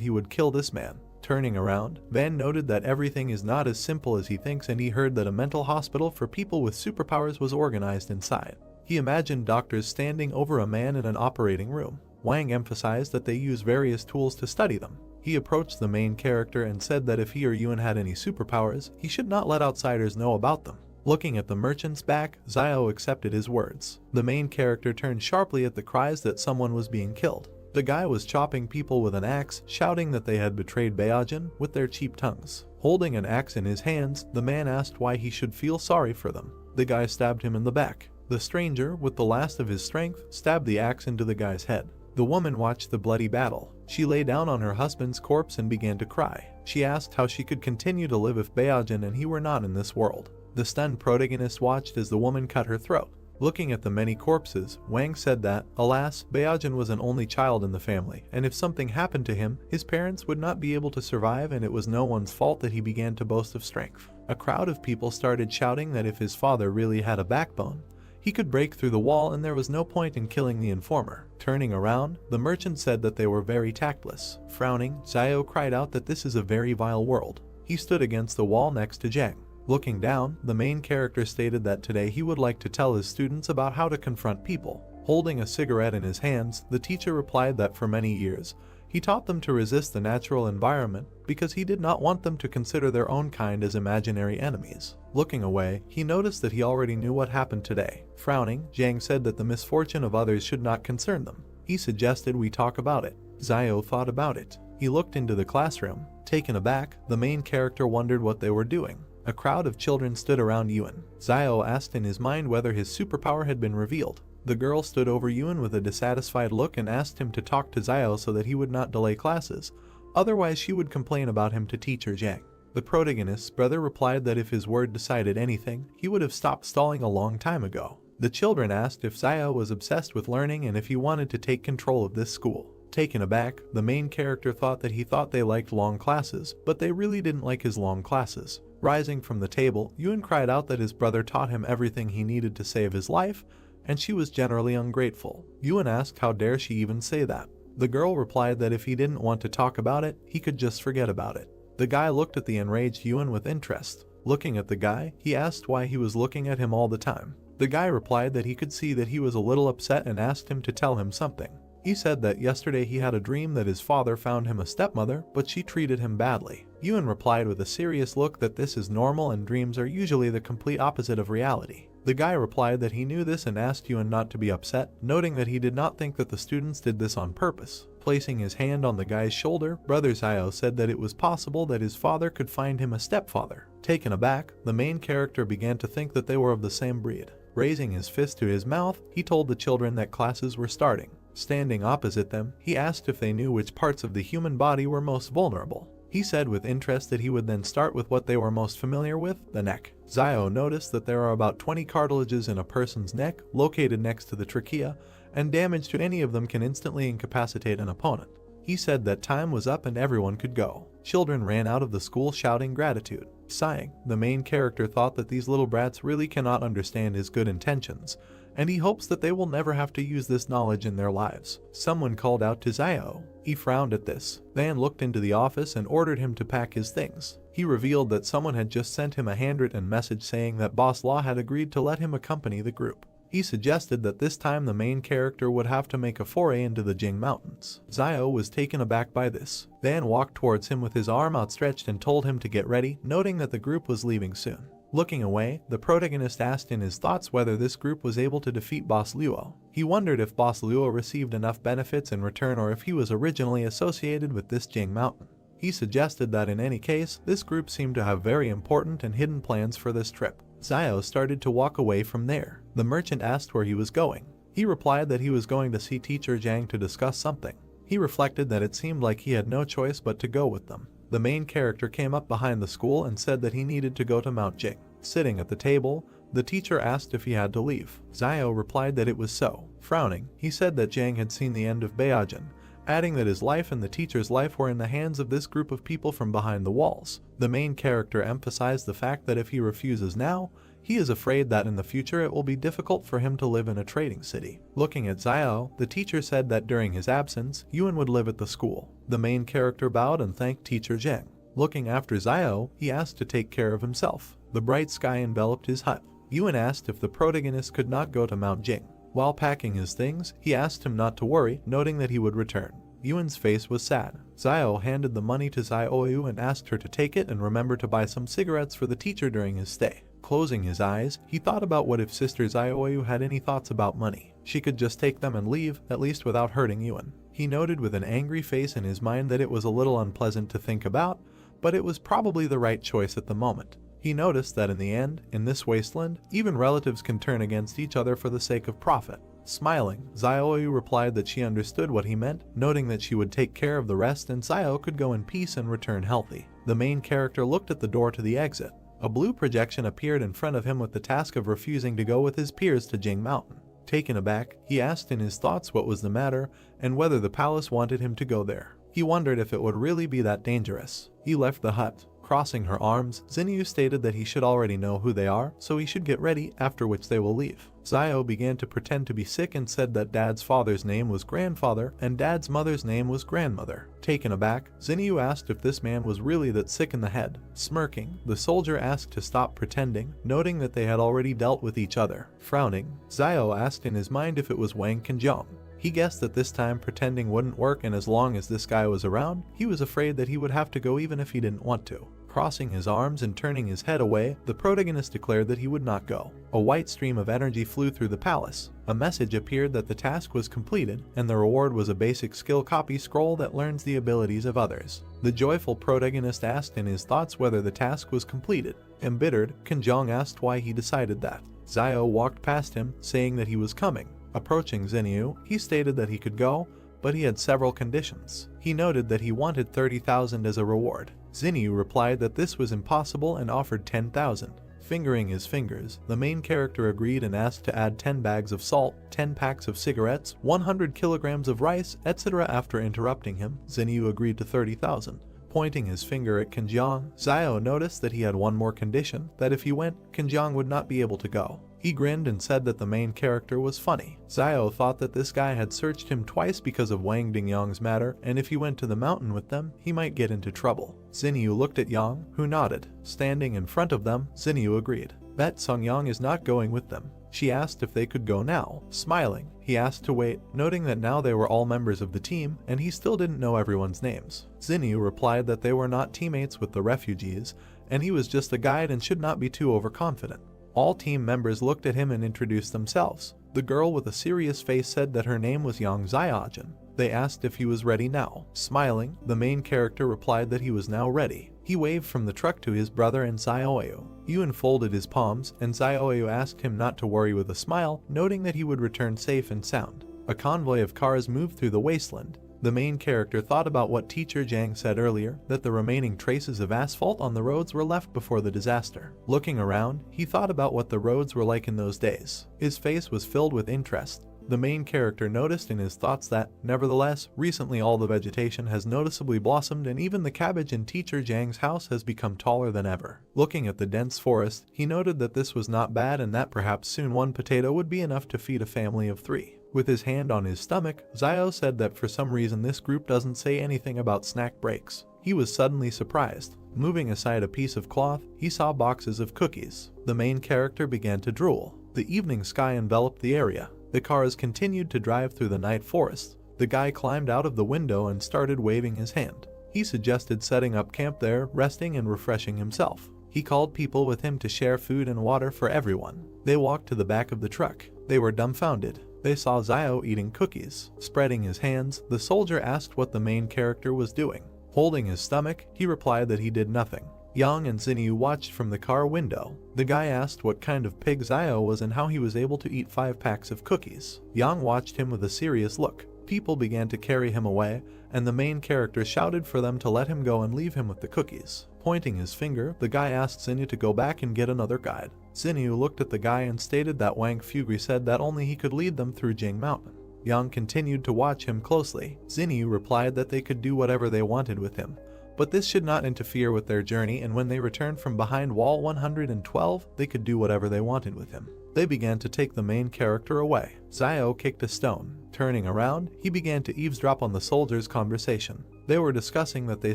he would kill this man. Turning around, Van noted that everything is not as simple as he thinks, and he heard that a mental hospital for people with superpowers was organized inside. He imagined doctors standing over a man in an operating room. Wang emphasized that they use various tools to study them. He approached the main character and said that if he or Yuan had any superpowers, he should not let outsiders know about them. Looking at the merchant's back, Xiao accepted his words. The main character turned sharply at the cries that someone was being killed. The guy was chopping people with an axe, shouting that they had betrayed Baojin with their cheap tongues. Holding an axe in his hands, the man asked why he should feel sorry for them. The guy stabbed him in the back. The stranger, with the last of his strength, stabbed the axe into the guy's head. The woman watched the bloody battle. She lay down on her husband's corpse and began to cry. She asked how she could continue to live if Baojin and he were not in this world. The stunned protagonist watched as the woman cut her throat. Looking at the many corpses, Wang said that, alas, Baojin was an only child in the family, and if something happened to him, his parents would not be able to survive, and it was no one's fault that he began to boast of strength. A crowd of people started shouting that if his father really had a backbone, he could break through the wall and there was no point in killing the informer. Turning around, the merchant said that they were very tactless. Frowning, Xiao cried out that this is a very vile world. He stood against the wall next to Zhang. Looking down, the main character stated that today he would like to tell his students about how to confront people. Holding a cigarette in his hands, the teacher replied that for many years, he taught them to resist the natural environment because he did not want them to consider their own kind as imaginary enemies. Looking away, he noticed that he already knew what happened today. Frowning, Zhang said that the misfortune of others should not concern them. He suggested we talk about it. Xiao thought about it. He looked into the classroom. Taken aback, the main character wondered what they were doing. A crowd of children stood around Yuan. Xiao asked in his mind whether his superpower had been revealed. The girl stood over Yuan with a dissatisfied look and asked him to talk to Xiao so that he would not delay classes, otherwise she would complain about him to teacher Zhang. The protagonist's brother replied that if his word decided anything, he would have stopped stalling a long time ago. The children asked if Xiao was obsessed with learning and if he wanted to take control of this school. Taken aback, the main character thought that he thought they liked long classes, but they really didn't like his long classes. Rising from the table, Yuan cried out that his brother taught him everything he needed to save his life, and she was generally ungrateful. Yuan asked how dare she even say that. The girl replied that if he didn't want to talk about it, he could just forget about it. The guy looked at the enraged Yuan with interest. Looking at the guy, he asked why he was looking at him all the time. The guy replied that he could see that he was a little upset and asked him to tell him something. He said that yesterday he had a dream that his father found him a stepmother, but she treated him badly. Yuan replied with a serious look that this is normal and dreams are usually the complete opposite of reality. The guy replied that he knew this and asked Yuan not to be upset, noting that he did not think that the students did this on purpose. Placing his hand on the guy's shoulder, Brother Xiao said that it was possible that his father could find him a stepfather. Taken aback, the main character began to think that they were of the same breed. Raising his fist to his mouth, he told the children that classes were starting. Standing opposite them, he asked if they knew which parts of the human body were most vulnerable. He said with interest that he would then start with what they were most familiar with, the neck. Xiao noticed that there are about 20 cartilages in a person's neck, located next to the trachea, and damage to any of them can instantly incapacitate an opponent. He said that time was up and everyone could go. Children ran out of the school shouting gratitude. Sighing, the main character thought that these little brats really cannot understand his good intentions, and he hopes that they will never have to use this knowledge in their lives. Someone called out to Xiao. He frowned at this. Van looked into the office and ordered him to pack his things. He revealed that someone had just sent him a handwritten message saying that Boss Law had agreed to let him accompany the group. He suggested that this time the main character would have to make a foray into the Jing mountains. Xiao was taken aback by this, then walked towards him with his arm outstretched and told him to get ready, noting that the group was leaving soon. Looking away, the protagonist asked in his thoughts whether this group was able to defeat Boss Luo. He wondered if Boss Luo received enough benefits in return or if he was originally associated with this Jing mountain. He suggested that in any case, this group seemed to have very important and hidden plans for this trip. Xiao started to walk away from there. The merchant asked where he was going. He replied that he was going to see Teacher Jang to discuss something. He reflected that it seemed like he had no choice but to go with them. The main character came up behind the school and said that he needed to go to Mount Jing. Sitting at the table, the teacher asked if he had to leave. Xiao replied that it was so. Frowning, he said that Jang had seen the end of Beijing, adding that his life and the teacher's life were in the hands of this group of people from behind the walls. The main character emphasized the fact that if he refuses now, he is afraid that in the future it will be difficult for him to live in a trading city. Looking at Xiao, the teacher said that during his absence, Yuan would live at the school. The main character bowed and thanked Teacher Jang. Looking after Xiao, he asked to take care of himself. The bright sky enveloped his hut. Yuan asked if the protagonist could not go to Mount Jing. While packing his things, he asked him not to worry, noting that he would return. Yuan's face was sad. Xiao handed the money to Xiaoyu and asked her to take it and remember to buy some cigarettes for the teacher during his stay. Closing his eyes, he thought about what if Sister Xiaoyu had any thoughts about money. She could just take them and leave, at least without hurting Yuan. He noted with an angry face in his mind that it was a little unpleasant to think about, but it was probably the right choice at the moment. He noticed that in the end, in this wasteland, even relatives can turn against each other for the sake of profit. Smiling, Xiaoyu replied that she understood what he meant, noting that she would take care of the rest and Xiao could go in peace and return healthy. The main character looked at the door to the exit. A blue projection appeared in front of him with the task of refusing to go with his peers to Jing Mountain. Taken aback, he asked in his thoughts what was the matter and whether the palace wanted him to go there. He wondered if it would really be that dangerous. He left the hut. Crossing her arms, Xinyu stated that he should already know who they are, so he should get ready, after which they will leave. Xiao began to pretend to be sick and said that Dad's father's name was grandfather and Dad's mother's name was grandmother. Taken aback, Xinyu asked if this man was really that sick in the head. Smirking, the soldier asked to stop pretending, noting that they had already dealt with each other. Frowning, Xiao asked in his mind if it was Wang Kenjiang. He guessed that this time pretending wouldn't work, and as long as this guy was around, he was afraid that he would have to go even if he didn't want to. Crossing his arms and turning his head away, the protagonist declared that he would not go. A white stream of energy flew through the palace. A message appeared that the task was completed, and the reward was a basic skill copy scroll that learns the abilities of others. The joyful protagonist asked in his thoughts whether the task was completed. Embittered, Kenjiang asked why he decided that. Xiao walked past him, saying that he was coming. Approaching Xinyu, he stated that he could go, but he had several conditions. He noted that he wanted 30,000 as a reward. Xinyu replied that this was impossible and offered 10,000. Fingering his fingers, the main character agreed and asked to add 10 bags of salt, 10 packs of cigarettes, 100 kilograms of rice, etc. After interrupting him, Xinyu agreed to 30,000. Pointing his finger at Kenjiang, Xiao noticed that he had one more condition, that if he went, Kenjiang would not be able to go. He grinned and said that the main character was funny. Xiao thought that this guy had searched him twice because of Wang Dingyang's matter, and if he went to the mountain with them, he might get into trouble. Xinyu looked at Yang, who nodded. Standing in front of them, Xinyu agreed. Bet Songyang is not going with them. She asked if they could go now. Smiling, he asked to wait, noting that now they were all members of the team, and he still didn't know everyone's names. Xinyu replied that they were not teammates with the refugees, and he was just a guide and should not be too overconfident. All team members looked at him and introduced themselves. The girl with a serious face said that her name was Yang Xiaojin. They asked if he was ready now. Smiling, the main character replied that he was now ready. He waved from the truck to his brother and Xiaoyu. Yuan folded his palms, and Xiaoyu asked him not to worry with a smile, noting that he would return safe and sound. A convoy of cars moved through the wasteland. The main character thought about what Teacher Jang said earlier, that the remaining traces of asphalt on the roads were left before the disaster. Looking around, he thought about what the roads were like in those days. His face was filled with interest. The main character noticed in his thoughts that, nevertheless, recently all the vegetation has noticeably blossomed and even the cabbage in Teacher Jang's house has become taller than ever. Looking at the dense forest, he noted that this was not bad and that perhaps soon one potato would be enough to feed a family of 3. With his hand on his stomach, Xiao said that for some reason this group doesn't say anything about snack breaks. He was suddenly surprised. Moving aside a piece of cloth, he saw boxes of cookies. The main character began to drool. The evening sky enveloped the area. The cars continued to drive through the night forest. The guy climbed out of the window and started waving his hand. He suggested setting up camp there, resting and refreshing himself. He called people with him to share food and water for everyone. They walked to the back of the truck. They were dumbfounded. They saw Zio eating cookies. Spreading his hands, the soldier asked what the main character was doing. Holding his stomach, he replied that he did nothing. Yang and Zinyu watched from the car window. The guy asked what kind of pig Zio was and how he was able to eat 5 packs of cookies. Yang watched him with a serious look. People began to carry him away, and the main character shouted for them to let him go and leave him with the cookies. Pointing his finger, the guy asked Zinyu to go back and get another guide. Zinyu looked at the guy and stated that Wang Fugri said that only he could lead them through Jing Mountain. Yang continued to watch him closely. Zinyu replied that they could do whatever they wanted with him, but this should not interfere with their journey, and when they returned from behind wall 112, they could do whatever they wanted with him. They began to take the main character away. Zio kicked a stone. Turning around, he began to eavesdrop on the soldiers' conversation. They were discussing that they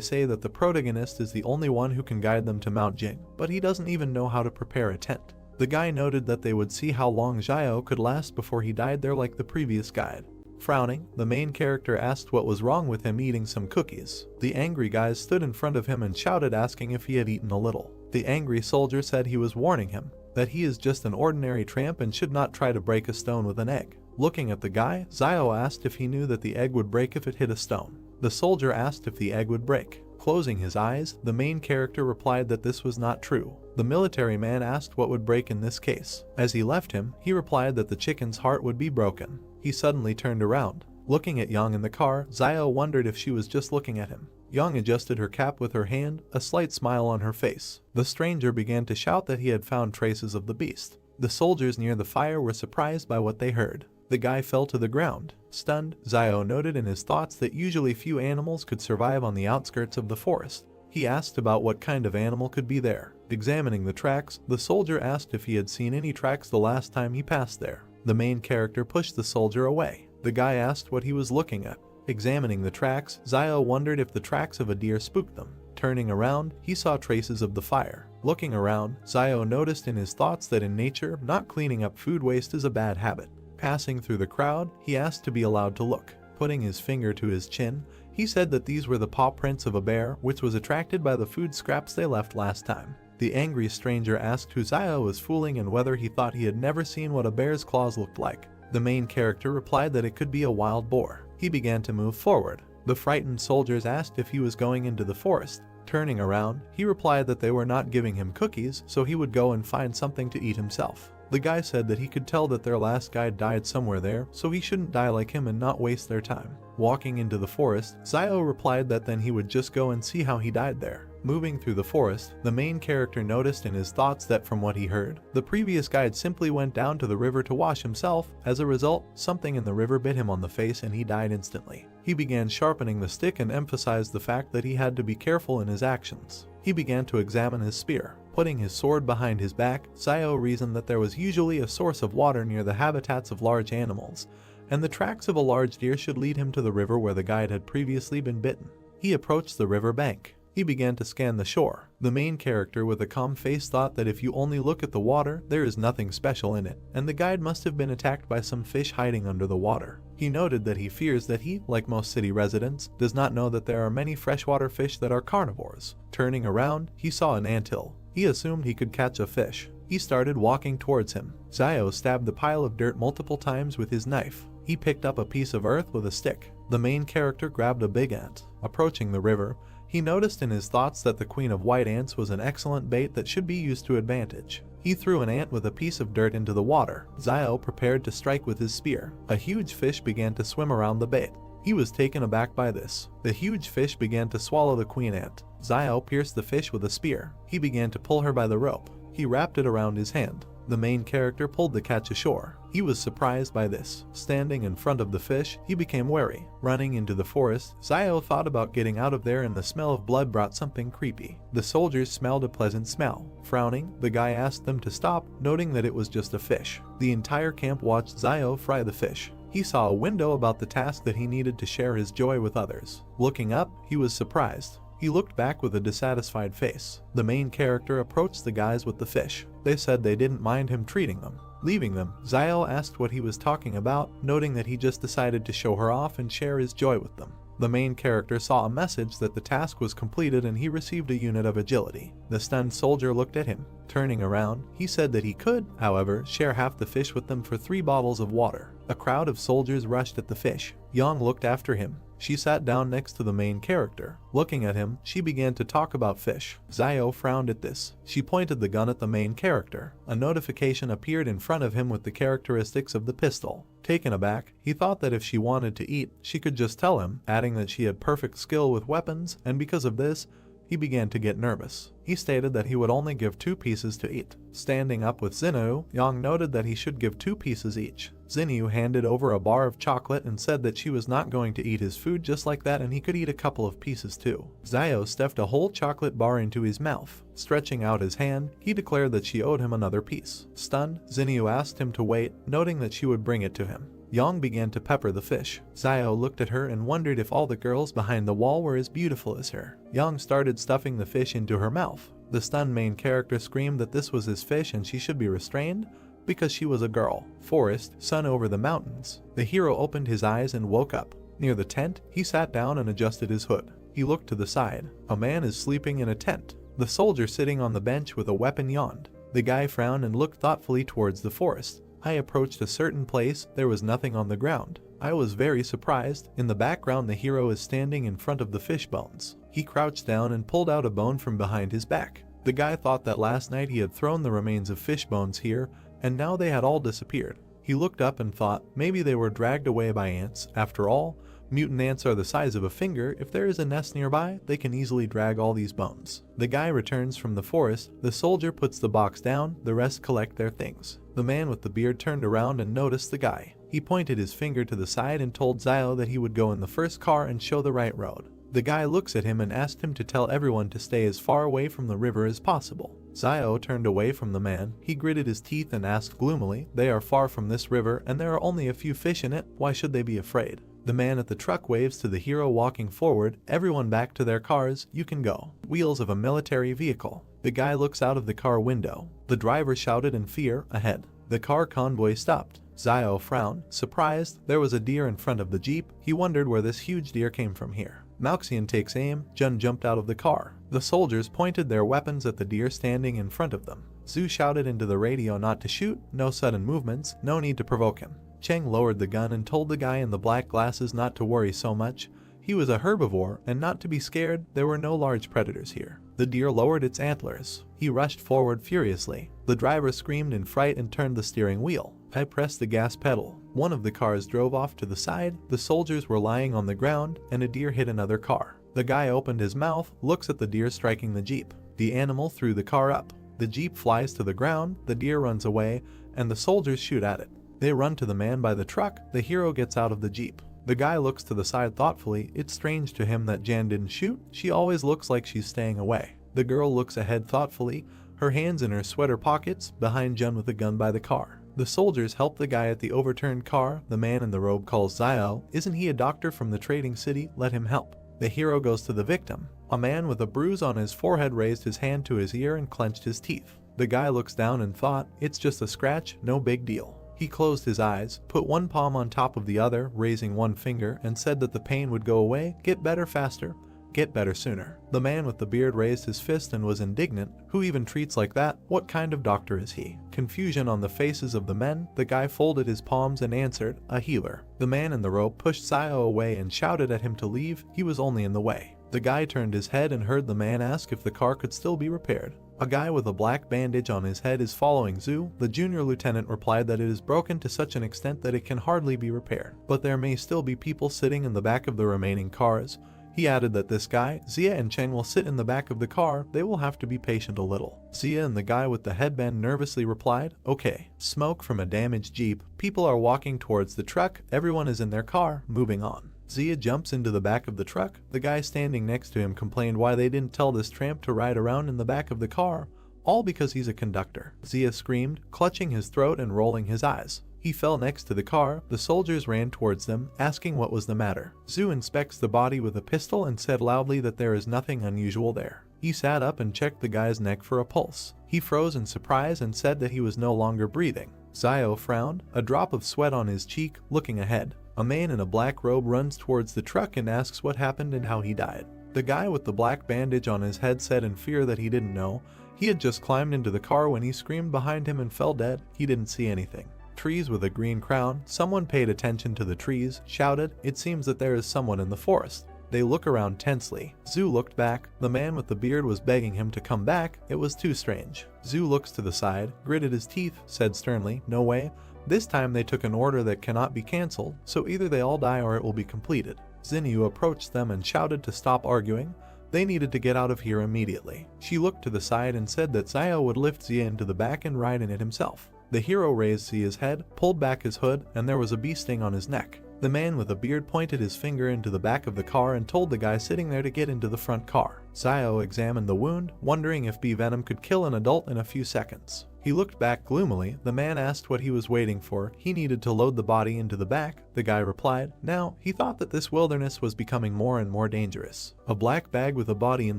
say that the protagonist is the only one who can guide them to Mount Jing, but he doesn't even know how to prepare a tent. The guy noted that they would see how long Zio could last before he died there like the previous guide. Frowning, the main character asked what was wrong with him eating some cookies. The angry guys stood in front of him and shouted asking if he had eaten a little. The angry soldier said he was warning him, that he is just an ordinary tramp and should not try to break a stone with an egg. Looking at the guy, Zio asked if he knew that the egg would break if it hit a stone. The soldier asked if the egg would break. Closing his eyes, the main character replied that this was not true. The military man asked what would break in this case. As he left him, he replied that the chicken's heart would be broken. He suddenly turned around. Looking at Yang in the car, Zio wondered if she was just looking at him. Yang adjusted her cap with her hand, a slight smile on her face. The stranger began to shout that he had found traces of the beast. The soldiers near the fire were surprised by what they heard. The guy fell to the ground. Stunned, Zio noted in his thoughts that usually few animals could survive on the outskirts of the forest. He asked about what kind of animal could be there. Examining the tracks, the soldier asked if he had seen any tracks the last time he passed there. The main character pushed the soldier away. The guy asked what he was looking at. Examining the tracks, Zio wondered if the tracks of a deer spooked them. Turning around, he saw traces of the fire. Looking around, Zio noticed in his thoughts that in nature, not cleaning up food waste is a bad habit. Passing through the crowd, he asked to be allowed to look. Putting his finger to his chin, he said that these were the paw prints of a bear, which was attracted by the food scraps they left last time. The angry stranger asked who Zio was fooling and whether he thought he had never seen what a bear's claws looked like. The main character replied that it could be a wild boar. He began to move forward. The frightened soldiers asked if he was going into the forest. Turning around, he replied that they were not giving him cookies, so he would go and find something to eat himself. The guy said that he could tell that their last guide died somewhere there, so he shouldn't die like him and not waste their time. Walking into the forest, Zio replied that then he would just go and see how he died there. Moving through the forest, the main character noticed in his thoughts that from what he heard, the previous guide simply went down to the river to wash himself. As a result, something in the river bit him on the face and he died instantly. He began sharpening the stick and emphasized the fact that he had to be careful in his actions. He began to examine his spear. Putting his sword behind his back, Zio reasoned that there was usually a source of water near the habitats of large animals, and the tracks of a large deer should lead him to the river where the guide had previously been bitten. He approached the river bank. He began to scan the shore. The main character with a calm face thought that if you only look at the water, there is nothing special in it, and the guide must have been attacked by some fish hiding under the water. He noted that he fears that he, like most city residents, does not know that there are many freshwater fish that are carnivores. Turning around, he saw an anthill. He assumed he could catch a fish. He started walking towards him. Zio stabbed the pile of dirt multiple times with his knife. He picked up a piece of earth with a stick. The main character grabbed a big ant. Approaching the river, he noticed in his thoughts that the queen of white ants was an excellent bait that should be used to advantage. He threw an ant with a piece of dirt into the water. Zio prepared to strike with his spear. A huge fish began to swim around the bait. He was taken aback by this. The huge fish began to swallow the queen ant. Zio pierced the fish with a spear. He began to pull her by the rope. He wrapped it around his hand. The main character pulled the catch ashore. He was surprised by this. Standing in front of the fish, he became wary. Running into the forest, Zio thought about getting out of there and the smell of blood brought something creepy. The soldiers smelled a pleasant smell. Frowning, the guy asked them to stop, noting that it was just a fish. The entire camp watched Zio fry the fish. He saw a window about the task that he needed to share his joy with others. Looking up, he was surprised. He looked back with a dissatisfied face. The main character approached the guys with the fish. They said they didn't mind him treating them. Leaving them, Zio asked what he was talking about, noting that he just decided to show her off and share his joy with them. The main character saw a message that the task was completed and he received a unit of agility. The stunned soldier looked at him. Turning around, he said that he could, however, share half the fish with them for 3 bottles of water. A crowd of soldiers rushed at the fish. Yang looked after him. She sat down next to the main character. Looking at him, she began to talk about fish. Zio frowned at this. She pointed the gun at the main character. A notification appeared in front of him with the characteristics of the pistol. Taken aback, he thought that if she wanted to eat, she could just tell him, adding that she had perfect skill with weapons, and because of this, he began to get nervous. He stated that he would only give 2 pieces to eat. Standing up with Xinyu, Yang noted that he should give 2 pieces each. Xinyu handed over a bar of chocolate and said that she was not going to eat his food just like that and he could eat a couple of pieces too. Zio stuffed a whole chocolate bar into his mouth. Stretching out his hand, he declared that she owed him another piece. Stunned, Xinyu asked him to wait, noting that she would bring it to him. Yang began to pepper the fish. Zio looked at her and wondered if all the girls behind the wall were as beautiful as her. Yang started stuffing the fish into her mouth. The stunned main character screamed that this was his fish and she should be restrained because she was a girl. Forest, sun over the mountains. The hero opened his eyes and woke up. Near the tent, he sat down and adjusted his hood. He looked to the side. A man is sleeping in a tent. The soldier sitting on the bench with a weapon yawned. The guy frowned and looked thoughtfully towards the forest. I approached a certain place, there was nothing on the ground. I was very surprised. In the background the hero is standing in front of the fish bones. He crouched down and pulled out a bone from behind his back. The guy thought that last night he had thrown the remains of fish bones here, and now they had all disappeared. He looked up and thought maybe they were dragged away by ants. After all, mutant ants are the size of a finger. If there is a nest nearby, they can easily drag all these bones. The guy returns from the forest. The soldier puts the box down. The rest collect their things. The man with the beard turned around and noticed the guy. He pointed his finger to the side and told Zio that he would go in the first car and show the right road. The guy looks at him and asked him to tell everyone to stay as far away from the river as possible. Zio turned away from the man. He gritted his teeth and asked gloomily, "They are far from this river and there are only a few fish in it. Why should they be afraid?" The man at the truck waves to the hero walking forward. Everyone back to their cars, you can go. Wheels of a military vehicle. The guy looks out of the car window. The driver shouted in fear, ahead. The car convoy stopped. Zio frowned, surprised. There was a deer in front of the jeep. He wondered where this huge deer came from here. Malxian takes aim. Jun jumped out of the car. The soldiers pointed their weapons at the deer standing in front of them. Zhu shouted into the radio not to shoot, no sudden movements, no need to provoke him. Cheng lowered the gun and told the guy in the black glasses not to worry so much. He was a herbivore and not to be scared, there were no large predators here. The deer lowered its antlers. He rushed forward furiously. The driver screamed in fright and turned the steering wheel. I pressed the gas pedal. One of the cars drove off to the side. The soldiers were lying on the ground and a deer hit another car. The guy opened his mouth, looks at the deer striking the jeep. The animal threw the car up. The jeep flies to the ground, the deer runs away, and the soldiers shoot at it. They run to the man by the truck. The hero gets out of the jeep. The guy looks to the side thoughtfully. It's strange to him that Jan didn't shoot. She always looks like she's staying away. The girl looks ahead thoughtfully, her hands in her sweater pockets, behind Jun with a gun by the car. The soldiers help the guy at the overturned car. The man in the robe calls Zio. Isn't he a doctor from the trading city? Let him help. The hero goes to the victim. A man with a bruise on his forehead raised his hand to his ear and clenched his teeth. The guy looks down and thought, it's just a scratch, no big deal. He closed his eyes, put one palm on top of the other, raising one finger, and said that the pain would go away, get better faster, get better sooner. The man with the beard raised his fist and was indignant. Who even treats like that? What kind of doctor is he? Confusion on the faces of the men. The guy folded his palms and answered, a healer. The man in the robe pushed Zio away and shouted at him to leave. He was only in the way. The guy turned his head and heard the man ask if the car could still be repaired. A guy with a black bandage on his head is following Zhu. The junior lieutenant replied that it is broken to such an extent that it can hardly be repaired, but there may still be people sitting in the back of the remaining cars. He added that this guy, Zia and Cheng will sit in the back of the car. They will have to be patient a little. Zia and the guy with the headband nervously replied, okay. Smoke from a damaged jeep. People are walking towards the truck. Everyone is in their car, moving on. Zia jumps into the back of the truck. The guy standing next to him complained why they didn't tell this tramp to ride around in the back of the car, all because he's a conductor. Zia screamed, clutching his throat and rolling his eyes. He fell next to the car. The soldiers ran towards them, asking what was the matter. Zhu inspects the body with a pistol and said loudly that there is nothing unusual there. He sat up and checked the guy's neck for a pulse. He froze in surprise and said that he was no longer breathing. Zio frowned, a drop of sweat on his cheek, looking ahead. A man in a black robe runs towards the truck and asks what happened and how he died. The guy with the black bandage on his head said in fear that he didn't know. He had just climbed into the car when he screamed behind him and fell dead. He didn't see anything. Trees with a green crown. Someone paid attention to the trees, shouted, "It seems that there is someone in the forest." They look around tensely. Zhu looked back. The man with the beard was begging him to come back. It was too strange. Zhu looks to the side, gritted his teeth, said sternly, "No way." This time they took an order that cannot be cancelled, so either they all die or it will be completed. Zinyu approached them and shouted to stop arguing. They needed to get out of here immediately. She looked to the side and said that Zio would lift Zia into the back and ride in it himself. The hero raised Zia's head, pulled back his hood, and there was a bee sting on his neck. The man with a beard pointed his finger into the back of the car and told the guy sitting there to get into the front car. Zio examined the wound, wondering if bee venom could kill an adult in a few seconds. He looked back gloomily. The man asked what he was waiting for. He needed to load the body into the back. The guy replied. Now, he thought that this wilderness was becoming more and more dangerous. A black bag with a body in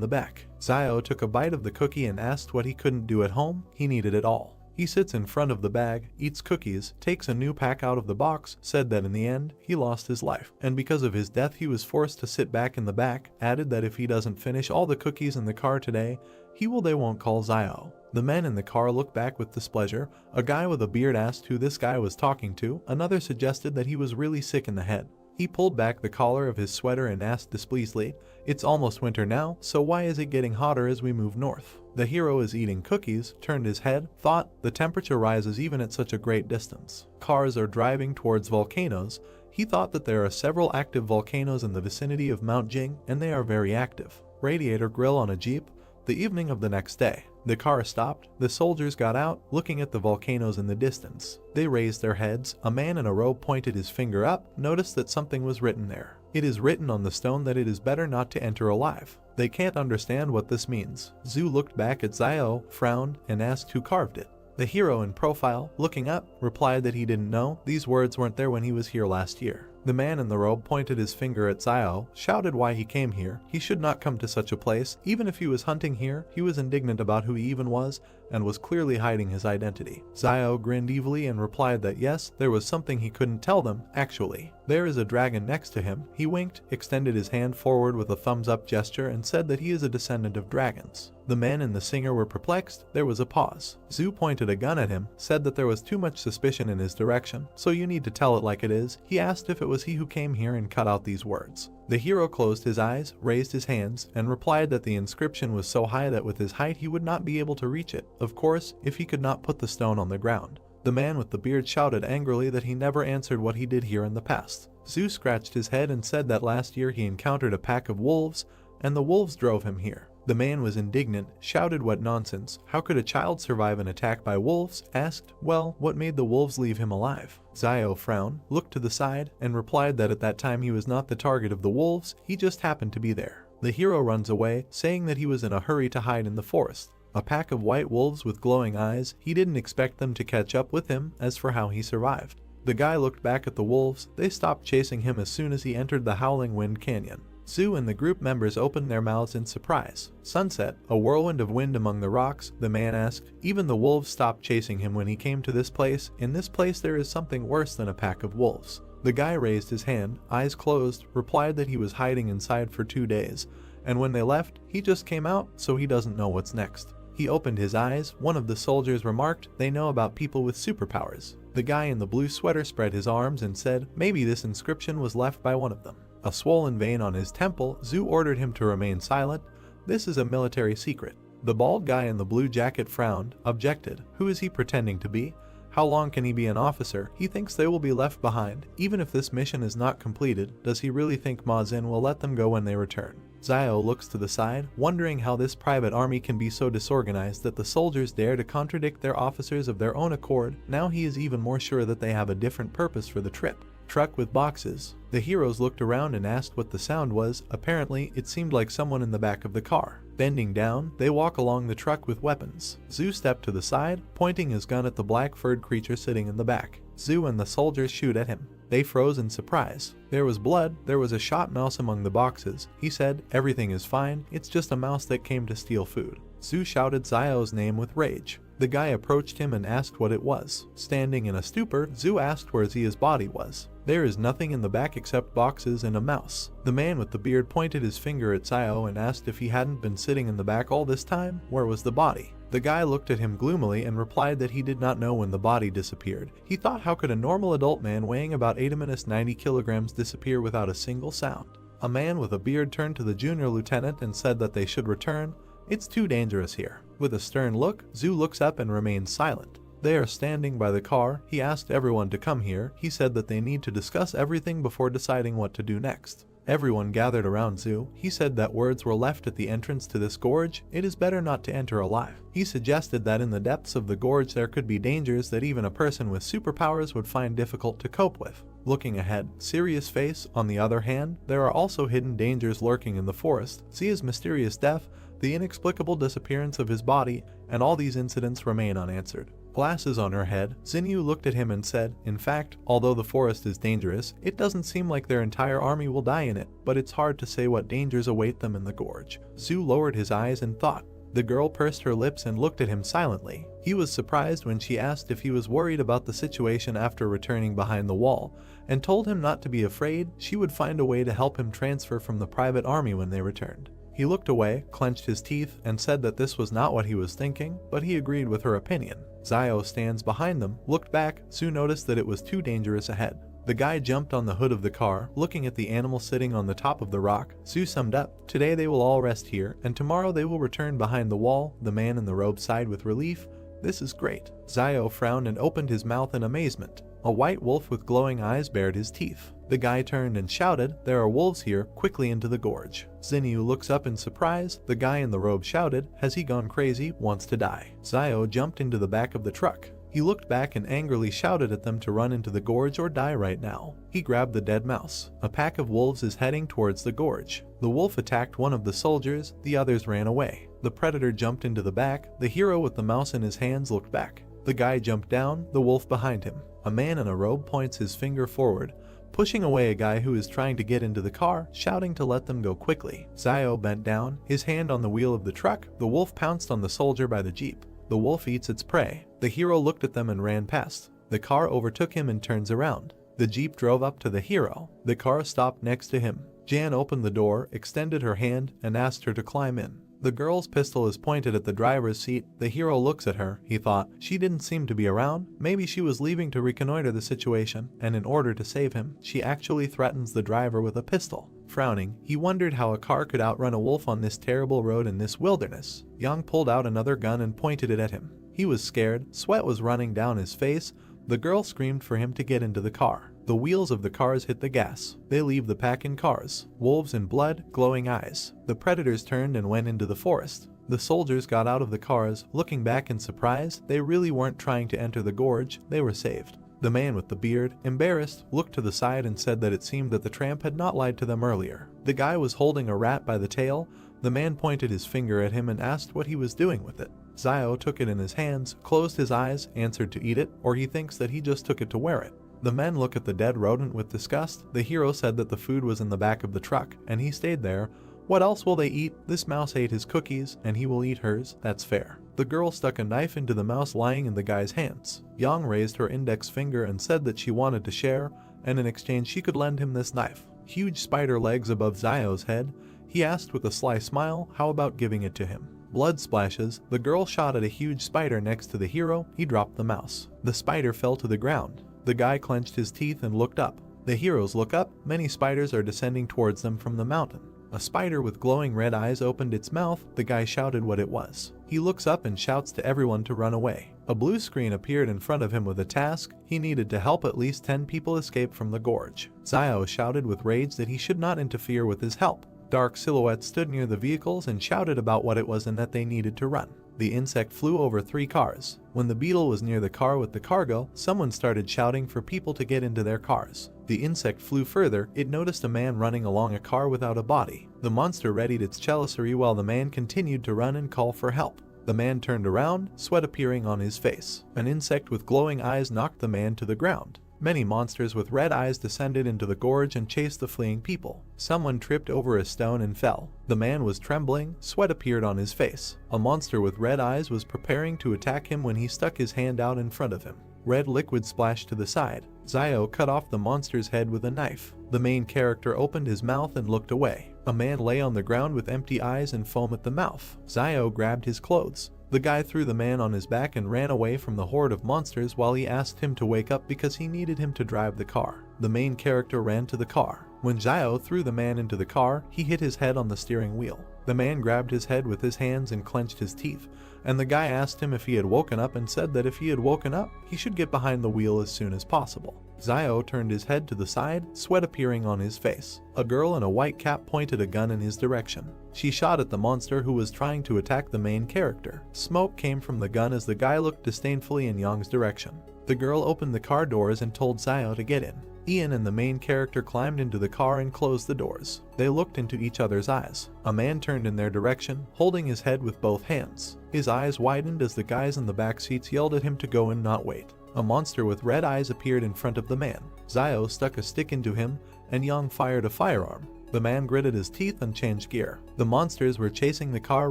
the back. Zio took a bite of the cookie and asked what he couldn't do at home. He needed it all. He sits in front of the bag, eats cookies, takes a new pack out of the box, said that in the end, he lost his life. And because of his death he was forced to sit back in the back, added that if he doesn't finish all the cookies in the car today, they won't call Zio. The men in the car looked back with displeasure. A guy with a beard asked who this guy was talking to. Another suggested that he was really sick in the head. He pulled back the collar of his sweater and asked displeasedly, "It's almost winter now, so why is it getting hotter as we move north?" The hero is eating cookies, turned his head, thought, the temperature rises even at such a great distance. Cars are driving towards volcanoes. He thought that there are several active volcanoes in the vicinity of Mount Jing, and they are very active. Radiator grill on a jeep. The evening of the next day, the car stopped. The soldiers got out, looking at the volcanoes in the distance. They raised their heads. A man in a robe pointed his finger up, noticed that something was written there. It is written on the stone that it is better not to enter alive. They can't understand what this means. Zhu looked back at Zio, frowned, and asked who carved it. The hero in profile, looking up, replied that he didn't know. These words weren't there when he was here last year. The man in the robe pointed his finger at Zio, shouted why he came here. He should not come to such a place. Even if he was hunting here, he was indignant about who he even was, and was clearly hiding his identity. Zio grinned evilly and replied that yes, there was something he couldn't tell them, actually. There is a dragon next to him. He winked, extended his hand forward with a thumbs-up gesture, and said that he is a descendant of dragons. The man and the singer were perplexed. There was a pause. Zhu pointed a gun at him, said that there was too much suspicion in his direction, so you need to tell it like it is. He asked if it was he who came here and cut out these words. The hero closed his eyes, raised his hands, and replied that the inscription was so high that with his height he would not be able to reach it, of course, if he could not put the stone on the ground. The man with the beard shouted angrily that he never answered what he did here in the past. Zhu scratched his head and said that last year he encountered a pack of wolves, and the wolves drove him here. The man was indignant, shouted what nonsense, how could a child survive an attack by wolves, asked, well, what made the wolves leave him alive? Zio frowned, looked to the side, and replied that at that time he was not the target of the wolves, he just happened to be there. The hero runs away, saying that he was in a hurry to hide in the forest. A pack of white wolves with glowing eyes, he didn't expect them to catch up with him. As for how he survived, the guy looked back at the wolves. They stopped chasing him as soon as he entered the Howling Wind Canyon. Zhu and the group members opened their mouths in surprise. Sunset, a whirlwind of wind among the rocks, the man asked. Even the wolves stopped chasing him when he came to this place. In this place there is something worse than a pack of wolves. The guy raised his hand, eyes closed, replied that he was hiding inside for 2 days, and when they left, he just came out, so he doesn't know what's next. He opened his eyes. One of the soldiers remarked, they know about people with superpowers. The guy in the blue sweater spread his arms and said, maybe this inscription was left by one of them. A swollen vein on his temple. Zhu ordered him to remain silent. This is a military secret. The bald guy in the blue jacket frowned, objected. Who is he pretending to be? How long can he be an officer? He thinks they will be left behind. Even if this mission is not completed, does he really think Ma Xin will let them go when they return? Zio looks to the side, wondering how this private army can be so disorganized that the soldiers dare to contradict their officers of their own accord. Now he is even more sure that they have a different purpose for the trip. Truck with boxes. The heroes looked around and asked what the sound was. Apparently, it seemed like someone in the back of the car. Bending down, they walk along the truck with weapons. Zhu stepped to the side, pointing his gun at the black-furred creature sitting in the back. Zhu and the soldiers shoot at him. They froze in surprise. There was blood. There was a shot mouse among the boxes. He said, everything is fine. It's just a mouse that came to steal food. Zhu shouted Zio's name with rage. The guy approached him and asked what it was. Standing in a stupor, Zhu asked where Zia's body was. There is nothing in the back except boxes and a mouse. The man with the beard pointed his finger at Zio and asked if he hadn't been sitting in the back all this time, where was the body? The guy looked at him gloomily and replied that he did not know when the body disappeared. He thought, how could a normal adult man weighing about 90 kilograms disappear without a single sound? A man with a beard turned to the junior lieutenant and said that they should return. It's too dangerous here. With a stern look, Zhu looks up and remains silent. They are standing by the car. He asked everyone to come here. He said that they need to discuss everything before deciding what to do next. Everyone gathered around Zhu. He said that words were left at the entrance to this gorge. It is better not to enter alive. He suggested that in the depths of the gorge there could be dangers that even a person with superpowers would find difficult to cope with. Looking ahead, serious face, on the other hand, there are also hidden dangers lurking in the forest. Zia's mysterious death, the inexplicable disappearance of his body, and all these incidents remain unanswered. Glasses on her head, Xinyu looked at him and said, in fact, although the forest is dangerous, it doesn't seem like their entire army will die in it, but it's hard to say what dangers await them in the gorge. Zhu lowered his eyes and thought. The girl pursed her lips and looked at him silently. He was surprised when she asked if he was worried about the situation after returning behind the wall, and told him not to be afraid. She would find a way to help him transfer from the private army when they returned. He looked away, clenched his teeth, and said that this was not what he was thinking, but he agreed with her opinion. Zio stands behind them, looked back. Zhu noticed that it was too dangerous ahead. The guy jumped on the hood of the car, looking at the animal sitting on the top of the rock. Zhu summed up, today they will all rest here, and tomorrow they will return behind the wall. The man in the robe sighed with relief. This is great. Zio frowned and opened his mouth in amazement. A white wolf with glowing eyes bared his teeth. The guy turned and shouted, there are wolves here, quickly into the gorge. Xinyu looks up in surprise. The guy in the robe shouted, has he gone crazy, wants to die. Zio jumped into the back of the truck. He looked back and angrily shouted at them to run into the gorge or die right now. He grabbed the dead mouse. A pack of wolves is heading towards the gorge. The wolf attacked one of the soldiers, the others ran away. The predator jumped into the back. The hero with the mouse in his hands looked back. The guy jumped down, the wolf behind him. A man in a robe points his finger forward, pushing away a guy who is trying to get into the car, shouting to let them go quickly. Zio bent down, his hand on the wheel of the truck. The wolf pounced on the soldier by the jeep. The wolf eats its prey. The hero looked at them and ran past. The car overtook him and turns around. The jeep drove up to the hero. The car stopped next to him. Jan opened the door, extended her hand, and asked her to climb in. The girl's pistol is pointed at the driver's seat. The hero looks at her. He thought, she didn't seem to be around. Maybe she was leaving to reconnoiter the situation, and in order to save him, she actually threatens the driver with a pistol. Frowning, he wondered how a car could outrun a wolf on this terrible road in this wilderness. Yang pulled out another gun and pointed it at him. He was scared. Sweat was running down his face. The girl screamed for him to get into the car. The wheels of the cars hit the gas. They leave the pack in cars. Wolves in blood, glowing eyes. The predators turned and went into the forest. The soldiers got out of the cars, looking back in surprise. They really weren't trying to enter the gorge. They were saved. The man with the beard, embarrassed, looked to the side and said that it seemed that the tramp had not lied to them earlier. The guy was holding a rat by the tail. The man pointed his finger at him and asked what he was doing with it. Zio took it in his hands, closed his eyes, answered to eat it, or he thinks that he just took it to wear it. The men look at the dead rodent with disgust. The hero said that the food was in the back of the truck, and he stayed there. What else will they eat? This mouse ate his cookies, and he will eat hers. That's fair. The girl stuck a knife into the mouse lying in the guy's hands. Yang raised her index finger and said that she wanted to share, and in exchange she could lend him this knife. Huge spider legs above Zio's head. He asked with a sly smile, how about giving it to him? Blood splashes. The girl shot at a huge spider next to the hero. He dropped the mouse. The spider fell to the ground. The guy clenched his teeth and looked up. The heroes look up. Many spiders are descending towards them from the mountain. A spider with glowing red eyes opened its mouth. The guy shouted what it was. He looks up and shouts to everyone to run away. A blue screen appeared in front of him with a task. He needed to help at least 10 people escape from the gorge. Zio shouted with rage that he should not interfere with his help. Dark silhouettes stood near the vehicles and shouted about what it was and that they needed to run. The insect flew over 3 cars. When the beetle was near the car with the cargo, someone started shouting for people to get into their cars. The insect flew further. It noticed a man running along a car without a body. The monster readied its chalicery while the man continued to run and call for help. The man turned around, sweat appearing on his face. An insect with glowing eyes knocked the man to the ground. Many monsters with red eyes descended into the gorge and chased the fleeing people. Someone tripped over a stone and fell. The man was trembling, sweat appeared on his face. A monster with red eyes was preparing to attack him when he stuck his hand out in front of him. Red liquid splashed to the side. Zio cut off the monster's head with a knife. The main character opened his mouth and looked away. A man lay on the ground with empty eyes and foam at the mouth. Zio grabbed his clothes. The guy threw the man on his back and ran away from the horde of monsters while he asked him to wake up because he needed him to drive the car. The main character ran to the car. When Zio threw the man into the car, he hit his head on the steering wheel. The man grabbed his head with his hands and clenched his teeth, and the guy asked him if he had woken up and said that if he had woken up, he should get behind the wheel as soon as possible. Zio turned his head to the side, sweat appearing on his face. A girl in a white cap pointed a gun in his direction. She shot at the monster who was trying to attack the main character. Smoke came from the gun as the guy looked disdainfully in Yang's direction. The girl opened the car doors and told Zio to get in. Ian and the main character climbed into the car and closed the doors. They looked into each other's eyes. A man turned in their direction, holding his head with both hands. His eyes widened as the guys in the back seats yelled at him to go and not wait. A monster with red eyes appeared in front of the man. Zio stuck a stick into him, and Yang fired a firearm. The man gritted his teeth and changed gear. The monsters were chasing the car,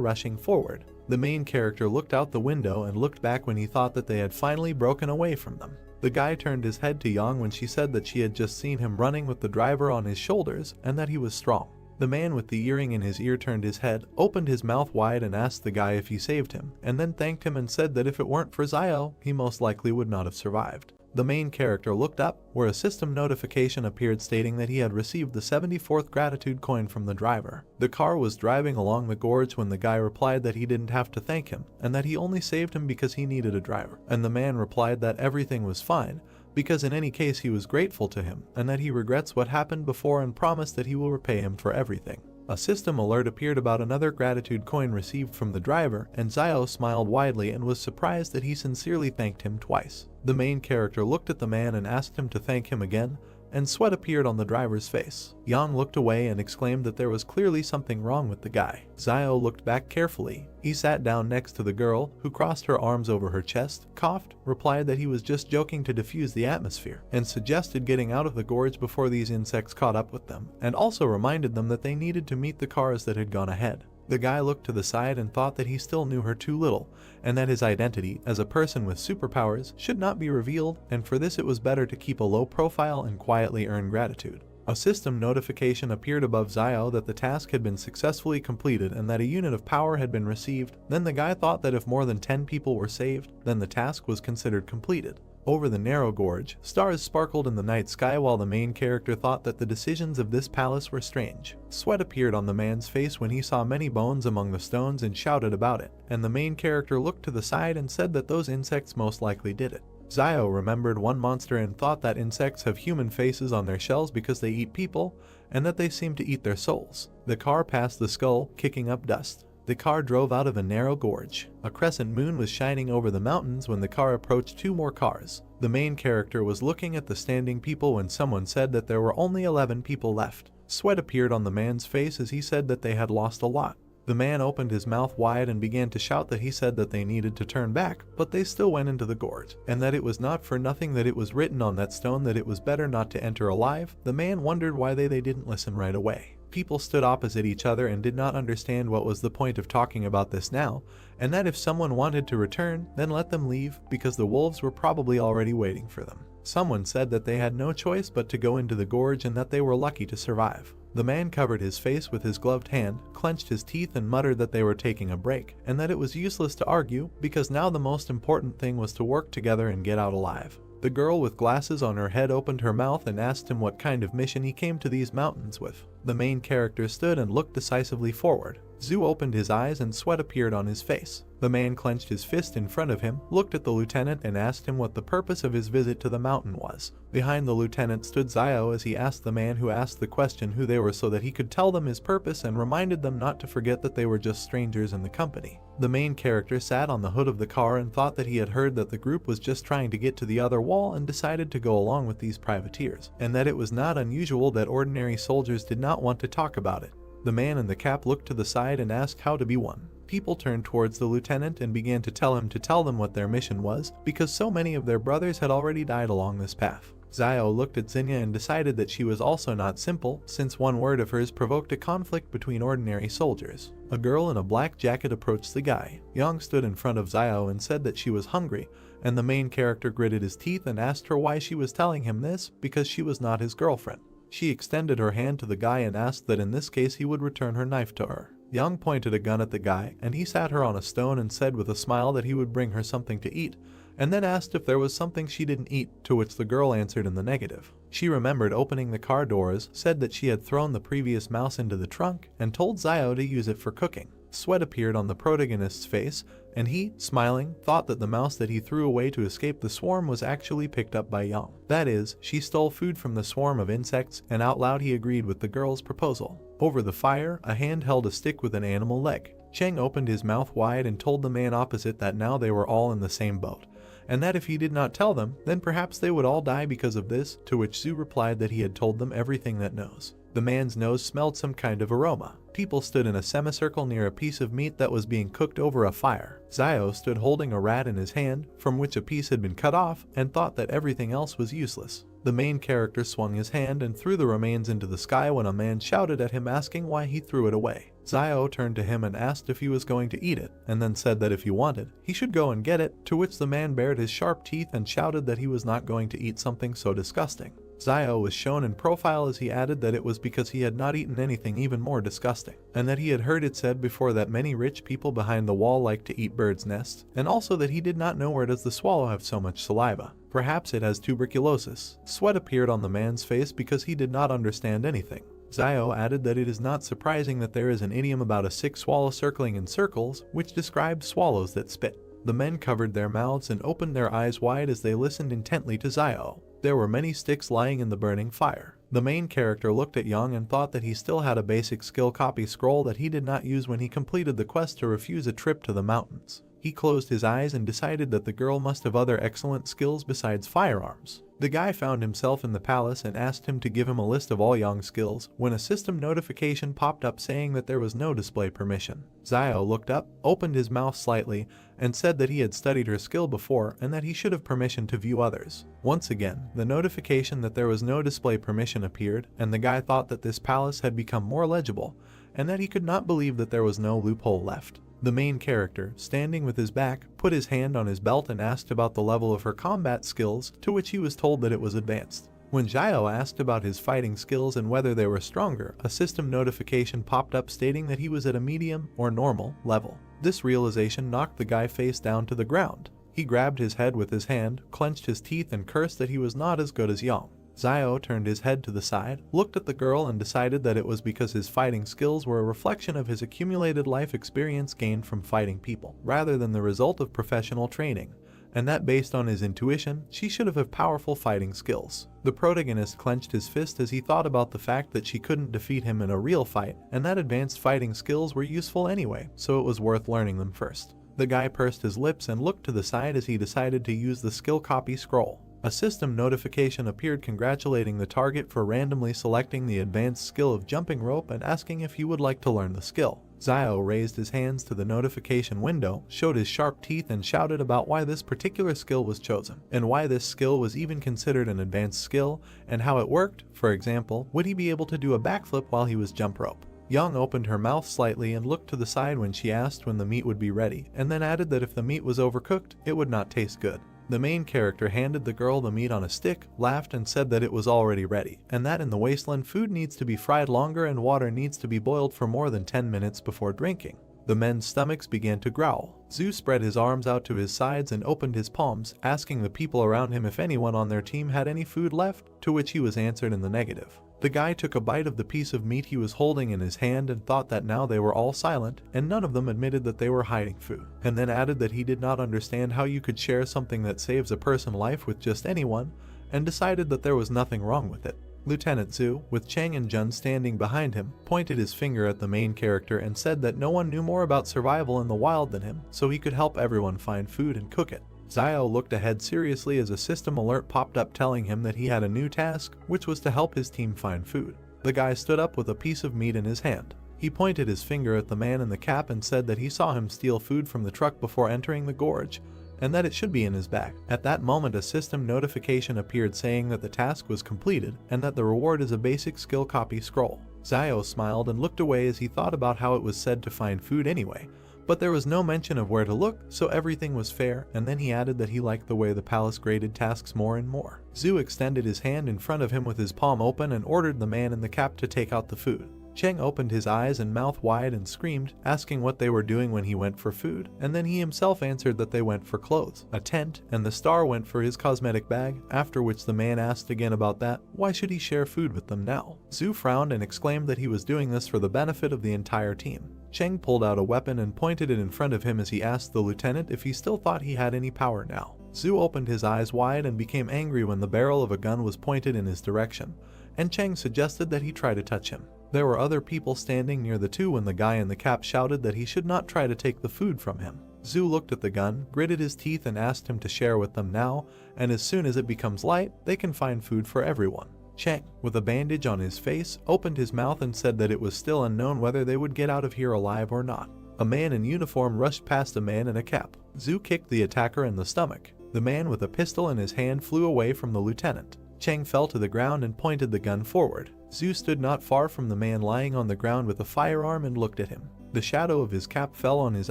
rushing forward. The main character looked out the window and looked back when he thought that they had finally broken away from them. The guy turned his head to Yang when she said that she had just seen him running with the driver on his shoulders and that he was strong. The man with the earring in his ear turned his head, opened his mouth wide and asked the guy if he saved him, and then thanked him and said that if it weren't for Zio, he most likely would not have survived. The main character looked up, where a system notification appeared stating that he had received the 74th gratitude coin from the driver. The car was driving along the gorge when the guy replied that he didn't have to thank him, and that he only saved him because he needed a driver. And the man replied that everything was fine, because in any case he was grateful to him, and that he regrets what happened before and promised that he will repay him for everything. A system alert appeared about another gratitude coin received from the driver, and Zio smiled widely and was surprised that he sincerely thanked him twice. The main character looked at the man and asked him to thank him again, and sweat appeared on the driver's face. Yang looked away and exclaimed that there was clearly something wrong with the guy. Zio looked back carefully. He sat down next to the girl, who crossed her arms over her chest, coughed, replied that he was just joking to diffuse the atmosphere, and suggested getting out of the gorge before these insects caught up with them, and also reminded them that they needed to meet the cars that had gone ahead. The guy looked to the side and thought that he still knew her too little, and that his identity as a person with superpowers should not be revealed, and for this it was better to keep a low profile and quietly earn gratitude. A system notification appeared above Zio that the task had been successfully completed and that a unit of power had been received. Then the guy thought that if more than 10 people were saved, then the task was considered completed. Over the narrow gorge, stars sparkled in the night sky while the main character thought that the decisions of this palace were strange. Sweat appeared on the man's face when he saw many bones among the stones and shouted about it, and the main character looked to the side and said that those insects most likely did it. Zio remembered one monster and thought that insects have human faces on their shells because they eat people, and that they seem to eat their souls. The car passed the skull, kicking up dust. The car drove out of a narrow gorge. A crescent moon was shining over the mountains when the car approached two more cars. The main character was looking at the standing people when someone said that there were only 11 people left. Sweat appeared on the man's face as he said that they had lost a lot. The man opened his mouth wide and began to shout that he said that they needed to turn back, but they still went into the gorge, and that it was not for nothing that it was written on that stone that it was better not to enter alive. The man wondered why they didn't listen right away. People stood opposite each other and did not understand what was the point of talking about this now, and that if someone wanted to return, then let them leave, because the wolves were probably already waiting for them. Someone said that they had no choice but to go into the gorge and that they were lucky to survive. The man covered his face with his gloved hand, clenched his teeth and muttered that they were taking a break, and that it was useless to argue, because now the most important thing was to work together and get out alive. The girl with glasses on her head opened her mouth and asked him what kind of mission he came to these mountains with. The main character stood and looked decisively forward. Zhu opened his eyes and sweat appeared on his face. The man clenched his fist in front of him, looked at the lieutenant and asked him what the purpose of his visit to the mountain was. Behind the lieutenant stood Zio as he asked the man who asked the question who they were so that he could tell them his purpose and reminded them not to forget that they were just strangers in the company. The main character sat on the hood of the car and thought that he had heard that the group was just trying to get to the other wall and decided to go along with these privateers, and that it was not unusual that ordinary soldiers did not want to talk about it. The man in the cap looked to the side and asked how to be one. People turned towards the lieutenant and began to tell him to tell them what their mission was, because so many of their brothers had already died along this path. Zio looked at Zinga and decided that she was also not simple, since one word of hers provoked a conflict between ordinary soldiers. A girl in a black jacket approached the guy. Yang stood in front of Zio and said that she was hungry, and the main character gritted his teeth and asked her why she was telling him this, because she was not his girlfriend. She extended her hand to the guy and asked that in this case he would return her knife to her. Yang pointed a gun at the guy, and he sat her on a stone and said with a smile that he would bring her something to eat, and then asked if there was something she didn't eat, to which the girl answered in the negative. She remembered opening the car doors, said that she had thrown the previous mouse into the trunk, and told Zio to use it for cooking. Sweat appeared on the protagonist's face, and he, smiling, thought that the mouse that he threw away to escape the swarm was actually picked up by Yang. That is, she stole food from the swarm of insects, and out loud he agreed with the girl's proposal. Over the fire, a hand held a stick with an animal leg. Cheng opened his mouth wide and told the man opposite that now they were all in the same boat, and that if he did not tell them, then perhaps they would all die because of this, to which Zhu replied that he had told them everything that knows. The man's nose smelled some kind of aroma. People stood in a semicircle near a piece of meat that was being cooked over a fire. Zio stood holding a rat in his hand, from which a piece had been cut off, and thought that everything else was useless. The main character swung his hand and threw the remains into the sky when a man shouted at him asking why he threw it away. Zio turned to him and asked if he was going to eat it, and then said that if he wanted, he should go and get it, to which the man bared his sharp teeth and shouted that he was not going to eat something so disgusting. Zio was shown in profile as he added that it was because he had not eaten anything even more disgusting, and that he had heard it said before that many rich people behind the wall like to eat birds' nests, and also that he did not know where does the swallow have so much saliva. Perhaps it has tuberculosis. Sweat appeared on the man's face because he did not understand anything. Zio added that it is not surprising that there is an idiom about a sick swallow circling in circles, which describes swallows that spit. The men covered their mouths and opened their eyes wide as they listened intently to Zio. There were many sticks lying in the burning fire. The main character looked at Yang and thought that he still had a basic skill copy scroll that he did not use when he completed the quest to refuse a trip to the mountains. He closed his eyes and decided that the girl must have other excellent skills besides firearms. The guy found himself in the palace and asked him to give him a list of all Yang's skills when a system notification popped up saying that there was no display permission. Zio looked up, opened his mouth slightly, and said that he had studied her skill before and that he should have permission to view others. Once again, the notification that there was no display permission appeared, and the guy thought that this palace had become more legible, and that he could not believe that there was no loophole left. The main character, standing with his back, put his hand on his belt and asked about the level of her combat skills, to which he was told that it was advanced. When Zio asked about his fighting skills and whether they were stronger, a system notification popped up stating that he was at a medium or normal level. This realization knocked the guy face down to the ground. He grabbed his head with his hand, clenched his teeth and cursed that he was not as good as Yang. Zio turned his head to the side, looked at the girl and decided that it was because his fighting skills were a reflection of his accumulated life experience gained from fighting people, rather than the result of professional training, and that based on his intuition, she should have powerful fighting skills. The protagonist clenched his fist as he thought about the fact that she couldn't defeat him in a real fight, and that advanced fighting skills were useful anyway, so it was worth learning them first. The guy pursed his lips and looked to the side as he decided to use the skill copy scroll. A system notification appeared congratulating the target for randomly selecting the advanced skill of jumping rope and asking if he would like to learn the skill. Zio raised his hands to the notification window, showed his sharp teeth and shouted about why this particular skill was chosen, and why this skill was even considered an advanced skill, and how it worked. For example, would he be able to do a backflip while he was jump rope? Yang opened her mouth slightly and looked to the side when she asked when the meat would be ready, and then added that if the meat was overcooked, it would not taste good. The main character handed the girl the meat on a stick, laughed and said that it was already ready, and that in the Wasteland food needs to be fried longer and water needs to be boiled for more than 10 minutes before drinking. The men's stomachs began to growl. Zhu spread his arms out to his sides and opened his palms, asking the people around him if anyone on their team had any food left, to which he was answered in the negative. The guy took a bite of the piece of meat he was holding in his hand and thought that now they were all silent, and none of them admitted that they were hiding food, and then added that he did not understand how you could share something that saves a person's life with just anyone, and decided that there was nothing wrong with it. Lieutenant Zhu, with Cheng and Jun standing behind him, pointed his finger at the main character and said that no one knew more about survival in the wild than him, so he could help everyone find food and cook it. Zio looked ahead seriously as a system alert popped up telling him that he had a new task, which was to help his team find food. The guy stood up with a piece of meat in his hand. He pointed his finger at the man in the cap and said that he saw him steal food from the truck before entering the gorge, and that it should be in his bag. At that moment, a system notification appeared saying that the task was completed and that the reward is a basic skill copy scroll. Zio smiled and looked away as he thought about how it was said to find food anyway, but there was no mention of where to look, so everything was fair, and then he added that he liked the way the palace graded tasks more and more. Zhu extended his hand in front of him with his palm open and ordered the man in the cap to take out the food. Cheng opened his eyes and mouth wide and screamed, asking what they were doing when he went for food, and then he himself answered that they went for clothes, a tent, and the star went for his cosmetic bag, after which the man asked again about that. Why should he share food with them now? Zhu frowned and exclaimed that he was doing this for the benefit of the entire team. Cheng pulled out a weapon and pointed it in front of him as he asked the lieutenant if he still thought he had any power now. Zhu opened his eyes wide and became angry when the barrel of a gun was pointed in his direction, and Cheng suggested that he try to touch him. There were other people standing near the two when the guy in the cap shouted that he should not try to take the food from him. Zhu looked at the gun, gritted his teeth and asked him to share with them now, and as soon as it becomes light, they can find food for everyone. Cheng, with a bandage on his face, opened his mouth and said that it was still unknown whether they would get out of here alive or not. A man in uniform rushed past a man in a cap. Zhu kicked the attacker in the stomach. The man with a pistol in his hand flew away from the lieutenant. Cheng fell to the ground and pointed the gun forward. Zhu stood not far from the man lying on the ground with a firearm and looked at him. The shadow of his cap fell on his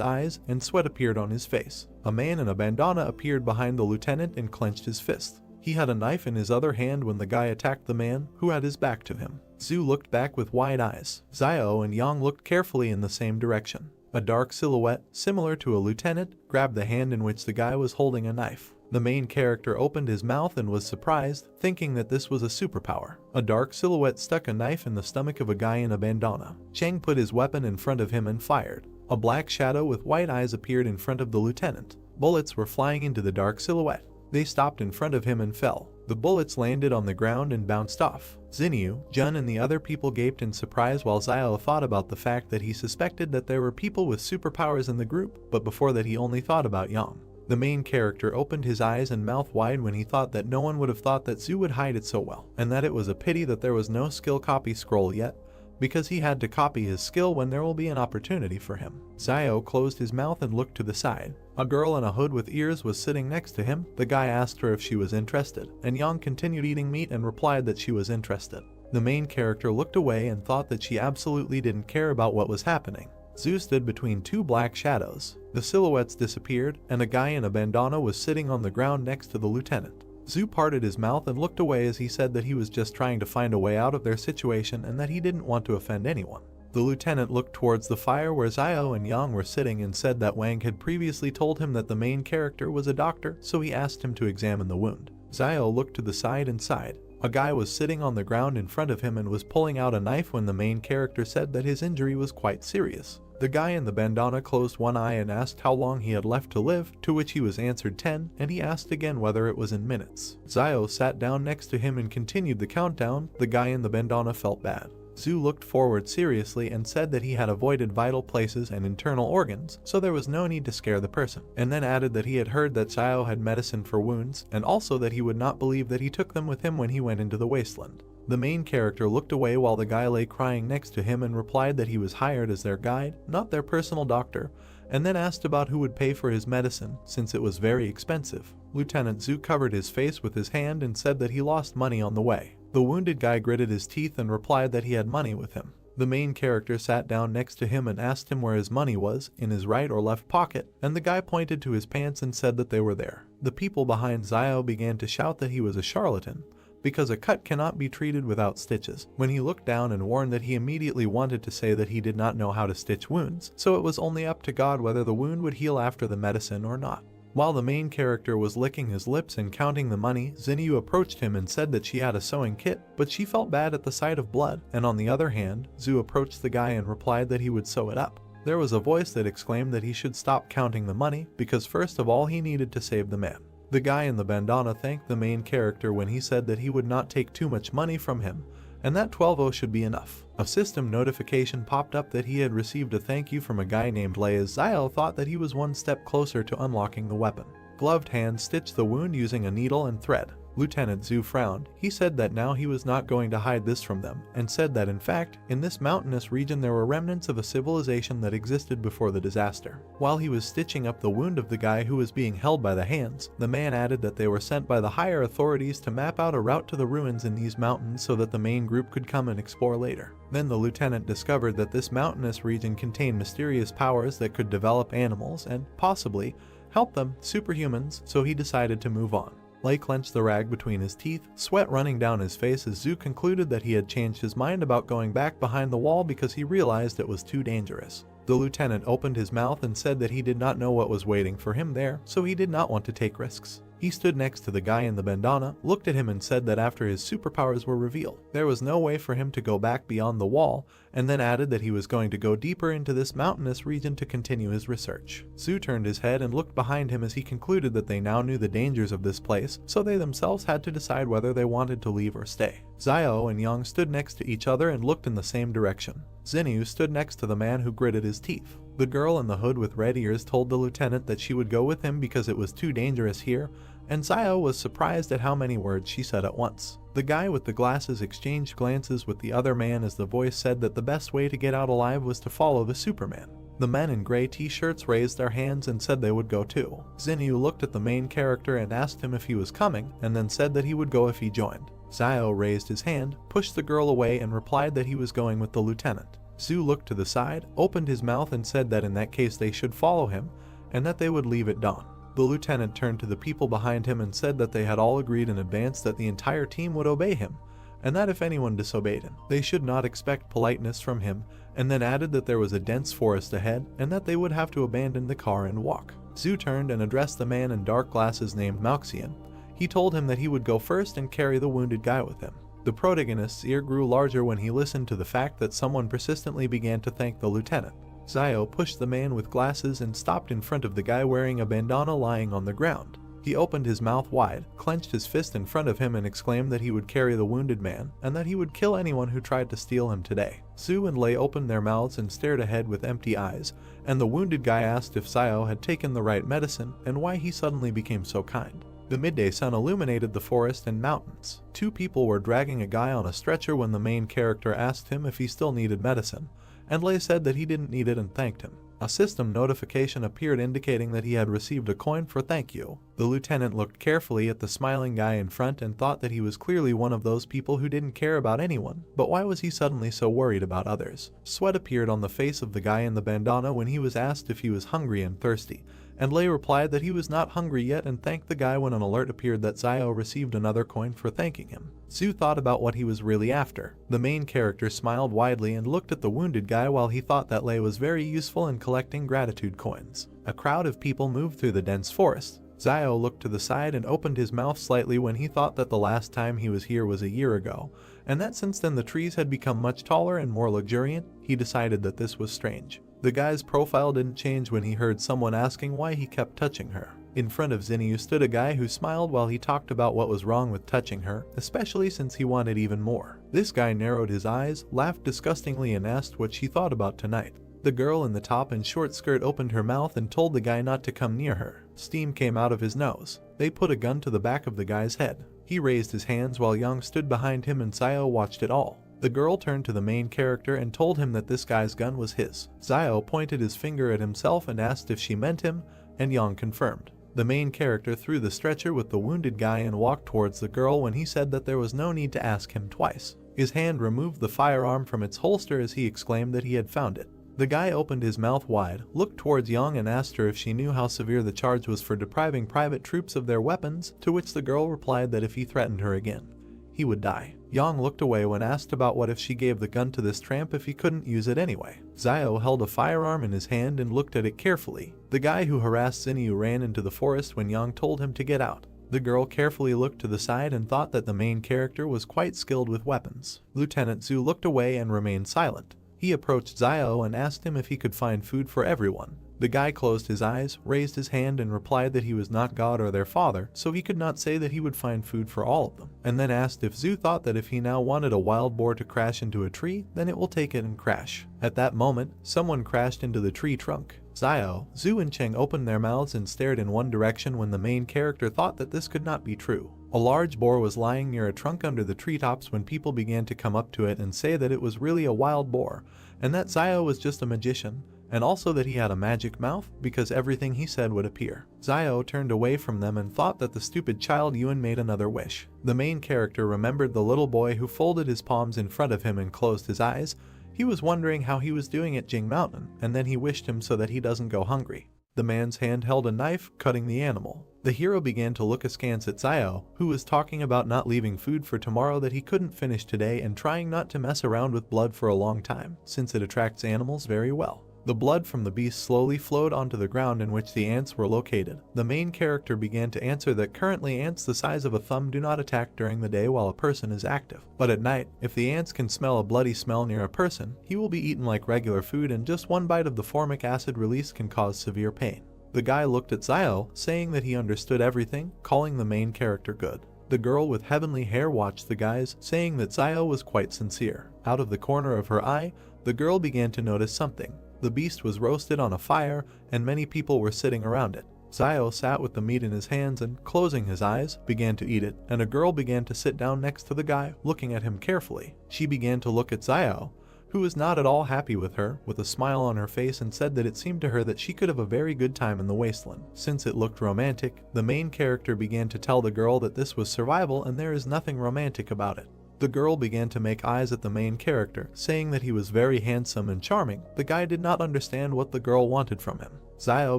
eyes and sweat appeared on his face. A man in a bandana appeared behind the lieutenant and clenched his fist. He had a knife in his other hand when the guy attacked the man, who had his back to him. Zhu looked back with wide eyes. Zio and Yang looked carefully in the same direction. A dark silhouette, similar to a lieutenant, grabbed the hand in which the guy was holding a knife. The main character opened his mouth and was surprised, thinking that this was a superpower. A dark silhouette stuck a knife in the stomach of a guy in a bandana. Cheng put his weapon in front of him and fired. A black shadow with white eyes appeared in front of the lieutenant. Bullets were flying into the dark silhouette. They stopped in front of him and fell. The bullets landed on the ground and bounced off. Xinyu, Jun and the other people gaped in surprise while Zio thought about the fact that he suspected that there were people with superpowers in the group, but before that he only thought about Yang. The main character opened his eyes and mouth wide when he thought that no one would have thought that Zhu would hide it so well, and that it was a pity that there was no skill copy scroll yet, because he had to copy his skill when there will be an opportunity for him. Zio closed his mouth and looked to the side. A girl in a hood with ears was sitting next to him. The guy asked her if she was interested, and Yang continued eating meat and replied that she was interested. The main character looked away and thought that she absolutely didn't care about what was happening. Zhu stood between two black shadows. The silhouettes disappeared, and a guy in a bandana was sitting on the ground next to the lieutenant. Zhu parted his mouth and looked away as he said that he was just trying to find a way out of their situation and that he didn't want to offend anyone. The lieutenant looked towards the fire where Zio and Yang were sitting and said that Wang had previously told him that the main character was a doctor, so he asked him to examine the wound. Zio looked to the side and sighed. A guy was sitting on the ground in front of him and was pulling out a knife when the main character said that his injury was quite serious. The guy in the bandana closed one eye and asked how long he had left to live, to which he was answered 10, and he asked again whether it was in minutes. Zio sat down next to him and continued the countdown. The guy in the bandana felt bad. Zhu looked forward seriously and said that he had avoided vital places and internal organs, so there was no need to scare the person, and then added that he had heard that Zio had medicine for wounds, and also that he would not believe that he took them with him when he went into the Wasteland. The main character looked away while the guy lay crying next to him and replied that he was hired as their guide, not their personal doctor, and then asked about who would pay for his medicine, since it was very expensive. Lieutenant Zhu covered his face with his hand and said that he lost money on the way. The wounded guy gritted his teeth and replied that he had money with him. The main character sat down next to him and asked him where his money was, in his right or left pocket, and the guy pointed to his pants and said that they were there. The people behind Zio began to shout that he was a charlatan, because a cut cannot be treated without stitches. When he looked down and warned that he immediately wanted to say that he did not know how to stitch wounds, so it was only up to God whether the wound would heal after the medicine or not. While the main character was licking his lips and counting the money, Xinyu approached him and said that she had a sewing kit, but she felt bad at the sight of blood, and on the other hand, Zhu approached the guy and replied that he would sew it up. There was a voice that exclaimed that he should stop counting the money, because first of all he needed to save the man. The guy in the bandana thanked the main character when he said that he would not take too much money from him, and that 12-0 should be enough. A system notification popped up that he had received a thank you from a guy named Lei as Zio thought that he was one step closer to unlocking the weapon. Gloved hands stitched the wound using a needle and thread. Lieutenant Zhu frowned. He said that now he was not going to hide this from them, and said that in fact, in this mountainous region there were remnants of a civilization that existed before the disaster. While he was stitching up the wound of the guy who was being held by the hands, the man added that they were sent by the higher authorities to map out a route to the ruins in these mountains so that the main group could come and explore later. Then the lieutenant discovered that this mountainous region contained mysterious powers that could develop animals and, possibly, help them, superhumans, so he decided to move on. Lei clenched the rag between his teeth, sweat running down his face as Zhu concluded that he had changed his mind about going back behind the wall because he realized it was too dangerous. The lieutenant opened his mouth and said that he did not know what was waiting for him there, so he did not want to take risks. He stood next to the guy in the bandana, looked at him and said that after his superpowers were revealed, there was no way for him to go back beyond the wall, and then added that he was going to go deeper into this mountainous region to continue his research. Zhu turned his head and looked behind him as he concluded that they now knew the dangers of this place, so they themselves had to decide whether they wanted to leave or stay. Xiao and Yang stood next to each other and looked in the same direction. Xinyu stood next to the man who gritted his teeth. The girl in the hood with red ears told the lieutenant that she would go with him because it was too dangerous here, and Xiao was surprised at how many words she said at once. The guy with the glasses exchanged glances with the other man as the voice said that the best way to get out alive was to follow the Superman. The men in gray t-shirts raised their hands and said they would go too. Xinyu looked at the main character and asked him if he was coming, and then said that he would go if he joined. Xiao raised his hand, pushed the girl away and replied that he was going with the lieutenant. Zhu looked to the side, opened his mouth and said that in that case they should follow him, and that they would leave at dawn. The lieutenant turned to the people behind him and said that they had all agreed in advance that the entire team would obey him, and that if anyone disobeyed him, they should not expect politeness from him, and then added that there was a dense forest ahead and that they would have to abandon the car and walk. Zhu turned and addressed the man in dark glasses named Malxian. He told him that he would go first and carry the wounded guy with him. The protagonist's ear grew larger when he listened to the fact that someone persistently began to thank the lieutenant. Xiao pushed the man with glasses and stopped in front of the guy wearing a bandana lying on the ground. He opened his mouth wide, clenched his fist in front of him and exclaimed that he would carry the wounded man, and that he would kill anyone who tried to steal him today. Zhu and Lei opened their mouths and stared ahead with empty eyes, and the wounded guy asked if Xiao had taken the right medicine and why he suddenly became so kind. The midday sun illuminated the forest and mountains. Two people were dragging a guy on a stretcher when the main character asked him if he still needed medicine, and Lei said that he didn't need it and thanked him. A system notification appeared indicating that he had received a coin for thank you. The lieutenant looked carefully at the smiling guy in front and thought that he was clearly one of those people who didn't care about anyone, but why was he suddenly so worried about others? Sweat appeared on the face of the guy in the bandana when he was asked if he was hungry and thirsty, and Lei replied that he was not hungry yet and thanked the guy when an alert appeared that Xiao received another coin for thanking him. Zhu thought about what he was really after. The main character smiled widely and looked at the wounded guy while he thought that Lei was very useful in collecting gratitude coins. A crowd of people moved through the dense forest. Xiao looked to the side and opened his mouth slightly when he thought that the last time he was here was a year ago, and that since then the trees had become much taller and more luxuriant. He decided that this was strange. The guy's profile didn't change when he heard someone asking why he kept touching her. In front of Xinyu stood a guy who smiled while he talked about what was wrong with touching her, especially since he wanted even more. This guy narrowed his eyes, laughed disgustingly and asked what she thought about tonight. The girl in the top and short skirt opened her mouth and told the guy not to come near her. Steam came out of his nose. They put a gun to the back of the guy's head. He raised his hands while Yang stood behind him and Xiao watched it all. The girl turned to the main character and told him that this guy's gun was his. Xiao pointed his finger at himself and asked if she meant him, and Yang confirmed. The main character threw the stretcher with the wounded guy and walked towards the girl when he said that there was no need to ask him twice. His hand removed the firearm from its holster as he exclaimed that he had found it. The guy opened his mouth wide, looked towards Yang and asked her if she knew how severe the charge was for depriving private troops of their weapons, to which the girl replied that if he threatened her again, he would die. Yang looked away when asked about what if she gave the gun to this tramp if he couldn't use it anyway. Xiao held a firearm in his hand and looked at it carefully. The guy who harassed Xinyu ran into the forest when Yang told him to get out. The girl carefully looked to the side and thought that the main character was quite skilled with weapons. Lieutenant Zhu looked away and remained silent. He approached Xiao and asked him if he could find food for everyone. The guy closed his eyes, raised his hand and replied that he was not God or their father, so he could not say that he would find food for all of them, and then asked if Zhu thought that if he now wanted a wild boar to crash into a tree, then it will take it and crash. At that moment, someone crashed into the tree trunk. Zio, Zhu and Cheng opened their mouths and stared in one direction when the main character thought that this could not be true. A large boar was lying near a trunk under the treetops when people began to come up to it and say that it was really a wild boar, and that Zio was just a magician, and also that he had a magic mouth because everything he said would appear. Zio turned away from them and thought that the stupid child Yuan made another wish. The main character remembered the little boy who folded his palms in front of him and closed his eyes. He was wondering how he was doing at Jing Mountain, and then he wished him so that he doesn't go hungry. The man's hand held a knife, cutting the animal. The hero began to look askance at Zio, who was talking about not leaving food for tomorrow that he couldn't finish today and trying not to mess around with blood for a long time, since it attracts animals very well. The blood from the beast slowly flowed onto the ground in which the ants were located. The main character began to answer that currently ants the size of a thumb do not attack during the day while a person is active. But at night, if the ants can smell a bloody smell near a person, he will be eaten like regular food and just one bite of the formic acid release can cause severe pain. The guy looked at Zio, saying that he understood everything, calling the main character good. The girl with heavenly hair watched the guys, saying that Zio was quite sincere. Out of the corner of her eye, the girl began to notice something. The beast was roasted on a fire, and many people were sitting around it. Zio sat with the meat in his hands and, closing his eyes, began to eat it, and a girl began to sit down next to the guy, looking at him carefully. She began to look at Zio, who was not at all happy with her, with a smile on her face, and said that it seemed to her that she could have a very good time in the Wasteland. Since it looked romantic, the main character began to tell the girl that this was survival and there is nothing romantic about it. The girl began to make eyes at the main character, saying that he was very handsome and charming. The guy did not understand what the girl wanted from him. Zio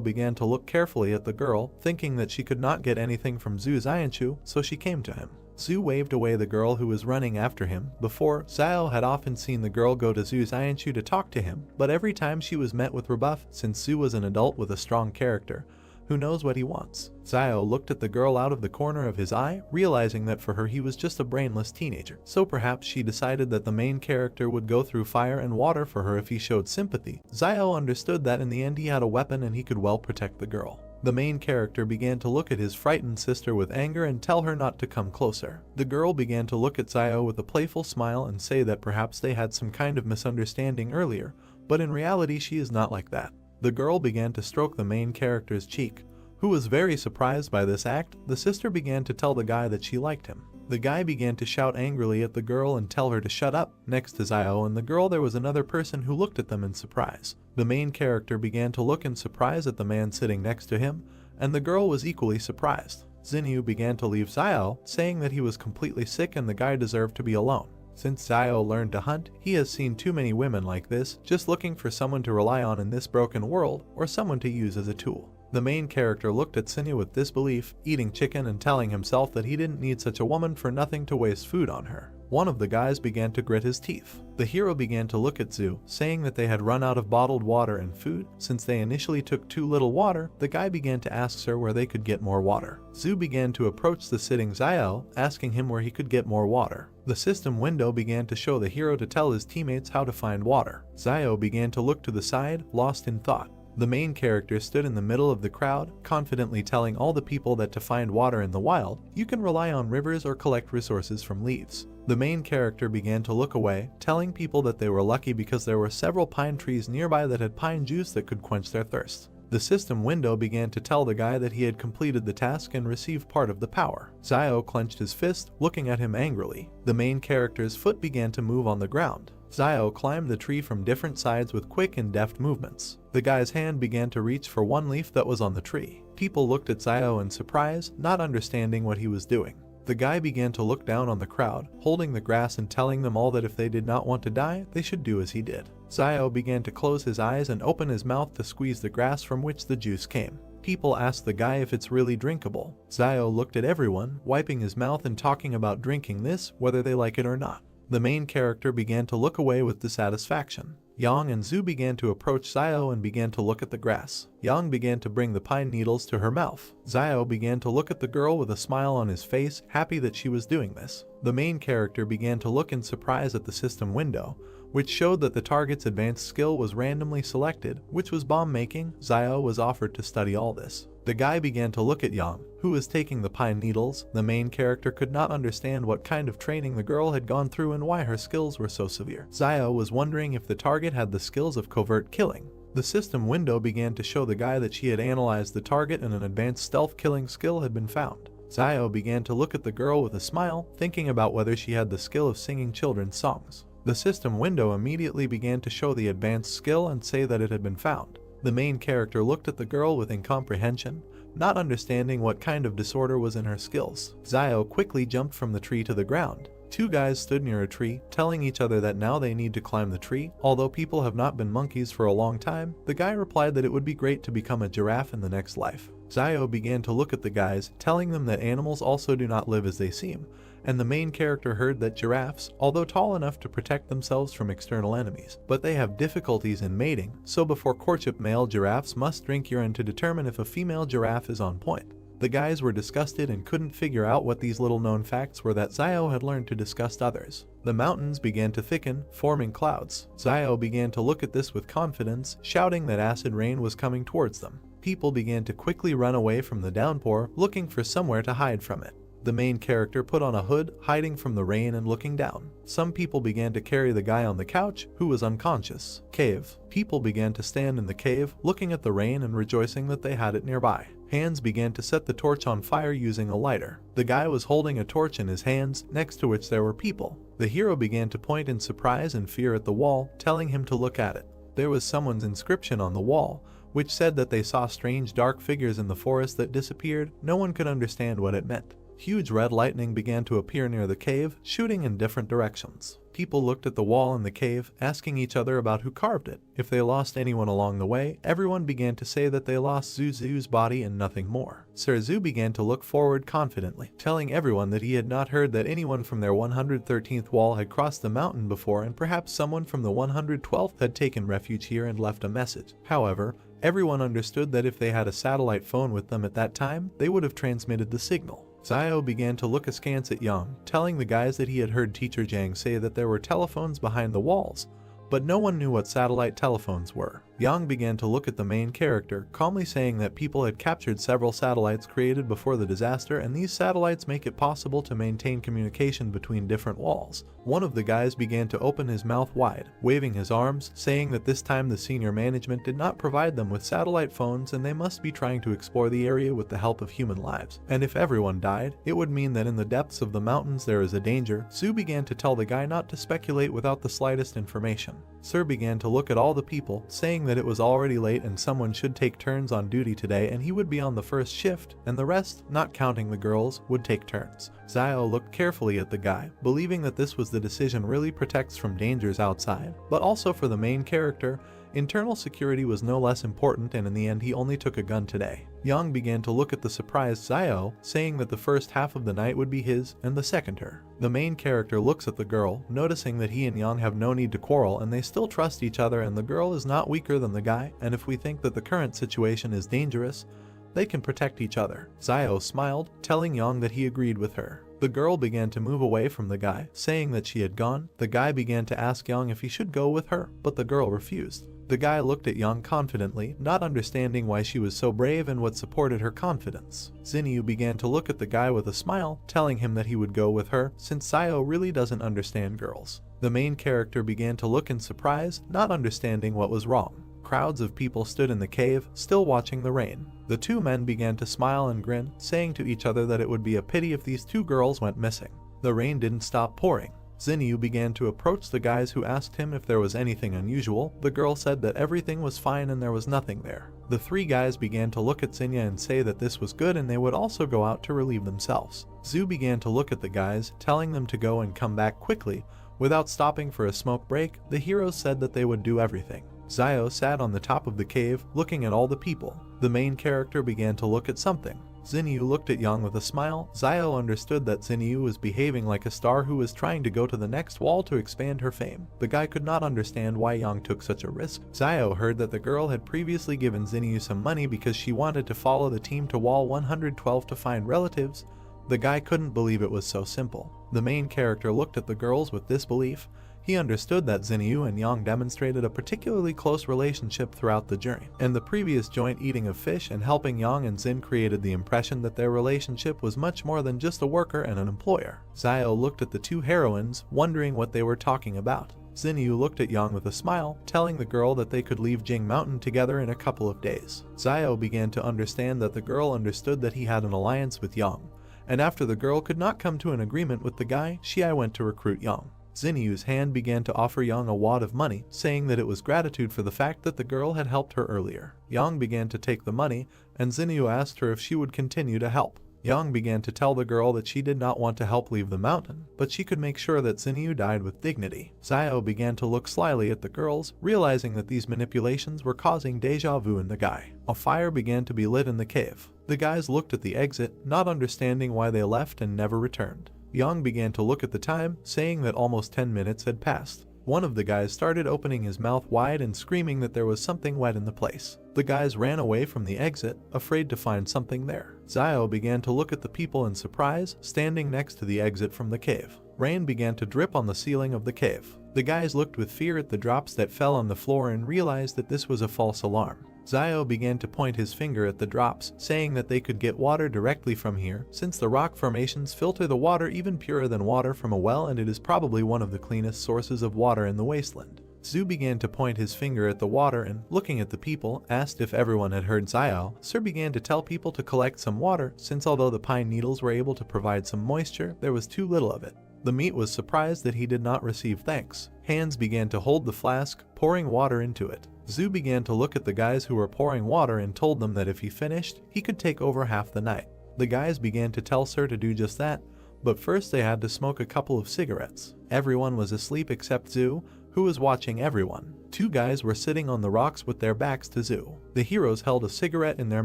began to look carefully at the girl, thinking that she could not get anything from Zhu Xianchu, so she came to him. Zhu waved away the girl who was running after him. Before, Zio had often seen the girl go to Zhu Xianchu to talk to him, but every time she was met with rebuff, since Zhu was an adult with a strong character who knows what he wants. Zio looked at the girl out of the corner of his eye, realizing that for her he was just a brainless teenager. So perhaps she decided that the main character would go through fire and water for her if he showed sympathy. Zio understood that in the end he had a weapon and he could well protect the girl. The main character began to look at his frightened sister with anger and tell her not to come closer. The girl began to look at Zio with a playful smile and say that perhaps they had some kind of misunderstanding earlier, but in reality she is not like that. The girl began to stroke the main character's cheek, who was very surprised by this act. The sister began to tell the guy that she liked him. The guy began to shout angrily at the girl and tell her to shut up. Next to Zio and the girl there was another person who looked at them in surprise. The main character began to look in surprise at the man sitting next to him, and the girl was equally surprised. Xinyu began to leave Zio, saying that he was completely sick and the guy deserved to be alone. Since Zio learned to hunt, he has seen too many women like this, just looking for someone to rely on in this broken world, or someone to use as a tool. The main character looked at Xinyu with disbelief, eating chicken and telling himself that he didn't need such a woman for nothing to waste food on her. One of the guys began to grit his teeth. The hero began to look at Zhu, saying that they had run out of bottled water and food. Since they initially took too little water, the guy began to ask her where they could get more water. Zhu began to approach the sitting Zio, asking him where he could get more water. The system window began to show the hero to tell his teammates how to find water. Zio began to look to the side, lost in thought. The main character stood in the middle of the crowd, confidently telling all the people that to find water in the wild, you can rely on rivers or collect resources from leaves. The main character began to look away, telling people that they were lucky because there were several pine trees nearby that had pine juice that could quench their thirst. The system window began to tell the guy that he had completed the task and received part of the power. Zio clenched his fist, looking at him angrily. The main character's foot began to move on the ground. Zio climbed the tree from different sides with quick and deft movements. The guy's hand began to reach for one leaf that was on the tree. People looked at Zio in surprise, not understanding what he was doing. The guy began to look down on the crowd, holding the grass and telling them all that if they did not want to die, they should do as he did. Zio began to close his eyes and open his mouth to squeeze the grass from which the juice came. People asked the guy if it's really drinkable. Zio looked at everyone, wiping his mouth and talking about drinking this, whether they like it or not. The main character began to look away with dissatisfaction. Yang and Zhu began to approach Zio and began to look at the grass. Yang began to bring the pine needles to her mouth. Zio began to look at the girl with a smile on his face, happy that she was doing this. The main character began to look in surprise at the system window, which showed that the target's advanced skill was randomly selected, which was bomb making. Zio was offered to study all this. The guy began to look at Yang, who was taking the pine needles. The main character could not understand what kind of training the girl had gone through and why her skills were so severe. Zio was wondering if the target had the skills of covert killing. The system window began to show the guy that she had analyzed the target and an advanced stealth killing skill had been found. Zio began to look at the girl with a smile, thinking about whether she had the skill of singing children's songs. The system window immediately began to show the advanced skill and say that it had been found. The main character looked at the girl with incomprehension, not understanding what kind of disorder was in her skills. Zio quickly jumped from the tree to the ground. Two guys stood near a tree, telling each other that now they need to climb the tree. Although people have not been monkeys for a long time, the guy replied that it would be great to become a giraffe in the next life. Zio began to look at the guys, telling them that animals also do not live as they seem, and the main character heard that giraffes, although tall enough to protect themselves from external enemies, but they have difficulties in mating, so before courtship male giraffes must drink urine to determine if a female giraffe is on point. The guys were disgusted and couldn't figure out what these little known facts were that Zio had learned to disgust others. The mountains began to thicken, forming clouds. Zio began to look at this with confidence, shouting that acid rain was coming towards them. People began to quickly run away from the downpour, looking for somewhere to hide from it. The main character put on a hood, hiding from the rain and looking down. Some people began to carry the guy on the couch, who was unconscious. Cave. People began to stand in the cave, looking at the rain and rejoicing that they had it nearby. Hands began to set the torch on fire using a lighter. The guy was holding a torch in his hands, next to which there were people. The hero began to point in surprise and fear at the wall, telling him to look at it. There was someone's inscription on the wall, which said that they saw strange dark figures in the forest that disappeared. No one could understand what it meant. Huge red lightning began to appear near the cave, shooting in different directions. People looked at the wall in the cave, asking each other about who carved it. If they lost anyone along the way, everyone began to say that they lost Zuzu's body and nothing more. Sir Zhu began to look forward confidently, telling everyone that he had not heard that anyone from their 113th wall had crossed the mountain before, and perhaps someone from the 112th had taken refuge here and left a message. However, everyone understood that if they had a satellite phone with them at that time, they would have transmitted the signal. Zio began to look askance at Yang, telling the guys that he had heard Teacher Jang say that there were telephones behind the walls, but no one knew what satellite telephones were. Yang began to look at the main character, calmly saying that people had captured several satellites created before the disaster, and these satellites make it possible to maintain communication between different walls. One of the guys began to open his mouth wide, waving his arms, saying that this time the senior management did not provide them with satellite phones and they must be trying to explore the area with the help of human lives. And if everyone died, it would mean that in the depths of the mountains there is a danger. Zhu began to tell the guy not to speculate without the slightest information. Sir began to look at all the people, saying that it was already late and someone should take turns on duty today, and he would be on the first shift, and the rest, not counting the girls, would take turns. Zio looked carefully at the guy, believing that this was the decision really protects from dangers outside, but also for the main character. Internal security was no less important, and in the end he only took a gun today. Yang began to look at the surprised Zio, saying that the first half of the night would be his and the second her. The main character looks at the girl, noticing that he and Yang have no need to quarrel and they still trust each other, and the girl is not weaker than the guy, and if we think that the current situation is dangerous, they can protect each other. Zio smiled, telling Yang that he agreed with her. The girl began to move away from the guy, saying that she had gone. The guy began to ask Yang if he should go with her, but the girl refused. The guy looked at Yang confidently, not understanding why she was so brave and what supported her confidence. Xinyu began to look at the guy with a smile, telling him that he would go with her, since Zio really doesn't understand girls. The main character began to look in surprise, not understanding what was wrong. Crowds of people stood in the cave, still watching the rain. The two men began to smile and grin, saying to each other that it would be a pity if these two girls went missing. The rain didn't stop pouring. Xinyu began to approach the guys, who asked him if there was anything unusual. The girl said that everything was fine and there was nothing there. The three guys began to look at Xinyu and say that this was good and they would also go out to relieve themselves. Zhu began to look at the guys, telling them to go and come back quickly. Without stopping for a smoke break, the heroes said that they would do everything. Zio sat on the top of the cave, looking at all the people. The main character began to look at something. Xinyu looked at Yang with a smile. Zio understood that Xinyu was behaving like a star who was trying to go to the next wall to expand her fame. The guy could not understand why Yang took such a risk. Zio heard that the girl had previously given Xinyu some money because she wanted to follow the team to wall 112 to find relatives. The guy couldn't believe it was so simple. The main character looked at the girls with disbelief. He understood that Xinyu and Yang demonstrated a particularly close relationship throughout the journey, and the previous joint eating of fish and helping Yang and Xin created the impression that their relationship was much more than just a worker and an employer. Zio looked at the two heroines, wondering what they were talking about. Zinyu looked at Yang with a smile, telling the girl that they could leave Jing Mountain together in a couple of days. Xiao began to understand that the girl understood that he had an alliance with Yang, and after the girl could not come to an agreement with the guy, Xiai went to recruit Yang. Zinyu's hand began to offer Yang a wad of money, saying that it was gratitude for the fact that the girl had helped her earlier. Yang began to take the money, and Zinyu asked her if she would continue to help. Yang began to tell the girl that she did not want to help leave the mountain, but she could make sure that Zinyu died with dignity. Xiao began to look slyly at the girls, realizing that these manipulations were causing deja vu in the guy. A fire began to be lit in the cave. The guys looked at the exit, not understanding why they left and never returned. Yang began to look at the time, saying that almost 10 minutes had passed. One of the guys started opening his mouth wide and screaming that there was something wet in the place. The guys ran away from the exit, afraid to find something there. Xiao began to look at the people in surprise, standing next to the exit from the cave. Rain began to drip on the ceiling of the cave. The guys looked with fear at the drops that fell on the floor and realized that this was a false alarm. Xiao began to point his finger at the drops, saying that they could get water directly from here, since the rock formations filter the water even purer than water from a well, and it is probably one of the cleanest sources of water in the Wasteland. Zhu began to point his finger at the water and, looking at the people, asked if everyone had heard Xiao. Sir began to tell people to collect some water, since although the pine needles were able to provide some moisture, there was too little of it. The meat was surprised that he did not receive thanks. Hands began to hold the flask, pouring water into it. Zhu began to look at the guys who were pouring water and told them that if he finished, he could take over half the night. The guys began to tell Sir to do just that, but first they had to smoke a couple of cigarettes. Everyone was asleep except Zhu, who was watching everyone. Two guys were sitting on the rocks with their backs to Zhu. The heroes held a cigarette in their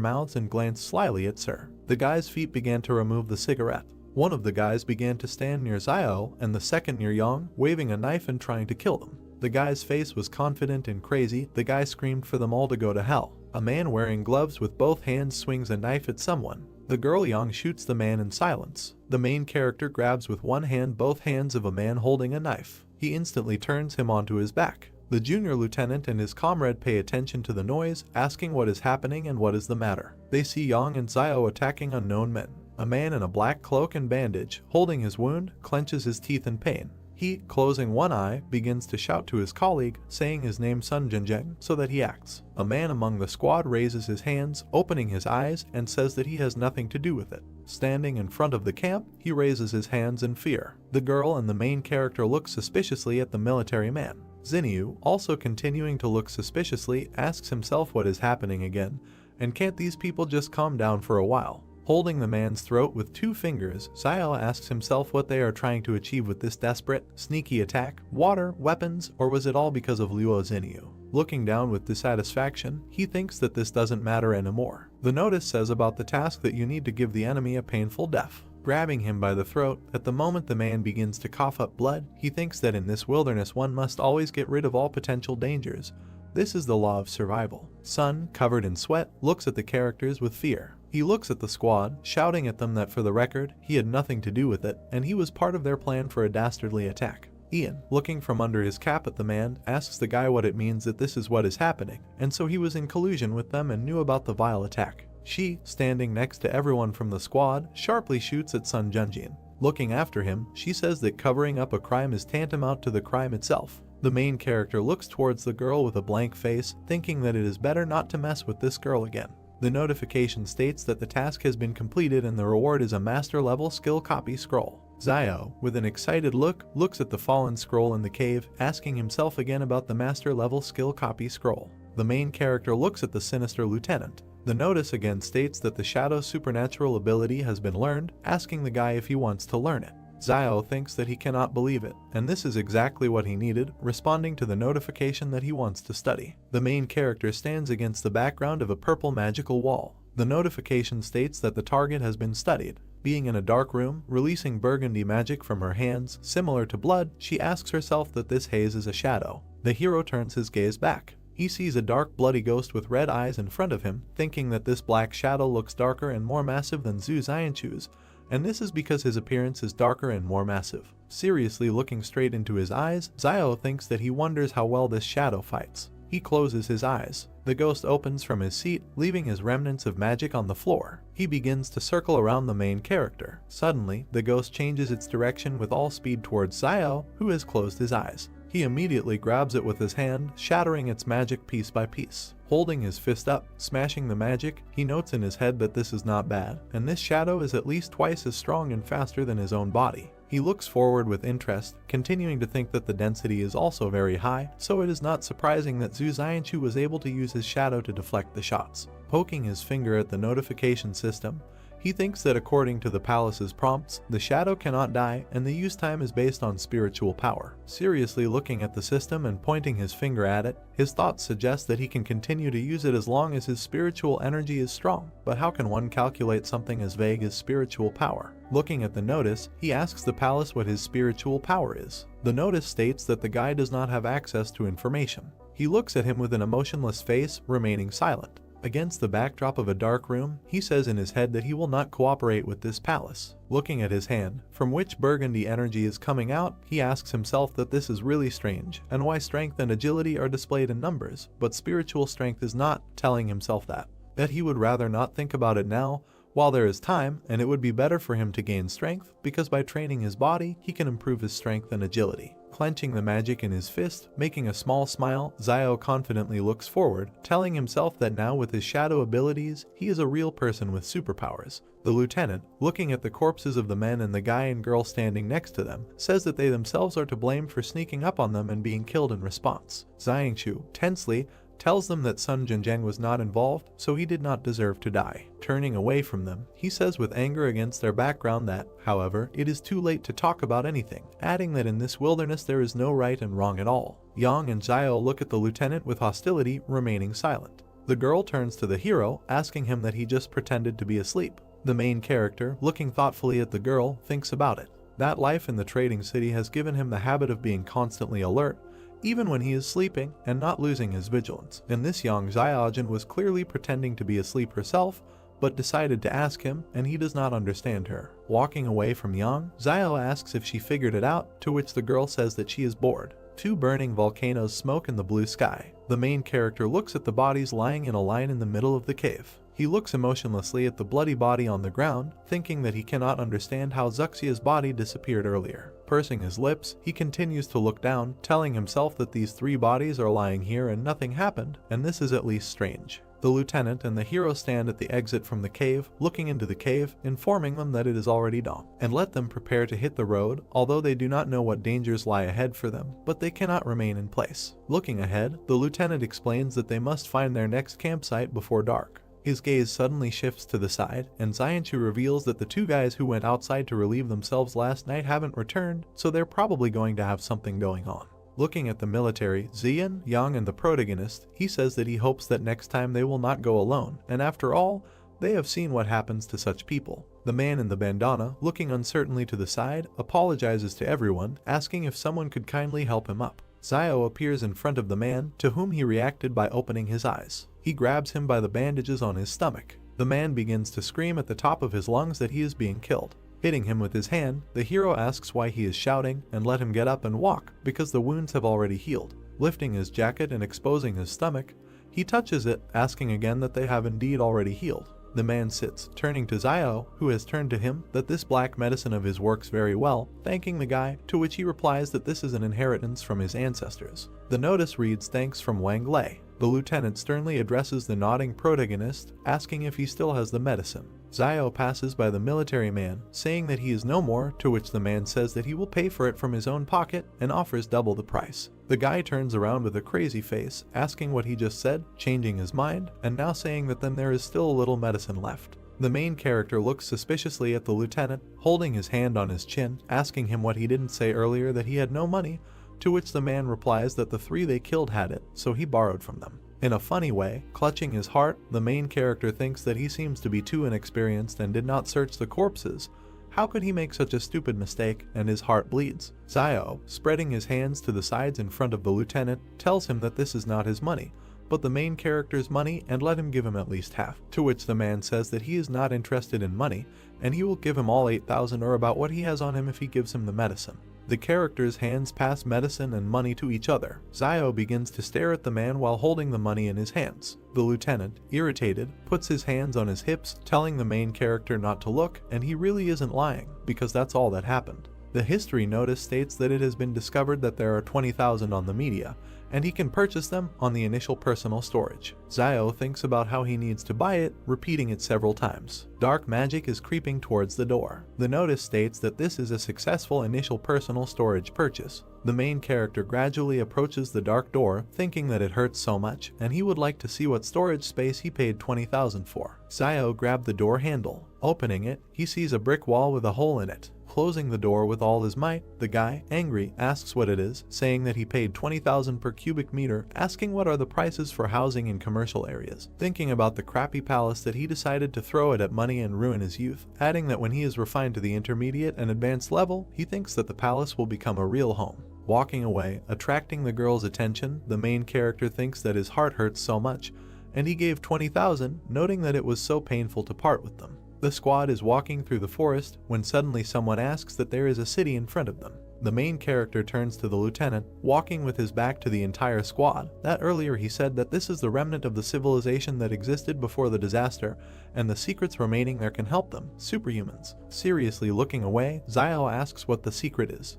mouths and glanced slyly at Sir. The guy's feet began to remove the cigarette. One of the guys began to stand near Xiao and the second near Yang, waving a knife and trying to kill them. The guy's face was confident and crazy. The guy screamed for them all to go to hell. A man wearing gloves with both hands swings a knife at someone. The girl Yang shoots the man in silence. The main character grabs with one hand both hands of a man holding a knife. He instantly turns him onto his back. The junior lieutenant and his comrade pay attention to the noise, asking what is happening and what is the matter. They see Yang and Xiao attacking unknown men. A man in a black cloak and bandage, holding his wound, clenches his teeth in pain. He, closing one eye, begins to shout to his colleague, saying his name Sun Jinjing, so that he acts. A man among the squad raises his hands, opening his eyes, and says that he has nothing to do with it. Standing in front of the camp, he raises his hands in fear. The girl and the main character look suspiciously at the military man. Zinyu, also continuing to look suspiciously, asks himself what is happening again, and can't these people just calm down for a while? Holding the man's throat with two fingers, Xiao asks himself what they are trying to achieve with this desperate, sneaky attack: water, weapons, or was it all because of Luo Zinyu? Looking down with dissatisfaction, he thinks that this doesn't matter anymore. The notice says about the task that you need to give the enemy a painful death. Grabbing him by the throat, at the moment the man begins to cough up blood, he thinks that in this wilderness one must always get rid of all potential dangers. This is the law of survival. Sun, covered in sweat, looks at the characters with fear. He looks at the squad, shouting at them that for the record, he had nothing to do with it, and he was part of their plan for a dastardly attack. Ian, looking from under his cap at the man, asks the guy what it means that this is what is happening, and so he was in collusion with them and knew about the vile attack. She, standing next to everyone from the squad, sharply shoots at Sun Junjin. Looking after him, she says that covering up a crime is tantamount to the crime itself. The main character looks towards the girl with a blank face, thinking that it is better not to mess with this girl again. The notification states that the task has been completed and the reward is a master level skill copy scroll. Xiao, with an excited look, looks at the fallen scroll in the cave, asking himself again about the master level skill copy scroll. The main character looks at the sinister lieutenant. The notice again states that the Shadow's supernatural ability has been learned, asking the guy if he wants to learn it. Xiao thinks that he cannot believe it, and this is exactly what he needed, responding to the notification that he wants to study. The main character stands against the background of a purple magical wall. The notification states that the target has been studied. Being in a dark room, releasing burgundy magic from her hands, similar to blood, she asks herself that this haze is a shadow. The hero turns his gaze back. He sees a dark bloody ghost with red eyes in front of him, thinking that this black shadow looks darker and more massive than Zhu Xianchu's, and this is because his appearance is darker and more massive. Seriously looking straight into his eyes, Xiao thinks that he wonders how well this shadow fights. He closes his eyes. The ghost opens from his seat, leaving his remnants of magic on the floor. He begins to circle around the main character. Suddenly, the ghost changes its direction with all speed towards Xiao, who has closed his eyes. He immediately grabs it with his hand, shattering its magic piece by piece. Holding his fist up, smashing the magic, he notes in his head that this is not bad, and this shadow is at least twice as strong and faster than his own body. He looks forward with interest, continuing to think that the density is also very high, so it is not surprising that Zhu Xianchu was able to use his shadow to deflect the shots. Poking his finger at the notification system, he thinks that according to the palace's prompts, the shadow cannot die and the use time is based on spiritual power. Seriously looking at the system and pointing his finger at it, his thoughts suggest that he can continue to use it as long as his spiritual energy is strong. But how can one calculate something as vague as spiritual power? Looking at the notice, he asks the palace what his spiritual power is. The notice states that the guy does not have access to information. He looks at him with an emotionless face, remaining silent. Against the backdrop of a dark room, he says in his head that he will not cooperate with this palace. Looking at his hand, from which burgundy energy is coming out, he asks himself that this is really strange, and why strength and agility are displayed in numbers, but spiritual strength is not, telling himself that he would rather not think about it now, while there is time, and it would be better for him to gain strength, because by training his body, he can improve his strength and agility. Clenching the magic in his fist, making a small smile, Xiao confidently looks forward, telling himself that now with his shadow abilities, he is a real person with superpowers. The lieutenant, looking at the corpses of the men and the guy and girl standing next to them, says that they themselves are to blame for sneaking up on them and being killed in response. Xianchu, tensely, tells them that Sun Jinjiang was not involved, so he did not deserve to die. Turning away from them, he says with anger against their background that, however, it is too late to talk about anything, adding that in this wilderness there is no right and wrong at all. Yang and Xiao look at the lieutenant with hostility, remaining silent. The girl turns to the hero, asking him that he just pretended to be asleep. The main character, looking thoughtfully at the girl, thinks about it. That life in the trading city has given him the habit of being constantly alert, even when he is sleeping, and not losing his vigilance. And this young Xiaojin was clearly pretending to be asleep herself, but decided to ask him, and he does not understand her. Walking away from Yang, Xiao asks if she figured it out, to which the girl says that she is bored. Two burning volcanoes smoke in the blue sky. The main character looks at the bodies lying in a line in the middle of the cave. He looks emotionlessly at the bloody body on the ground, thinking that he cannot understand how Zuxia's body disappeared earlier. Pursing his lips, he continues to look down, telling himself that these three bodies are lying here and nothing happened, and this is at least strange. The lieutenant and the hero stand at the exit from the cave, looking into the cave, informing them that it is already dawn, and let them prepare to hit the road, although they do not know what dangers lie ahead for them, but they cannot remain in place. Looking ahead, the lieutenant explains that they must find their next campsite before dark. His gaze suddenly shifts to the side, and Xianchu reveals that the two guys who went outside to relieve themselves last night haven't returned, so they're probably going to have something going on. Looking at the military, Xian, Yang, and the protagonist, he says that he hopes that next time they will not go alone, and after all, they have seen what happens to such people. The man in the bandana, looking uncertainly to the side, apologizes to everyone, asking if someone could kindly help him up. Xiao appears in front of the man, to whom he reacted by opening his eyes. He grabs him by the bandages on his stomach. The man begins to scream at the top of his lungs that he is being killed. Hitting him with his hand, the hero asks why he is shouting and let him get up and walk, because the wounds have already healed. Lifting his jacket and exposing his stomach, he touches it, asking again that they have indeed already healed. The man sits, turning to Xiao, who has turned to him that this black medicine of his works very well, thanking the guy, to which he replies that this is an inheritance from his ancestors. The notice reads thanks from Wang Lei. The lieutenant sternly addresses the nodding protagonist, asking if he still has the medicine. Xiao passes by the military man, saying that he is no more, to which the man says that he will pay for it from his own pocket and offers double the price. The guy turns around with a crazy face, asking what he just said, changing his mind, and now saying that then there is still a little medicine left. The main character looks suspiciously at the lieutenant, holding his hand on his chin, asking him what he didn't say earlier, that he had no money, to which the man replies that the three they killed had it, so he borrowed from them. In a funny way, clutching his heart, the main character thinks that he seems to be too inexperienced and did not search the corpses. How could he make such a stupid mistake, and his heart bleeds? Xiao, spreading his hands to the sides in front of the lieutenant, tells him that this is not his money, but the main character's money, and let him give him at least half, to which the man says that he is not interested in money, and he will give him all 8,000 or about what he has on him if he gives him the medicine. The characters' hands pass medicine and money to each other. Xiao begins to stare at the man while holding the money in his hands. The lieutenant, irritated, puts his hands on his hips, telling the main character not to look, and he really isn't lying, because that's all that happened. The history notice states that it has been discovered that there are 20,000 on the media, and he can purchase them on the initial personal storage. Zio thinks about how he needs to buy it, repeating it several times. Dark magic is creeping towards the door. The notice states that this is a successful initial personal storage purchase. The main character gradually approaches the dark door, thinking that it hurts so much, and he would like to see what storage space he paid 20,000 for. Zio grabbed the door handle. Opening it, he sees a brick wall with a hole in it. Closing the door with all his might, the guy, angry, asks what it is, saying that he paid 20,000 per cubic meter, asking what are the prices for housing in commercial areas. Thinking about the crappy palace that he decided to throw it at money and ruin his youth, adding that when he is refined to the intermediate and advanced level, he thinks that the palace will become a real home. Walking away, attracting the girl's attention, the main character thinks that his heart hurts so much, and he gave 20,000, noting that it was so painful to part with them. The squad is walking through the forest when suddenly someone asks that there is a city in front of them. The main character turns to the lieutenant, walking with his back to the entire squad. That earlier he said that this is the remnant of the civilization that existed before the disaster, and the secrets remaining there can help them, superhumans. Seriously looking away, Zio asks what the secret is.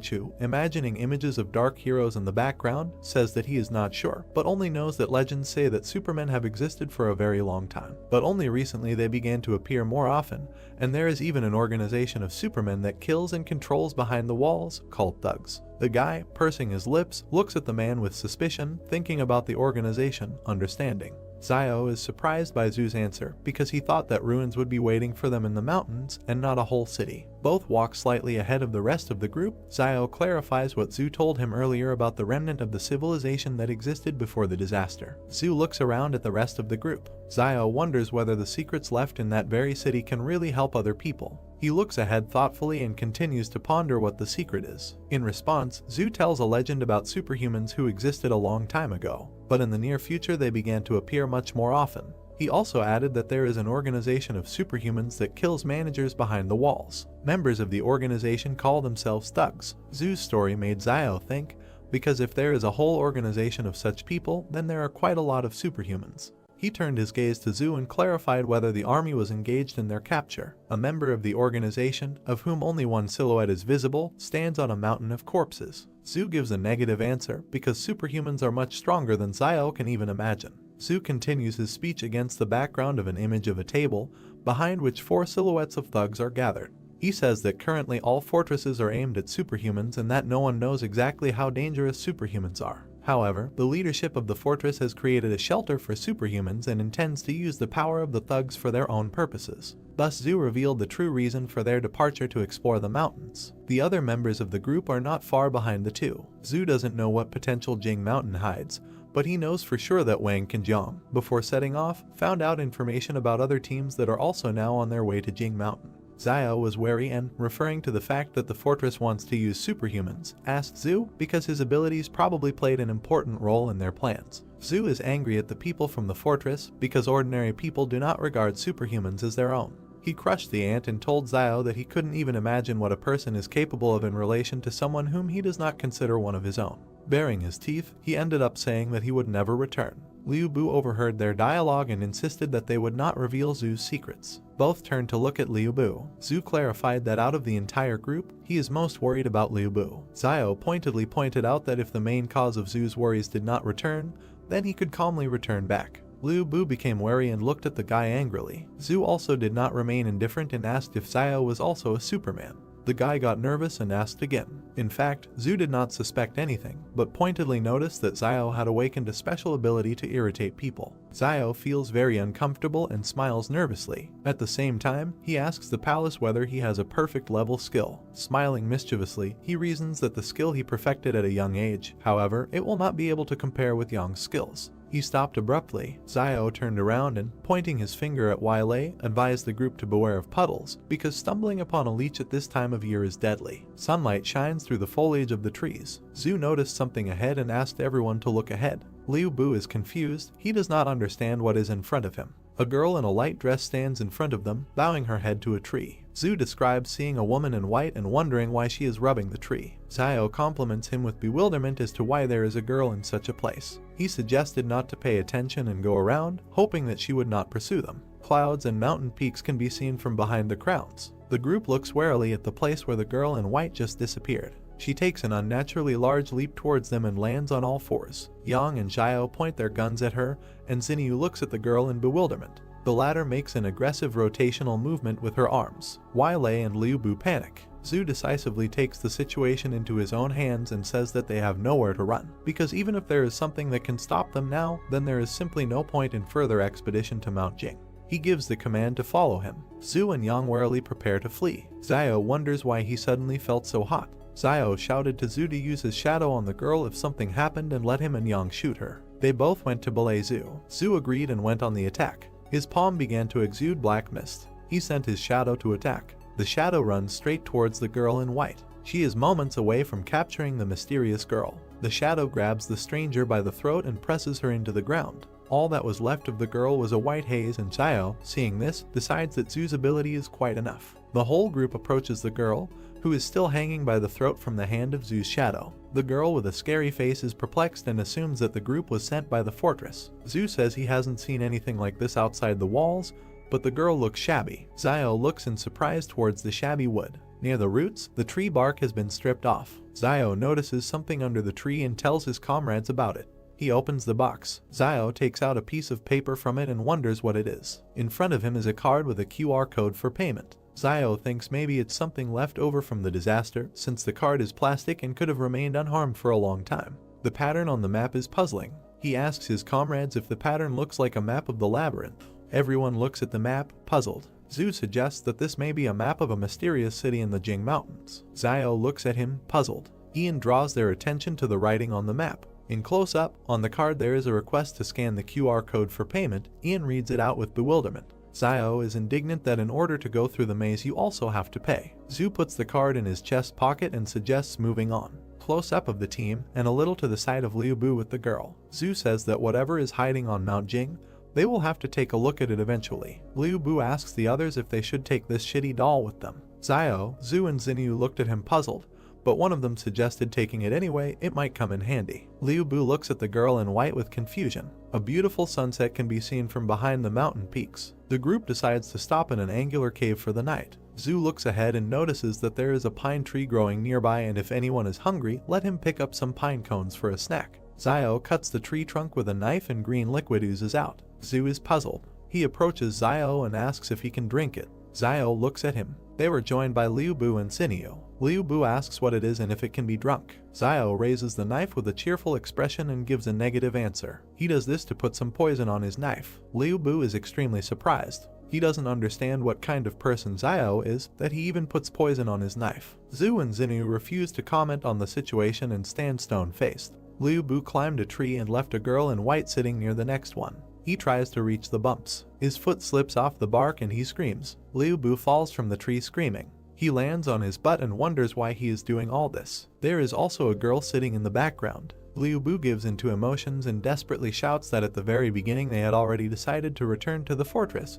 Chu, imagining images of dark heroes in the background, says that he is not sure, but only knows that legends say that supermen have existed for a very long time. But only recently they began to appear more often, and there is even an organization of supermen that kills and controls behind the walls, called thugs. The guy, pursing his lips, looks at the man with suspicion, thinking about the organization, understanding. Zio is surprised by Zoo's answer because he thought that ruins would be waiting for them in the mountains and not a whole city. Both walk slightly ahead of the rest of the group. Zio clarifies what Zoo told him earlier about the remnant of the civilization that existed before the disaster. Zoo looks around at the rest of the group. Zio wonders whether the secrets left in that very city can really help other people. He looks ahead thoughtfully and continues to ponder what the secret is. In response, Zoo tells a legend about superhumans who existed a long time ago, but in the near future they began to appear much more often. He also added that there is an organization of superhumans that kills managers behind the walls. Members of the organization call themselves thugs. Zoo's story made Zio think, because if there is a whole organization of such people, then there are quite a lot of superhumans. He turned his gaze to Zoo and clarified whether the army was engaged in their capture. A member of the organization, of whom only one silhouette is visible, stands on a mountain of corpses. Zoo gives a negative answer because superhumans are much stronger than Zio can even imagine. Zoo continues his speech against the background of an image of a table, behind which 4 silhouettes of thugs are gathered. He says that currently all fortresses are aimed at superhumans and that no one knows exactly how dangerous superhumans are. However, the leadership of the fortress has created a shelter for superhumans and intends to use the power of the thugs for their own purposes. Thus Zoo revealed the true reason for their departure to explore the mountains. The other members of the group are not far behind the two. Zoo doesn't know what potential Jing Mountain hides, but he knows for sure that Wang Kanjiang, before setting off, found out information about other teams that are also now on their way to Jing Mountain. Zio was wary and, referring to the fact that the fortress wants to use superhumans, asked Zoo because his abilities probably played an important role in their plans. Zoo is angry at the people from the fortress because ordinary people do not regard superhumans as their own. He crushed the ant and told Zio that he couldn't even imagine what a person is capable of in relation to someone whom he does not consider one of his own. Baring his teeth, he ended up saying that he would never return. Liu Bu overheard their dialogue and insisted that they would not reveal Zoo's secrets. Both turned to look at Liu Bu. Zoo clarified that out of the entire group, he is most worried about Liu Bu. Zio pointedly pointed out that if the main cause of Zoo's worries did not return, then he could calmly return back. Liu Bu became wary and looked at the guy angrily. Zoo also did not remain indifferent and asked if Zio was also a Superman. The guy got nervous and asked again. In fact, Zoo did not suspect anything, but pointedly noticed that Zio had awakened a special ability to irritate people. Zio feels very uncomfortable and smiles nervously. At the same time, he asks the palace whether he has a perfect level skill. Smiling mischievously, he reasons that the skill he perfected at a young age, however, it will not be able to compare with Yang's skills. He stopped abruptly. Zio turned around and, pointing his finger at Yahello, advised the group to beware of puddles, because stumbling upon a leech at this time of year is deadly. Sunlight shines through the foliage of the trees. Zoo noticed something ahead and asked everyone to look ahead. Liu Bu is confused. He does not understand what is in front of him. A girl in a light dress stands in front of them, bowing her head to a tree. Zoo describes seeing a woman in white and wondering why she is rubbing the tree. Zio compliments him with bewilderment as to why there is a girl in such a place. He suggested not to pay attention and go around, hoping that she would not pursue them. Clouds and mountain peaks can be seen from behind the crowns. The group looks warily at the place where the girl in white just disappeared. She takes an unnaturally large leap towards them and lands on all fours. Yang and Xiao point their guns at her, and Xinyu looks at the girl in bewilderment. The latter makes an aggressive rotational movement with her arms. Wei and Liu Bu panic. Zhu decisively takes the situation into his own hands and says that they have nowhere to run, because even if there is something that can stop them now, then there is simply no point in further expedition to Mount Jing. He gives the command to follow him. Zhu and Yang warily prepare to flee. Xiao wonders why he suddenly felt so hot. Xiao shouted to Zhu to use his shadow on the girl if something happened and let him and Yang shoot her. They both went to belay Zhu. Zhu agreed and went on the attack. His palm began to exude black mist. He sent his shadow to attack. The shadow runs straight towards the girl in white. She is moments away from capturing the mysterious girl. The shadow grabs the stranger by the throat and presses her into the ground. All that was left of the girl was a white haze, and Xiao, seeing this, decides that Zhu's ability is quite enough. The whole group approaches the girl, who is still hanging by the throat from the hand of Zhu's shadow. The girl with a scary face is perplexed and assumes that the group was sent by the fortress. Zhu says he hasn't seen anything like this outside the walls, but the girl looks shabby. Xiao looks in surprise towards the shabby wood. Near the roots, the tree bark has been stripped off. Xiao notices something under the tree and tells his comrades about it. He opens the box. Xiao takes out a piece of paper from it and wonders what it is. In front of him is a card with a QR code for payment. Xiao thinks maybe it's something left over from the disaster, since the card is plastic and could have remained unharmed for a long time. The pattern on the map is puzzling. He asks his comrades if the pattern looks like a map of the labyrinth. Everyone looks at the map, puzzled. Zhu suggests that this may be a map of a mysterious city in the Jing Mountains. Xiao looks at him, puzzled. Ian draws their attention to the writing on the map. In close-up, on the card there is a request to scan the QR code for payment. Ian reads it out with bewilderment. Xiao is indignant that in order to go through the maze you also have to pay. Zhu puts the card in his chest pocket and suggests moving on. Close-up of the team, and a little to the side of Liu Bu with the girl. Zhu says that whatever is hiding on Mount Jing, they will have to take a look at it eventually. Liu Bu asks the others if they should take this shitty doll with them. Xiao, Zhu and Xinyu looked at him puzzled, but one of them suggested taking it anyway, it might come in handy. Liu Bu looks at the girl in white with confusion. A beautiful sunset can be seen from behind the mountain peaks. The group decides to stop in an angular cave for the night. Zhu looks ahead and notices that there is a pine tree growing nearby, and if anyone is hungry, let him pick up some pine cones for a snack. Xiao cuts the tree trunk with a knife and green liquid oozes out. Zhu is puzzled. He approaches Xiao and asks if he can drink it. Xiao looks at him. They were joined by Liu Bu and Xinyu. Liu Bu asks what it is and if it can be drunk. Xiao raises the knife with a cheerful expression and gives a negative answer. He does this to put some poison on his knife. Liu Bu is extremely surprised. He doesn't understand what kind of person Xiao is, that he even puts poison on his knife. Zhu and Xinyu refuse to comment on the situation and stand stone-faced. Liu Bu climbed a tree and left a girl in white sitting near the next one. He tries to reach the bumps. His foot slips off the bark and he screams. Liu Bu falls from the tree screaming. He lands on his butt and wonders why he is doing all this. There is also a girl sitting in the background. Liu Bu gives into emotions and desperately shouts that at the very beginning they had already decided to return to the fortress,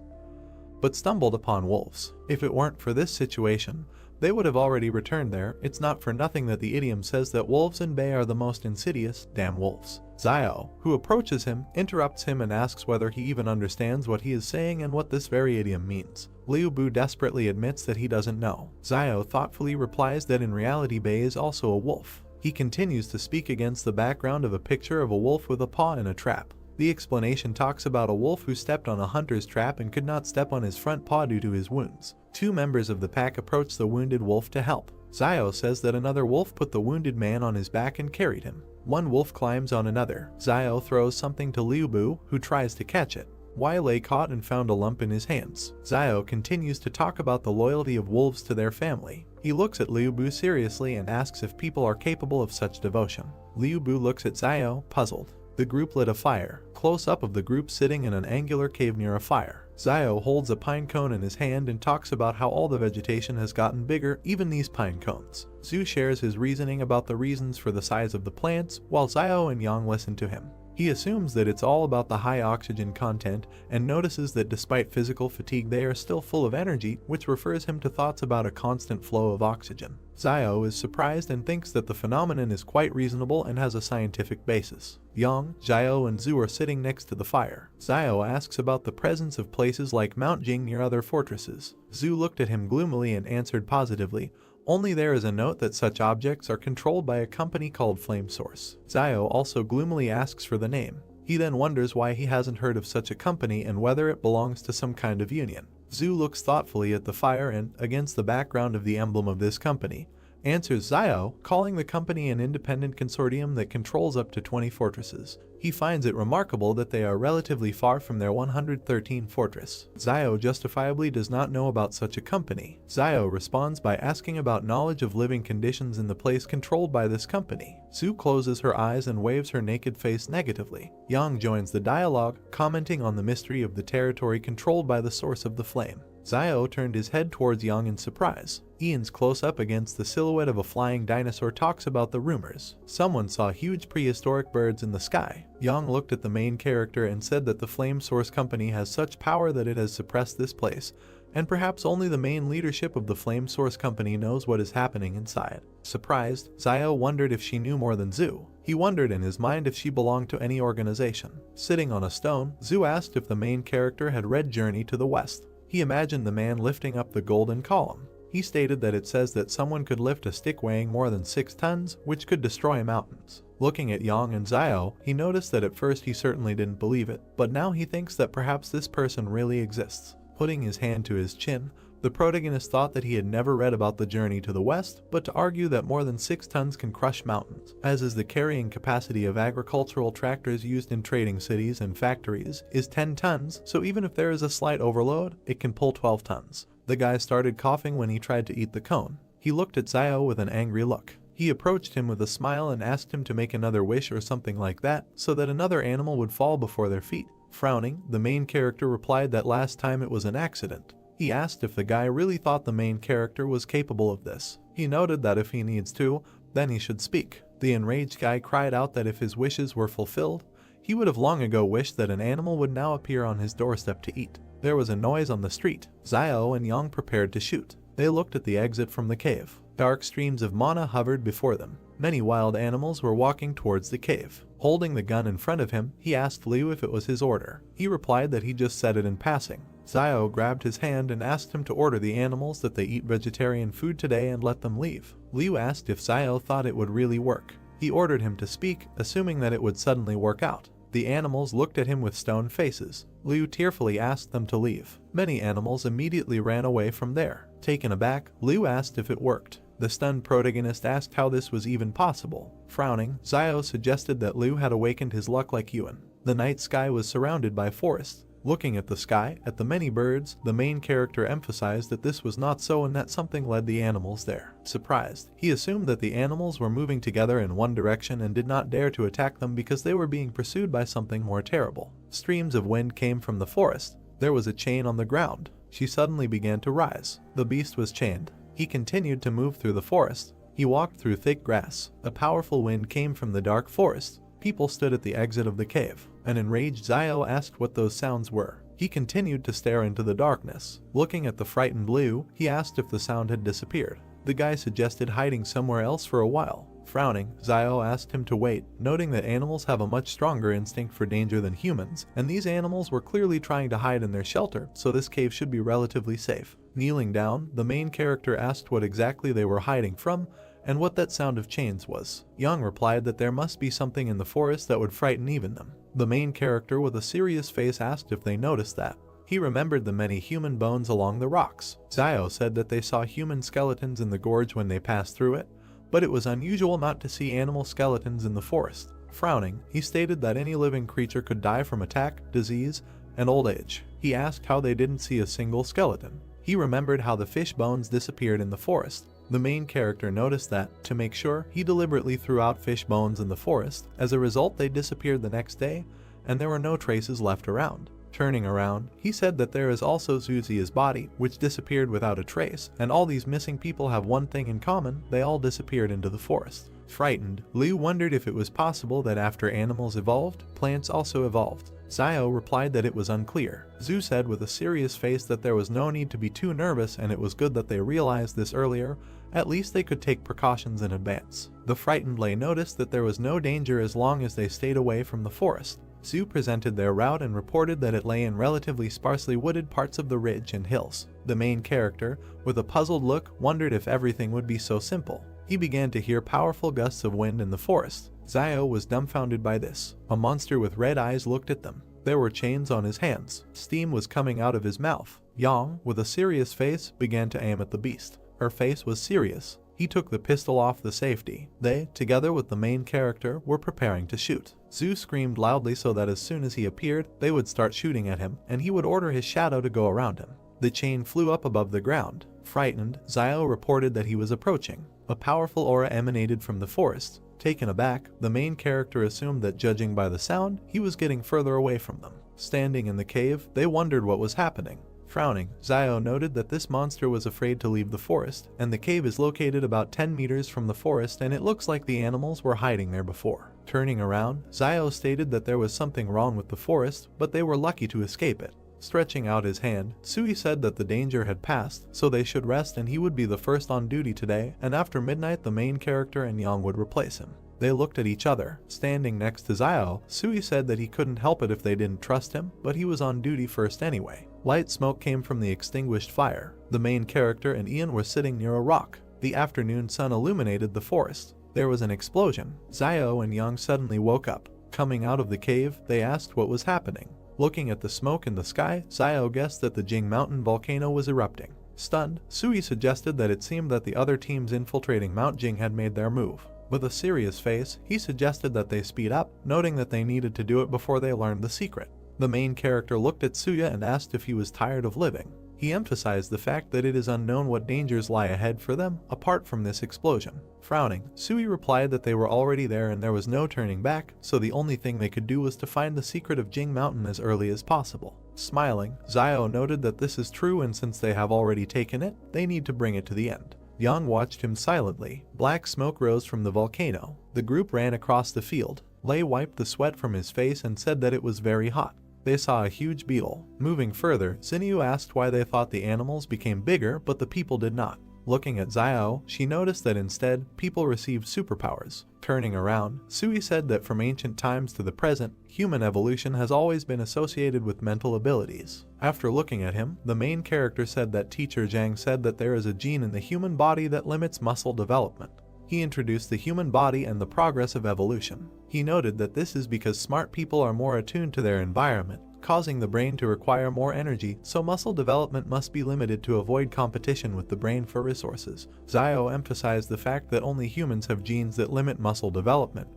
but stumbled upon wolves. If it weren't for this situation, they would have already returned there. It's not for nothing that the idiom says that wolves in bay are the most insidious, damn wolves. Xiao, who approaches him, interrupts him and asks whether he even understands what he is saying and what this very idiom means. Liu Bu desperately admits that he doesn't know. Xiao thoughtfully replies that in reality Bei is also a wolf. He continues to speak against the background of a picture of a wolf with a paw in a trap. The explanation talks about a wolf who stepped on a hunter's trap and could not step on his front paw due to his wounds. Two members of the pack approach the wounded wolf to help. Xiao says that another wolf put the wounded man on his back and carried him. One wolf climbs on another. Xiao throws something to Liu Bu, who tries to catch it. Wei caught and found a lump in his hands. Xiao continues to talk about the loyalty of wolves to their family. He looks at Liu Bu seriously and asks if people are capable of such devotion. Liu Bu looks at Xiao, puzzled. The group lit a fire. Close up of the group sitting in an angular cave near a fire. Xiao holds a pine cone in his hand and talks about how all the vegetation has gotten bigger, even these pine cones. Zhu shares his reasoning about the reasons for the size of the plants, while Xiao and Yang listen to him. He assumes that it's all about the high oxygen content and notices that despite physical fatigue they are still full of energy, which refers him to thoughts about a constant flow of oxygen. Xiao is surprised and thinks that the phenomenon is quite reasonable and has a scientific basis. Yang, Xiao and Zhu are sitting next to the fire. Xiao asks about the presence of places like Mount Jing near other fortresses. Zhu looked at him gloomily and answered positively, only there is a note that such objects are controlled by a company called Flame Source. Xiao also gloomily asks for the name. He then wonders why he hasn't heard of such a company and whether it belongs to some kind of union. Zhu looks thoughtfully at the fire and, against the background of the emblem of this company, answers Xiao, calling the company an independent consortium that controls up to 20 fortresses. He finds it remarkable that they are relatively far from their 113 fortress. Xiao justifiably does not know about such a company. Xiao responds by asking about knowledge of living conditions in the place controlled by this company. Zhu closes her eyes and waves her naked face negatively. Yang joins the dialogue, commenting on the mystery of the territory controlled by the source of the flame. Xiao turned his head towards Yang in surprise. Ian's close-up against the silhouette of a flying dinosaur talks about the rumors. Someone saw huge prehistoric birds in the sky. Yang looked at the main character and said that the Flame Source Company has such power that it has suppressed this place, and perhaps only the main leadership of the Flame Source Company knows what is happening inside. Surprised, Xiao wondered if she knew more than Zhu. He wondered in his mind if she belonged to any organization. Sitting on a stone, Zhu asked if the main character had read Journey to the West. He imagined the man lifting up the golden column. He stated that it says that someone could lift a stick weighing more than 6 tons, which could destroy mountains. Looking at Yang and Xiao, he noticed that at first he certainly didn't believe it, but now he thinks that perhaps this person really exists. Putting his hand to his chin, the protagonist thought that he had never read about the Journey to the West, but to argue that more than 6 tons can crush mountains, as is the carrying capacity of agricultural tractors used in trading cities and factories, is 10 tons, so even if there is a slight overload, it can pull 12 tons. The guy started coughing when he tried to eat the cone. He looked at Xiao with an angry look. He approached him with a smile and asked him to make another wish or something like that, so that another animal would fall before their feet. Frowning, the main character replied that last time it was an accident. He asked if the guy really thought the main character was capable of this. He noted that if he needs to, then he should speak. The enraged guy cried out that if his wishes were fulfilled, he would have long ago wished that an animal would now appear on his doorstep to eat. There was a noise on the street. Xiao and Yang prepared to shoot. They looked at the exit from the cave. Dark streams of mana hovered before them. Many wild animals were walking towards the cave. Holding the gun in front of him, he asked Liu if it was his order. He replied that he just said it in passing. Xiao grabbed his hand and asked him to order the animals that they eat vegetarian food today and let them leave. Liu asked if Xiao thought it would really work. He ordered him to speak, assuming that it would suddenly work out. The animals looked at him with stone faces. Liu tearfully asked them to leave. Many animals immediately ran away from there. Taken aback, Liu asked if it worked. The stunned protagonist asked how this was even possible. Frowning, Xiao suggested that Liu had awakened his luck like Yuan. The night sky was surrounded by forests. Looking at the sky, at the many birds, the main character emphasized that this was not so and that something led the animals there. Surprised, he assumed that the animals were moving together in one direction and did not dare to attack them because they were being pursued by something more terrible. Streams of wind came from the forest. There was a chain on the ground. She suddenly began to rise. The beast was chained. He continued to move through the forest. He walked through thick grass. A powerful wind came from the dark forest. People stood at the exit of the cave. An enraged Xiao asked what those sounds were. He continued to stare into the darkness. Looking at the frightened Liu, he asked if the sound had disappeared. The guy suggested hiding somewhere else for a while. Frowning, Xiao asked him to wait, noting that animals have a much stronger instinct for danger than humans, and these animals were clearly trying to hide in their shelter, so this cave should be relatively safe. Kneeling down, the main character asked what exactly they were hiding from, and what that sound of chains was. Yang replied that there must be something in the forest that would frighten even them. The main character with a serious face asked if they noticed that. He remembered the many human bones along the rocks. Xiao said that they saw human skeletons in the gorge when they passed through it, but it was unusual not to see animal skeletons in the forest. Frowning, he stated that any living creature could die from attack, disease, and old age. He asked how they didn't see a single skeleton. He remembered how the fish bones disappeared in the forest. The main character noticed that, to make sure, he deliberately threw out fish bones in the forest. As a result, they disappeared the next day, and there were no traces left around. Turning around, he said that there is also Zuzia's body, which disappeared without a trace, and all these missing people have one thing in common: they all disappeared into the forest. Frightened, Liu wondered if it was possible that after animals evolved, plants also evolved. Zio replied that it was unclear. Zhu said with a serious face that there was no need to be too nervous and it was good that they realized this earlier. At least they could take precautions in advance. The frightened Lei noticed that there was no danger as long as they stayed away from the forest. Zhu presented their route and reported that it lay in relatively sparsely wooded parts of the ridge and hills. The main character, with a puzzled look, wondered if everything would be so simple. He began to hear powerful gusts of wind in the forest. Zio was dumbfounded by this. A monster with red eyes looked at them. There were chains on his hands. Steam was coming out of his mouth. Yang, with a serious face, began to aim at the beast. Her face was serious. He took the pistol off the safety. They, together with the main character, were preparing to shoot. Zhu screamed loudly so that as soon as he appeared, they would start shooting at him, and he would order his shadow to go around him. The chain flew up above the ground. Frightened, Zio reported that he was approaching. A powerful aura emanated from the forest. Taken aback, the main character assumed that judging by the sound, he was getting further away from them. Standing in the cave, they wondered what was happening. Frowning, Zio noted that this monster was afraid to leave the forest, and the cave is located about 10 meters from the forest and it looks like the animals were hiding there before. Turning around, Zio stated that there was something wrong with the forest, but they were lucky to escape it. Stretching out his hand, Sui said that the danger had passed, so they should rest and he would be the first on duty today, and after midnight the main character and Yang would replace him. They looked at each other. Standing next to Zio, Sui said that he couldn't help it if they didn't trust him, but he was on duty first anyway. Light smoke came from the extinguished fire. The main character and Ian were sitting near a rock. The afternoon sun illuminated the forest. There was an explosion. Zio and Yang suddenly woke up. Coming out of the cave, they asked what was happening. Looking at the smoke in the sky, Zio guessed that the Jing mountain volcano was erupting. Stunned, Sui suggested that it seemed that the other teams infiltrating Mount Jing had made their move. With a serious face, he suggested that they speed up, noting that they needed to do it before they learned the secret. The main character looked at Suya and asked if he was tired of living. He emphasized the fact that it is unknown what dangers lie ahead for them, apart from this explosion. Frowning, Sui replied that they were already there and there was no turning back, so the only thing they could do was to find the secret of Jing Mountain as early as possible. Smiling, Zio noted that this is true and since they have already taken it, they need to bring it to the end. Yang watched him silently. Black smoke rose from the volcano. The group ran across the field. Lei wiped the sweat from his face and said that it was very hot. They saw a huge beetle. Moving further, Xinyu asked why they thought the animals became bigger but the people did not. Looking at Zio, she noticed that instead, people received superpowers. Turning around, Sui said that from ancient times to the present, human evolution has always been associated with mental abilities. After looking at him, the main character said that teacher Zhang said that there is a gene in the human body that limits muscle development. He introduced the human body and the progress of evolution. He noted that this is because smart people are more attuned to their environment, causing the brain to require more energy, so muscle development must be limited to avoid competition with the brain for resources. Zio emphasized the fact that only humans have genes that limit muscle development,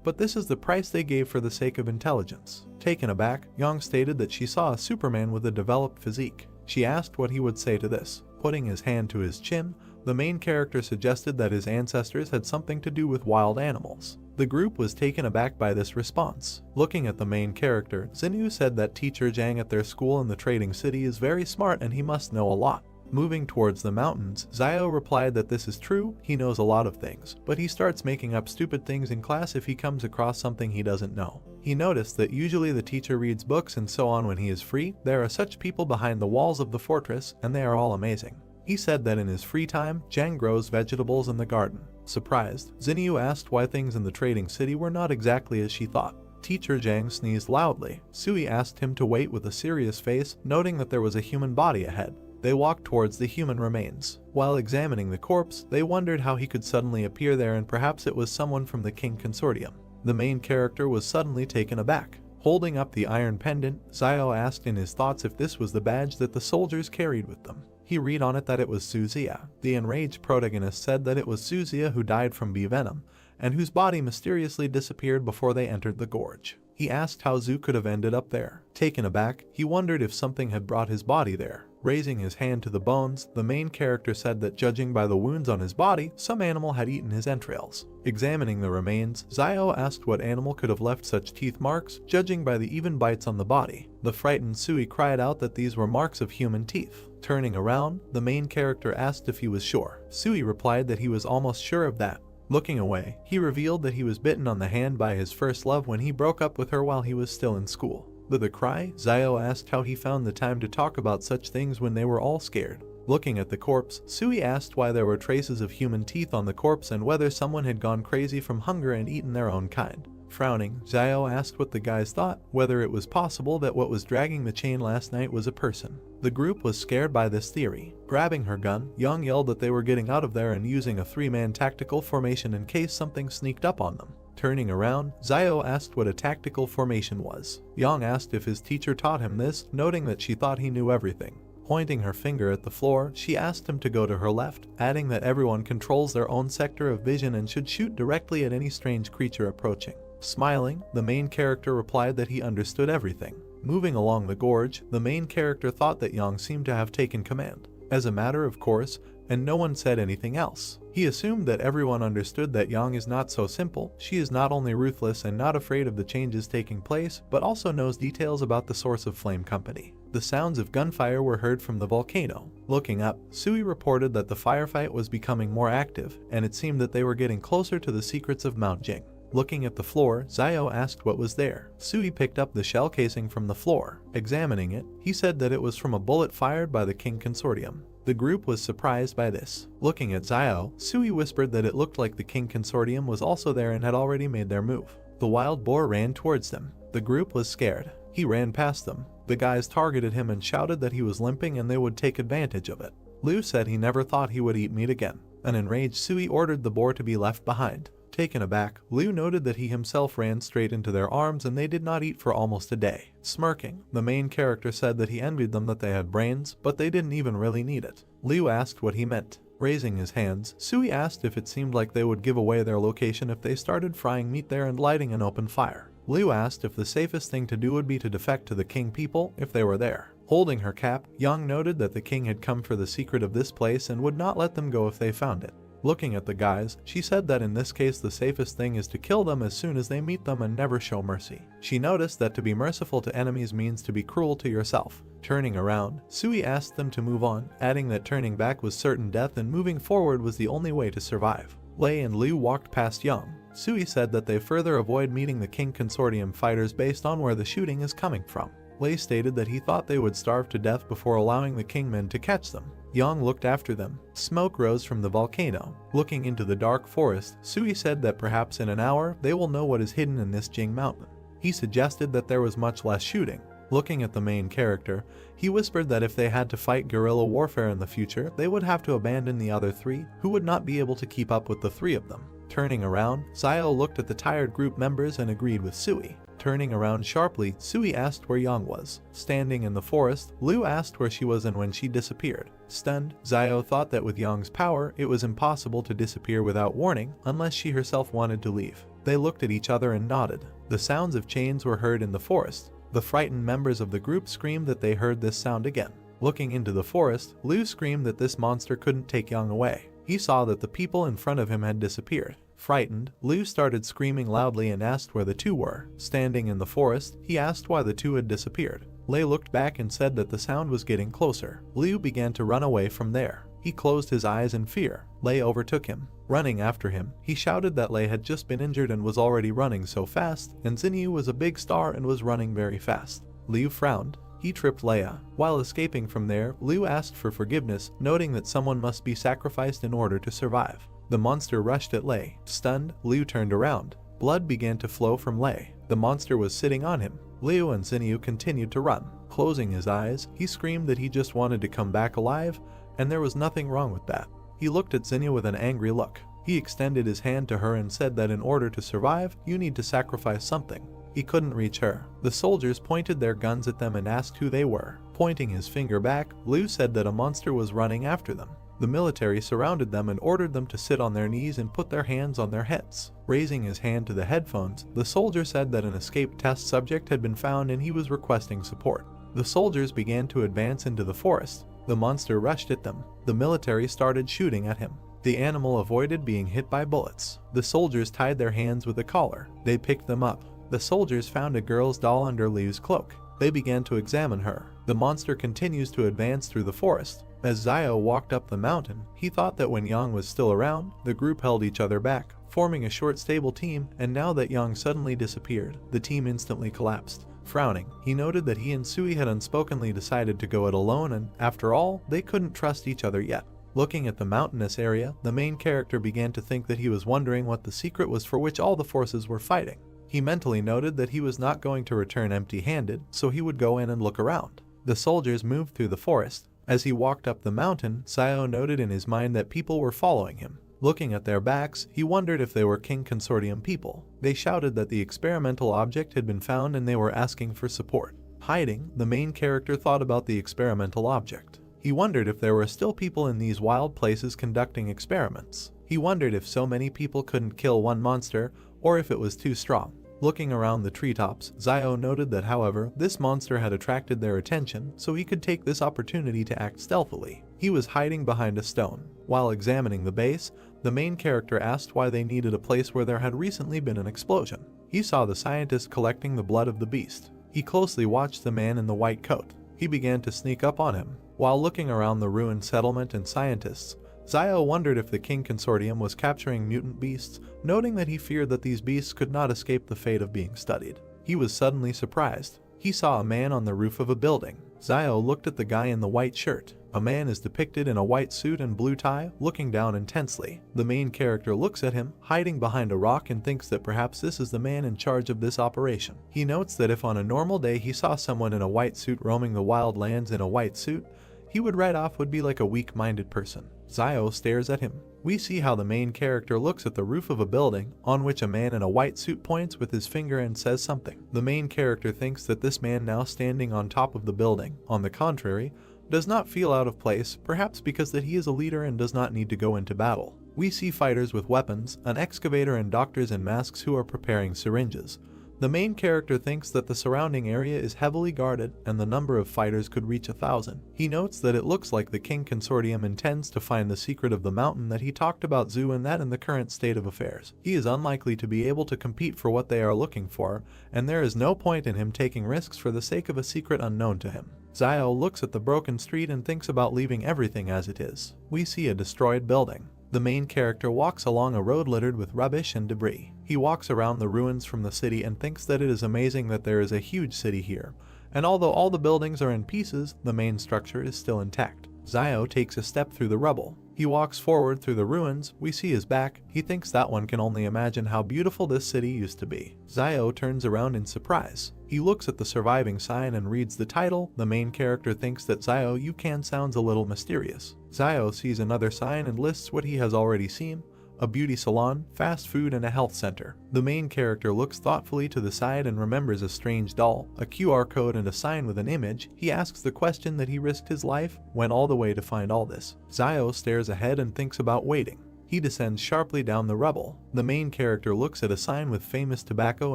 but this is the price they gave for the sake of intelligence. Taken aback, Yang stated that she saw a Superman with a developed physique. She asked what he would say to this. Putting his hand to his chin, the main character suggested that his ancestors had something to do with wild animals. The group was taken aback by this response. Looking at the main character, Xinyu said that teacher Zhang at their school in the trading city is very smart and he must know a lot. Moving towards the mountains, Zio replied that this is true, he knows a lot of things, but he starts making up stupid things in class if he comes across something he doesn't know. He noticed that usually the teacher reads books and so on when he is free. There are such people behind the walls of the fortress, and they are all amazing. He said that in his free time, Zhang grows vegetables in the garden. Surprised, Xinyu asked why things in the trading city were not exactly as she thought. Teacher Zhang sneezed loudly. Sui asked him to wait with a serious face, noting that there was a human body ahead. They walked towards the human remains. While examining the corpse, they wondered how he could suddenly appear there and perhaps it was someone from the King Consortium. The main character was suddenly taken aback. Holding up the iron pendant, Zio asked in his thoughts if this was the badge that the soldiers carried with them. He read on it that it was Suzia. The enraged protagonist said that it was Suzia who died from bee venom, and whose body mysteriously disappeared before they entered the gorge. He asked how Zhu could have ended up there. Taken aback, he wondered if something had brought his body there. Raising his hand to the bones, the main character said that judging by the wounds on his body, some animal had eaten his entrails. Examining the remains, Zio asked what animal could have left such teeth marks, judging by the even bites on the body. The frightened Sui cried out that these were marks of human teeth. Turning around, the main character asked if he was sure. Sui replied that he was almost sure of that. Looking away, he revealed that he was bitten on the hand by his first love when he broke up with her while he was still in school. With a cry, Zio asked how he found the time to talk about such things when they were all scared. Looking at the corpse, Sui asked why there were traces of human teeth on the corpse and whether someone had gone crazy from hunger and eaten their own kind. Frowning, Zio asked what the guys thought, whether it was possible that what was dragging the chain last night was a person. The group was scared by this theory. Grabbing her gun, Young yelled that they were getting out of there and using a 3-man tactical formation in case something sneaked up on them. Turning around, Zio asked what a tactical formation was. Young asked if his teacher taught him this, noting that she thought he knew everything. Pointing her finger at the floor, she asked him to go to her left, adding that everyone controls their own sector of vision and should shoot directly at any strange creature approaching. Smiling, the main character replied that he understood everything. Moving along the gorge, the main character thought that Yang seemed to have taken command. As a matter of course, and no one said anything else. He assumed that everyone understood that Yang is not so simple. She is not only ruthless and not afraid of the changes taking place, but also knows details about the source of Flame Company. The sounds of gunfire were heard from the volcano. Looking up, Sui reported that the firefight was becoming more active, and it seemed that they were getting closer to the secrets of Mount Jing. Looking at the floor, Zio asked what was there. Sui picked up the shell casing from the floor. Examining it, he said that it was from a bullet fired by the King Consortium. The group was surprised by this. Looking at Zio, Sui whispered that it looked like the King Consortium was also there and had already made their move. The wild boar ran towards them. The group was scared. He ran past them. The guys targeted him and shouted that he was limping and they would take advantage of it. Liu said he never thought he would eat meat again. An enraged Sui ordered the boar to be left behind. Taken aback, Liu noted that he himself ran straight into their arms and they did not eat for almost a day. Smirking, the main character said that he envied them that they had brains, but they didn't even really need it. Liu asked what he meant. Raising his hands, Sui asked if it seemed like they would give away their location if they started frying meat there and lighting an open fire. Liu asked if the safest thing to do would be to defect to the king people if they were there. Holding her cap, Yang noted that the king had come for the secret of this place and would not let them go if they found it. Looking at the guys, she said that in this case the safest thing is to kill them as soon as they meet them and never show mercy. She noticed that to be merciful to enemies means to be cruel to yourself. Turning around, Sui asked them to move on, adding that turning back was certain death and moving forward was the only way to survive. Lei and Liu walked past Yang. Sui said that they further avoid meeting the King Consortium fighters based on where the shooting is coming from. Lei stated that he thought they would starve to death before allowing the Kingmen to catch them. Yang looked after them. Smoke rose from the volcano. Looking into the dark forest, Sui said that perhaps in an hour they will know what is hidden in this Jing mountain. He suggested that there was much less shooting. Looking at the main character, he whispered that if they had to fight guerrilla warfare in the future, they would have to abandon the other 3, who would not be able to keep up with the 3 of them. Turning around, Zio looked at the tired group members and agreed with Sui. Turning around sharply, Sui asked where Yang was. Standing in the forest, Liu asked where she was and when she disappeared. Stunned, Zio thought that with Yang's power, it was impossible to disappear without warning unless she herself wanted to leave. They looked at each other and nodded. The sounds of chains were heard in the forest. The frightened members of the group screamed that they heard this sound again. Looking into the forest, Liu screamed that this monster couldn't take Yang away. He saw that the people in front of him had disappeared. Frightened, Liu started screaming loudly and asked where the 2 were. Standing in the forest, he asked why the 2 had disappeared. Lei looked back and said that the sound was getting closer. Liu began to run away from there. He closed his eyes in fear. Lei overtook him. Running after him, he shouted that Lei had just been injured and was already running so fast, and Xinyu was a big star and was running very fast. Liu frowned. He tripped Leia. While escaping from there, Liu asked for forgiveness, noting that someone must be sacrificed in order to survive. The monster rushed at Lei. Stunned, Liu turned around. Blood began to flow from Lei. The monster was sitting on him. Liu and Xinyu continued to run. Closing his eyes, he screamed that he just wanted to come back alive, and there was nothing wrong with that. He looked at Xinyu with an angry look. He extended his hand to her and said that in order to survive, you need to sacrifice something. He couldn't reach her. The soldiers pointed their guns at them and asked who they were. Pointing his finger back, Liu said that a monster was running after them. The military surrounded them and ordered them to sit on their knees and put their hands on their heads. Raising his hand to the headphones, the soldier said that an escaped test subject had been found and he was requesting support. The soldiers began to advance into the forest. The monster rushed at them. The military started shooting at him. The animal avoided being hit by bullets. The soldiers tied their hands with a collar. They picked them up. The soldiers found a girl's doll under Liu's cloak. They began to examine her. The monster continues to advance through the forest. As Xiao walked up the mountain, he thought that when Yang was still around, the group held each other back, forming a short stable team, and now that Yang suddenly disappeared, the team instantly collapsed. Frowning, he noted that he and Sui had unspokenly decided to go it alone, and after all, they couldn't trust each other yet. Looking at the mountainous area, the main character began to think that he was wondering what the secret was for which all the forces were fighting. He mentally noted that he was not going to return empty-handed, so he would go in and look around. The soldiers moved through the forest. As he walked up the mountain, Xiao noted in his mind that people were following him. Looking at their backs, he wondered if they were King Consortium people. They shouted that the experimental object had been found and they were asking for support. Hiding, the main character thought about the experimental object. He wondered if there were still people in these wild places conducting experiments. He wondered if so many people couldn't kill one monster, or if it was too strong. Looking around the treetops, Xiao noted that, however, this monster had attracted their attention, so he could take this opportunity to act stealthily. He was hiding behind a stone. While examining the base, the main character asked why they needed a place where there had recently been an explosion. He saw the scientist collecting the blood of the beast. He closely watched the man in the white coat. He began to sneak up on him. While looking around the ruined settlement and scientists, Xiao wondered if the King Consortium was capturing mutant beasts, noting that he feared that these beasts could not escape the fate of being studied. He was suddenly surprised. He saw a man on the roof of a building. Xiao looked at the guy in the white shirt. A man is depicted in a white suit and blue tie, looking down intensely. The main character looks at him, hiding behind a rock, and thinks that perhaps this is the man in charge of this operation. He notes that if on a normal day he saw someone in a white suit roaming the wild lands in a white suit, he would write off would be like a weak-minded person. Xiao stares at him. We see how the main character looks at the roof of a building, on which a man in a white suit points with his finger and says something. The main character thinks that this man now standing on top of the building, on the contrary, does not feel out of place, perhaps because that he is a leader and does not need to go into battle. We see fighters with weapons, an excavator and doctors in masks who are preparing syringes. The main character thinks that the surrounding area is heavily guarded and the number of fighters could reach 1,000. He notes that it looks like the King Consortium intends to find the secret of the mountain that he talked about Zhu, and that in the current state of affairs, he is unlikely to be able to compete for what they are looking for, and there is no point in him taking risks for the sake of a secret unknown to him. Xiao looks at the broken street and thinks about leaving everything as it is. We see a destroyed building. The main character walks along a road littered with rubbish and debris. He walks around the ruins from the city and thinks that it is amazing that there is a huge city here, and although all the buildings are in pieces, the main structure is still intact. Xiao takes a step through the rubble. He walks forward through the ruins. We see his back. He thinks that one can only imagine how beautiful this city used to be. Xiao turns around in surprise. He looks at the surviving sign and reads the title. The main character thinks that Xiao you can sounds a little mysterious. Xiao sees another sign and lists what he has already seen: a beauty salon, fast food, and a health center. The main character looks thoughtfully to the side and remembers a strange doll, a QR code, and a sign with an image. He asks the question that he risked his life, went all the way to find all this. Xiao stares ahead and thinks about waiting. He descends sharply down the rubble. The main character looks at a sign with famous tobacco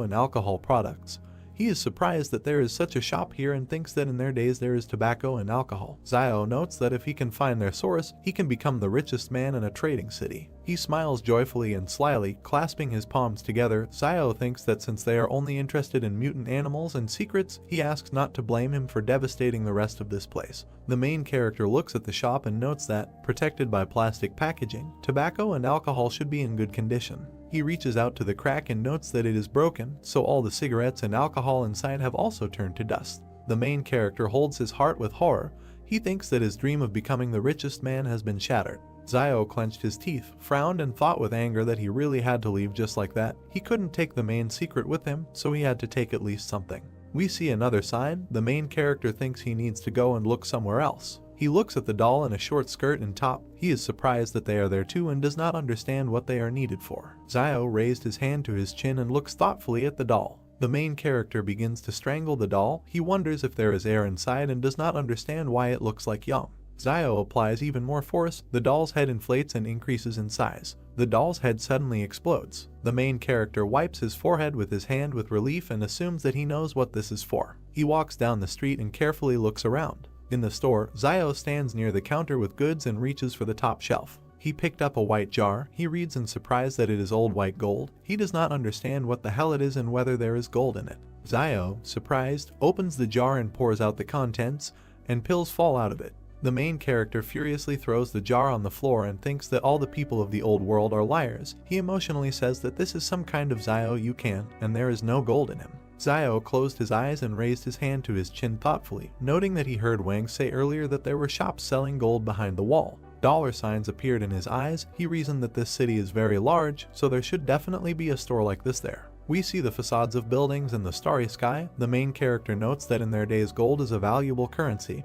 and alcohol products. He is surprised that there is such a shop here and thinks that in their days there is tobacco and alcohol. Xiao notes that if he can find their source, he can become the richest man in a trading city. He smiles joyfully and slyly, clasping his palms together. Xiao thinks that since they are only interested in mutant animals and secrets, he asks not to blame him for devastating the rest of this place. The main character looks at the shop and notes that, protected by plastic packaging, tobacco and alcohol should be in good condition. He reaches out to the crack and notes that it is broken, so all the cigarettes and alcohol inside have also turned to dust. The main character holds his heart with horror. He thinks that his dream of becoming the richest man has been shattered. Xiao clenched his teeth, frowned, and thought with anger that he really had to leave just like that. He couldn't take the main secret with him, so he had to take at least something. We see another sign. The main character thinks he needs to go and look somewhere else. He looks at the doll in a short skirt and top. He is surprised that they are there too and does not understand what they are needed for. Xiao raised his hand to his chin and looks thoughtfully at the doll. The main character begins to strangle the doll. He wonders if there is air inside and does not understand why it looks like Yang. Xiao applies even more force. The doll's head inflates and increases in size. The doll's head suddenly explodes. The main character wipes his forehead with his hand with relief and assumes that he knows what this is for. He walks down the street and carefully looks around. In the store, Zio stands near the counter with goods and reaches for the top shelf. He picked up a white jar. He reads in surprise that it is old white gold. He does not understand what the hell it is and whether there is gold in it. Zio, surprised, opens the jar and pours out the contents, and pills fall out of it. The main character furiously throws the jar on the floor and thinks that all the people of the old world are liars. He emotionally says that this is some kind of Zio you can, and there is no gold in him. Zio closed his eyes and raised his hand to his chin thoughtfully, noting that he heard Wang say earlier that there were shops selling gold behind the wall. Dollar signs appeared in his eyes. He reasoned that this city is very large, so there should definitely be a store like this there. We see the facades of buildings in the starry sky. The main character notes that in their days gold is a valuable currency,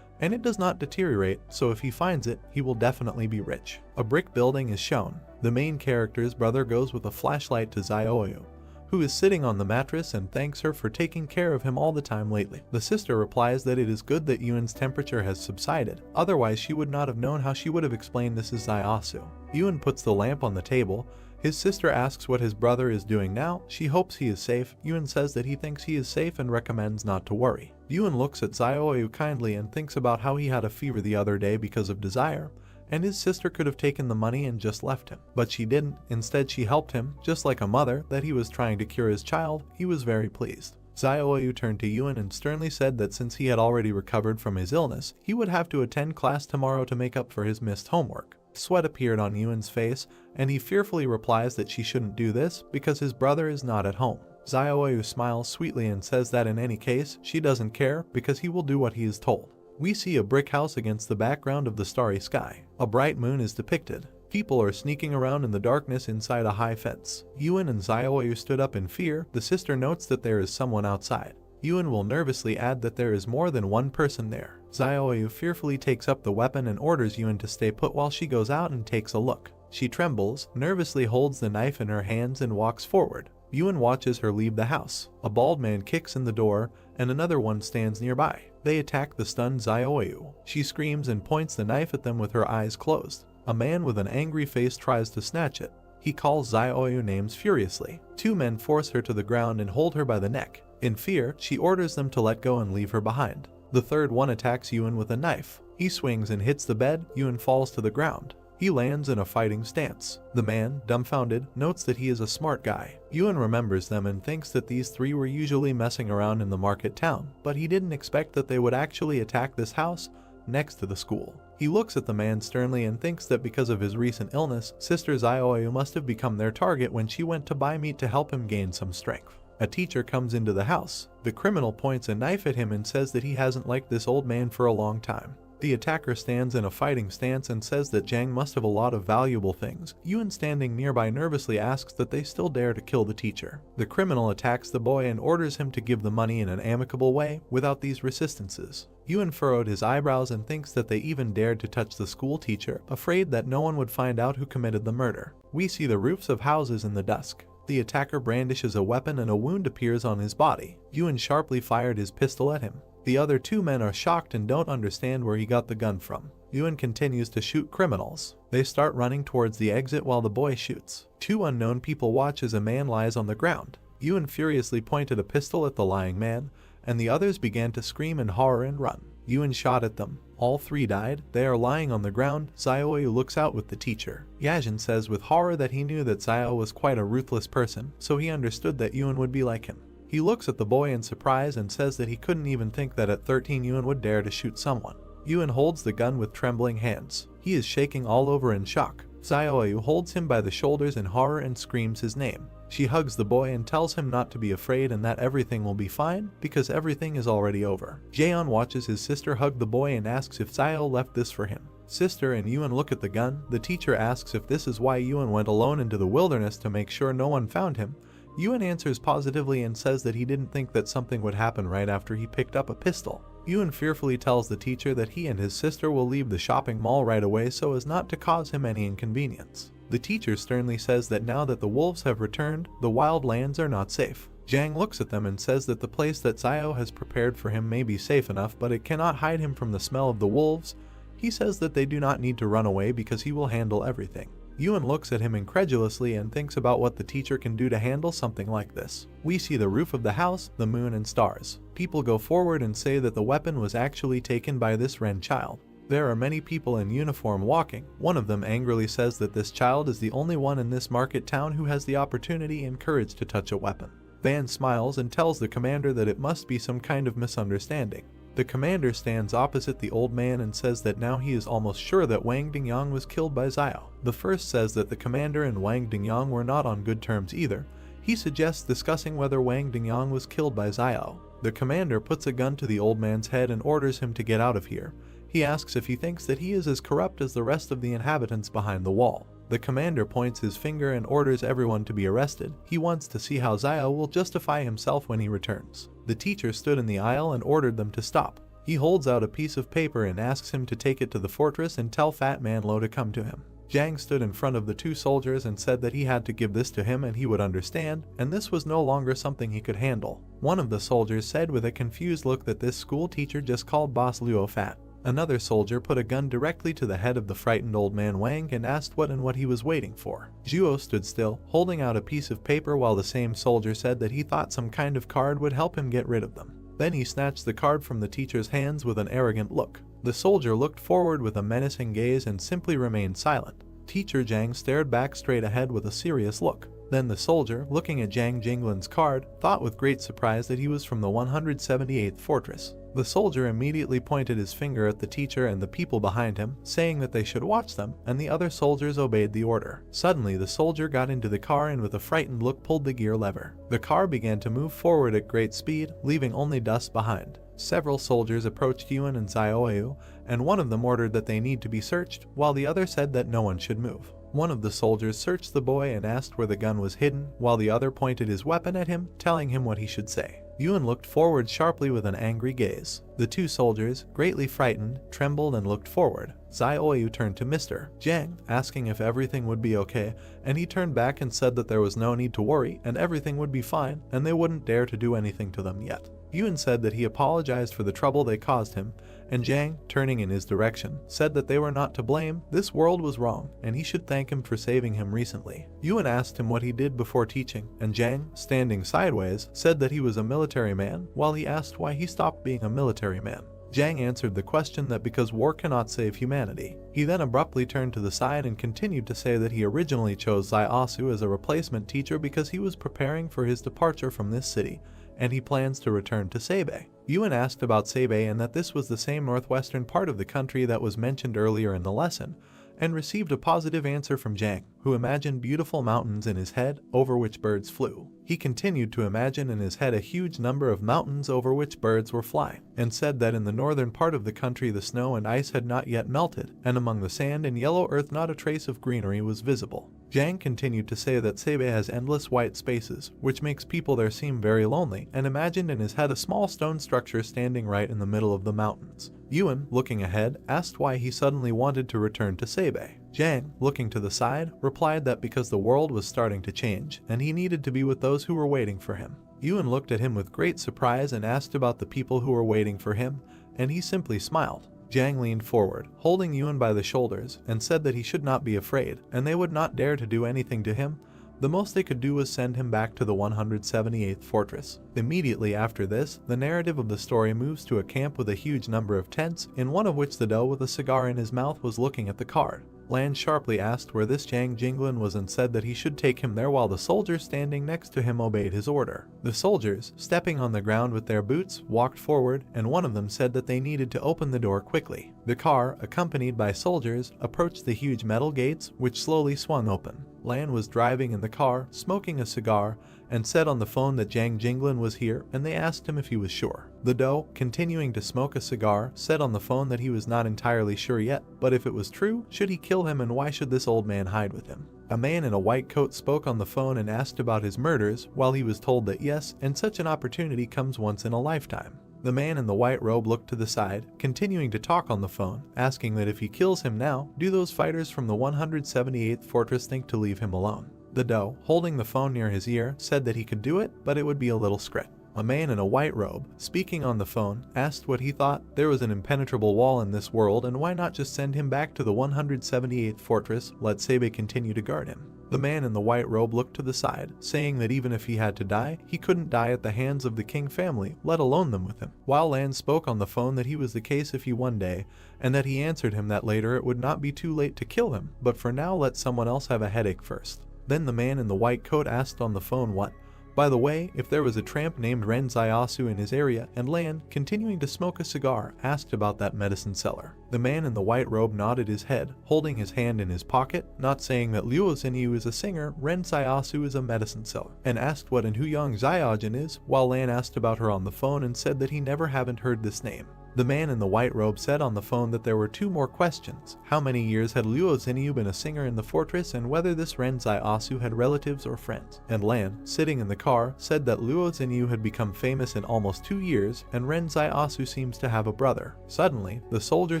and it does not deteriorate, so if he finds it, he will definitely be rich. A brick building is shown. The main character's brother goes with a flashlight to Zio, who is sitting on the mattress, and thanks her for taking care of him all the time lately. The sister replies that it is good that Yuan's temperature has subsided, otherwise she would not have known how she would have explained this is Ziosu. Yuan puts the lamp on the table. His sister asks what his brother is doing now. She hopes he is safe. Yuan says that he thinks he is safe and recommends not to worry. Yuan looks at Zio kindly and thinks about how he had a fever the other day because of desire, and his sister could have taken the money and just left him. But she didn't. Instead, she helped him, just like a mother, that he was trying to cure his child. He was very pleased. Zio turned to Yuan and sternly said that since he had already recovered from his illness, he would have to attend class tomorrow to make up for his missed homework. Sweat appeared on Yuan's face, and he fearfully replies that she shouldn't do this because his brother is not at home. Zio smiles sweetly and says that in any case, she doesn't care because he will do what he is told. We see a brick house against the background of the starry sky. A bright moon is depicted. People are sneaking around in the darkness inside a high fence. Yuan and Zio stood up in fear. The sister notes that there is someone outside. Yuan will nervously add that there is more than one person there. Zio fearfully takes up the weapon and orders Yuan to stay put while she goes out and takes a look. She trembles, nervously holds the knife in her hands and walks forward. Yuan watches her leave the house. A bald man kicks in the door, and another one stands nearby. They attack the stunned Zio. She screams and points the knife at them with her eyes closed. A man with an angry face tries to snatch it. He calls Zio names furiously. Two men force her to the ground and hold her by the neck. In fear, she orders them to let go and leave her behind. The third one attacks Yuan with a knife. He swings and hits the bed. Yuan falls to the ground. He lands in a fighting stance. The man, dumbfounded, notes that he is a smart guy. Yuan remembers them and thinks that these three were usually messing around in the market town, but he didn't expect that they would actually attack this house next to the school. He looks at the man sternly and thinks that because of his recent illness, Sister Zio must have become their target when she went to buy meat to help him gain some strength. A teacher comes into the house. The criminal points a knife at him and says that he hasn't liked this old man for a long time. The attacker stands in a fighting stance and says that Jing must have a lot of valuable things. Yuan, standing nearby, nervously asks that they still dare to kill the teacher. The criminal attacks the boy and orders him to give the money in an amicable way without these resistances. Yuan furrowed his eyebrows and thinks that they even dared to touch the school teacher, afraid that no one would find out who committed the murder. We see the roofs of houses in the dusk. The attacker brandishes a weapon and a wound appears on his body. Yuan sharply fired his pistol at him. The other two men are shocked and don't understand where he got the gun from. Yuan continues to shoot criminals. They start running towards the exit while the boy shoots. Two unknown people watch as a man lies on the ground. Yuan furiously pointed a pistol at the lying man, and the others began to scream in horror and run. Yuan shot at them. All three died. They are lying on the ground. Zio looks out with the teacher. Yajin says with horror that he knew that Zio was quite a ruthless person, so he understood that Yuan would be like him. He looks at the boy in surprise and says that he couldn't even think that at 13 Yuan would dare to shoot someone. Yuan holds the gun with trembling hands. He is shaking all over in shock. Zio holds him by the shoulders in horror and screams his name. She hugs the boy and tells him not to be afraid and that everything will be fine because everything is already over. Jaeon watches his sister hug the boy and asks if Zio left this for him. Sister and Yuan look at the gun. The teacher asks if this is why Yuan went alone into the wilderness to make sure no one found him. Yuan answers positively and says that he didn't think that something would happen right after he picked up a pistol. Yuan fearfully tells the teacher that he and his sister will leave the shopping mall right away so as not to cause him any inconvenience. The teacher sternly says that now that the wolves have returned, the wild lands are not safe. Jang looks at them and says that the place that Zio has prepared for him may be safe enough, but it cannot hide him from the smell of the wolves. He says that they do not need to run away because he will handle everything. Yuan looks at him incredulously and thinks about what the teacher can do to handle something like this. We see the roof of the house, the moon and stars. People go forward and say that the weapon was actually taken by this Ren child. There are many people in uniform walking. One of them angrily says that this child is the only one in this market town who has the opportunity and courage to touch a weapon. Van smiles and tells the commander that it must be some kind of misunderstanding. The commander stands opposite the old man and says that now he is almost sure that Wang Dingyang was killed by Xiao. The first says that the commander and Wang Dingyang were not on good terms either. He suggests discussing whether Wang Dingyang was killed by Xiao. The commander puts a gun to the old man's head and orders him to get out of here. He asks if he thinks that he is as corrupt as the rest of the inhabitants behind the wall. The commander points his finger and orders everyone to be arrested. He wants to see how Xiao will justify himself when he returns. The teacher stood in the aisle and ordered them to stop. He holds out a piece of paper and asks him to take it to the fortress and tell Fat Man Lo to come to him. Zhang stood in front of the two soldiers and said that he had to give this to him and he would understand, and this was no longer something he could handle. One of the soldiers said with a confused look that this school teacher just called Boss Luo fat. Another soldier put a gun directly to the head of the frightened old man Wang and asked what he was waiting for. Zhuo stood still, holding out a piece of paper while the same soldier said that he thought some kind of card would help him get rid of them. Then he snatched the card from the teacher's hands with an arrogant look. The soldier looked forward with a menacing gaze and simply remained silent. Teacher Zhang stared back straight ahead with a serious look. Then the soldier, looking at Zhang Jinglin's card, thought with great surprise that he was from the 178th fortress. The soldier immediately pointed his finger at the teacher and the people behind him, saying that they should watch them, and the other soldiers obeyed the order. Suddenly the soldier got into the car and with a frightened look pulled the gear lever. The car began to move forward at great speed, leaving only dust behind. Several soldiers approached Yuan and Xiaoyu, and one of them ordered that they need to be searched, while the other said that no one should move. One of the soldiers searched the boy and asked where the gun was hidden, while the other pointed his weapon at him, telling him what he should say. Yuan looked forward sharply with an angry gaze. The two soldiers, greatly frightened, trembled and looked forward. Xiaoyu turned to Mr. Zhang, asking if everything would be okay, and he turned back and said that there was no need to worry and everything would be fine and they wouldn't dare to do anything to them yet. Yuan said that he apologized for the trouble they caused him, and Zhang, turning in his direction, said that they were not to blame, this world was wrong, and he should thank him for saving him recently. Yuan asked him what he did before teaching, and Zhang, standing sideways, said that he was a military man, while he asked why he stopped being a military man. Zhang answered the question that because war cannot save humanity. He then abruptly turned to the side and continued to say that he originally chose Zaiasu as a replacement teacher because he was preparing for his departure from this city, and he plans to return to Sabei. Yuan asked about Sabei and that this was the same northwestern part of the country that was mentioned earlier in the lesson, and received a positive answer from Zhang, who imagined beautiful mountains in his head over which birds flew. He continued to imagine in his head a huge number of mountains over which birds were flying, and said that in the northern part of the country the snow and ice had not yet melted, and among the sand and yellow earth not a trace of greenery was visible. Zhang continued to say that Sabei has endless white spaces, which makes people there seem very lonely, and imagined in his head a small stone structure standing right in the middle of the mountains. Yuan, looking ahead, asked why he suddenly wanted to return to Sabei. Zhang, looking to the side, replied that because the world was starting to change, and he needed to be with those who were waiting for him. Yuan looked at him with great surprise and asked about the people who were waiting for him, and he simply smiled. Zhang leaned forward, holding Yuan by the shoulders, and said that he should not be afraid, and they would not dare to do anything to him. The most they could do was send him back to the 178th fortress. Immediately after this, the narrative of the story moves to a camp with a huge number of tents, in one of which the doe with a cigar in his mouth was looking at the card. Lan sharply asked where this Zhang Jinglin was and said that he should take him there while the soldiers standing next to him obeyed his order. The soldiers, stepping on the ground with their boots, walked forward, and one of them said that they needed to open the door quickly. The car, accompanied by soldiers, approached the huge metal gates, which slowly swung open. Lan was driving in the car, smoking a cigar, and said on the phone that Zhang Jinglin was here, and they asked him if he was sure. The doe, continuing to smoke a cigar, said on the phone that he was not entirely sure yet, but if it was true, should he kill him and why should this old man hide with him? A man in a white coat spoke on the phone and asked about his murders, while he was told that yes, and such an opportunity comes once in a lifetime. The man in the white robe looked to the side, continuing to talk on the phone, asking that if he kills him now, do those fighters from the 178th fortress think to leave him alone? The doe, holding the phone near his ear, said that he could do it, but it would be a little scrit. A man in a white robe, speaking on the phone, asked what he thought. There was an impenetrable wall in this world, and why not just send him back to the 178th fortress, let Sebe continue to guard him. The man in the white robe looked to the side, saying that even if he had to die, he couldn't die at the hands of the King family, let alone them with him. While Lan spoke on the phone that he was the case if he one day, and that he answered him that later it would not be too late to kill him, but for now let someone else have a headache first. Then the man in the white coat asked on the phone what. By the way, if there was a tramp named Ren Zaiasu in his area, and Lan, continuing to smoke a cigar, asked about that medicine seller. The man in the white robe nodded his head, holding his hand in his pocket, not saying that Luo Xinyu is a singer, Ren Zaiasu is a medicine seller, and asked what Enhuyang Zaiajin is, while Lan asked about her on the phone and said that he never haven't heard this name. The man in the white robe said on the phone that there were two more questions. How many years had Luo Xinyu been a singer in the fortress, and whether this Ren Zaiasu had relatives or friends. And Lan, sitting in the car, said that Luo Xinyu had become famous in almost 2 years, and Ren Zaiasu seems to have a brother. Suddenly, the soldier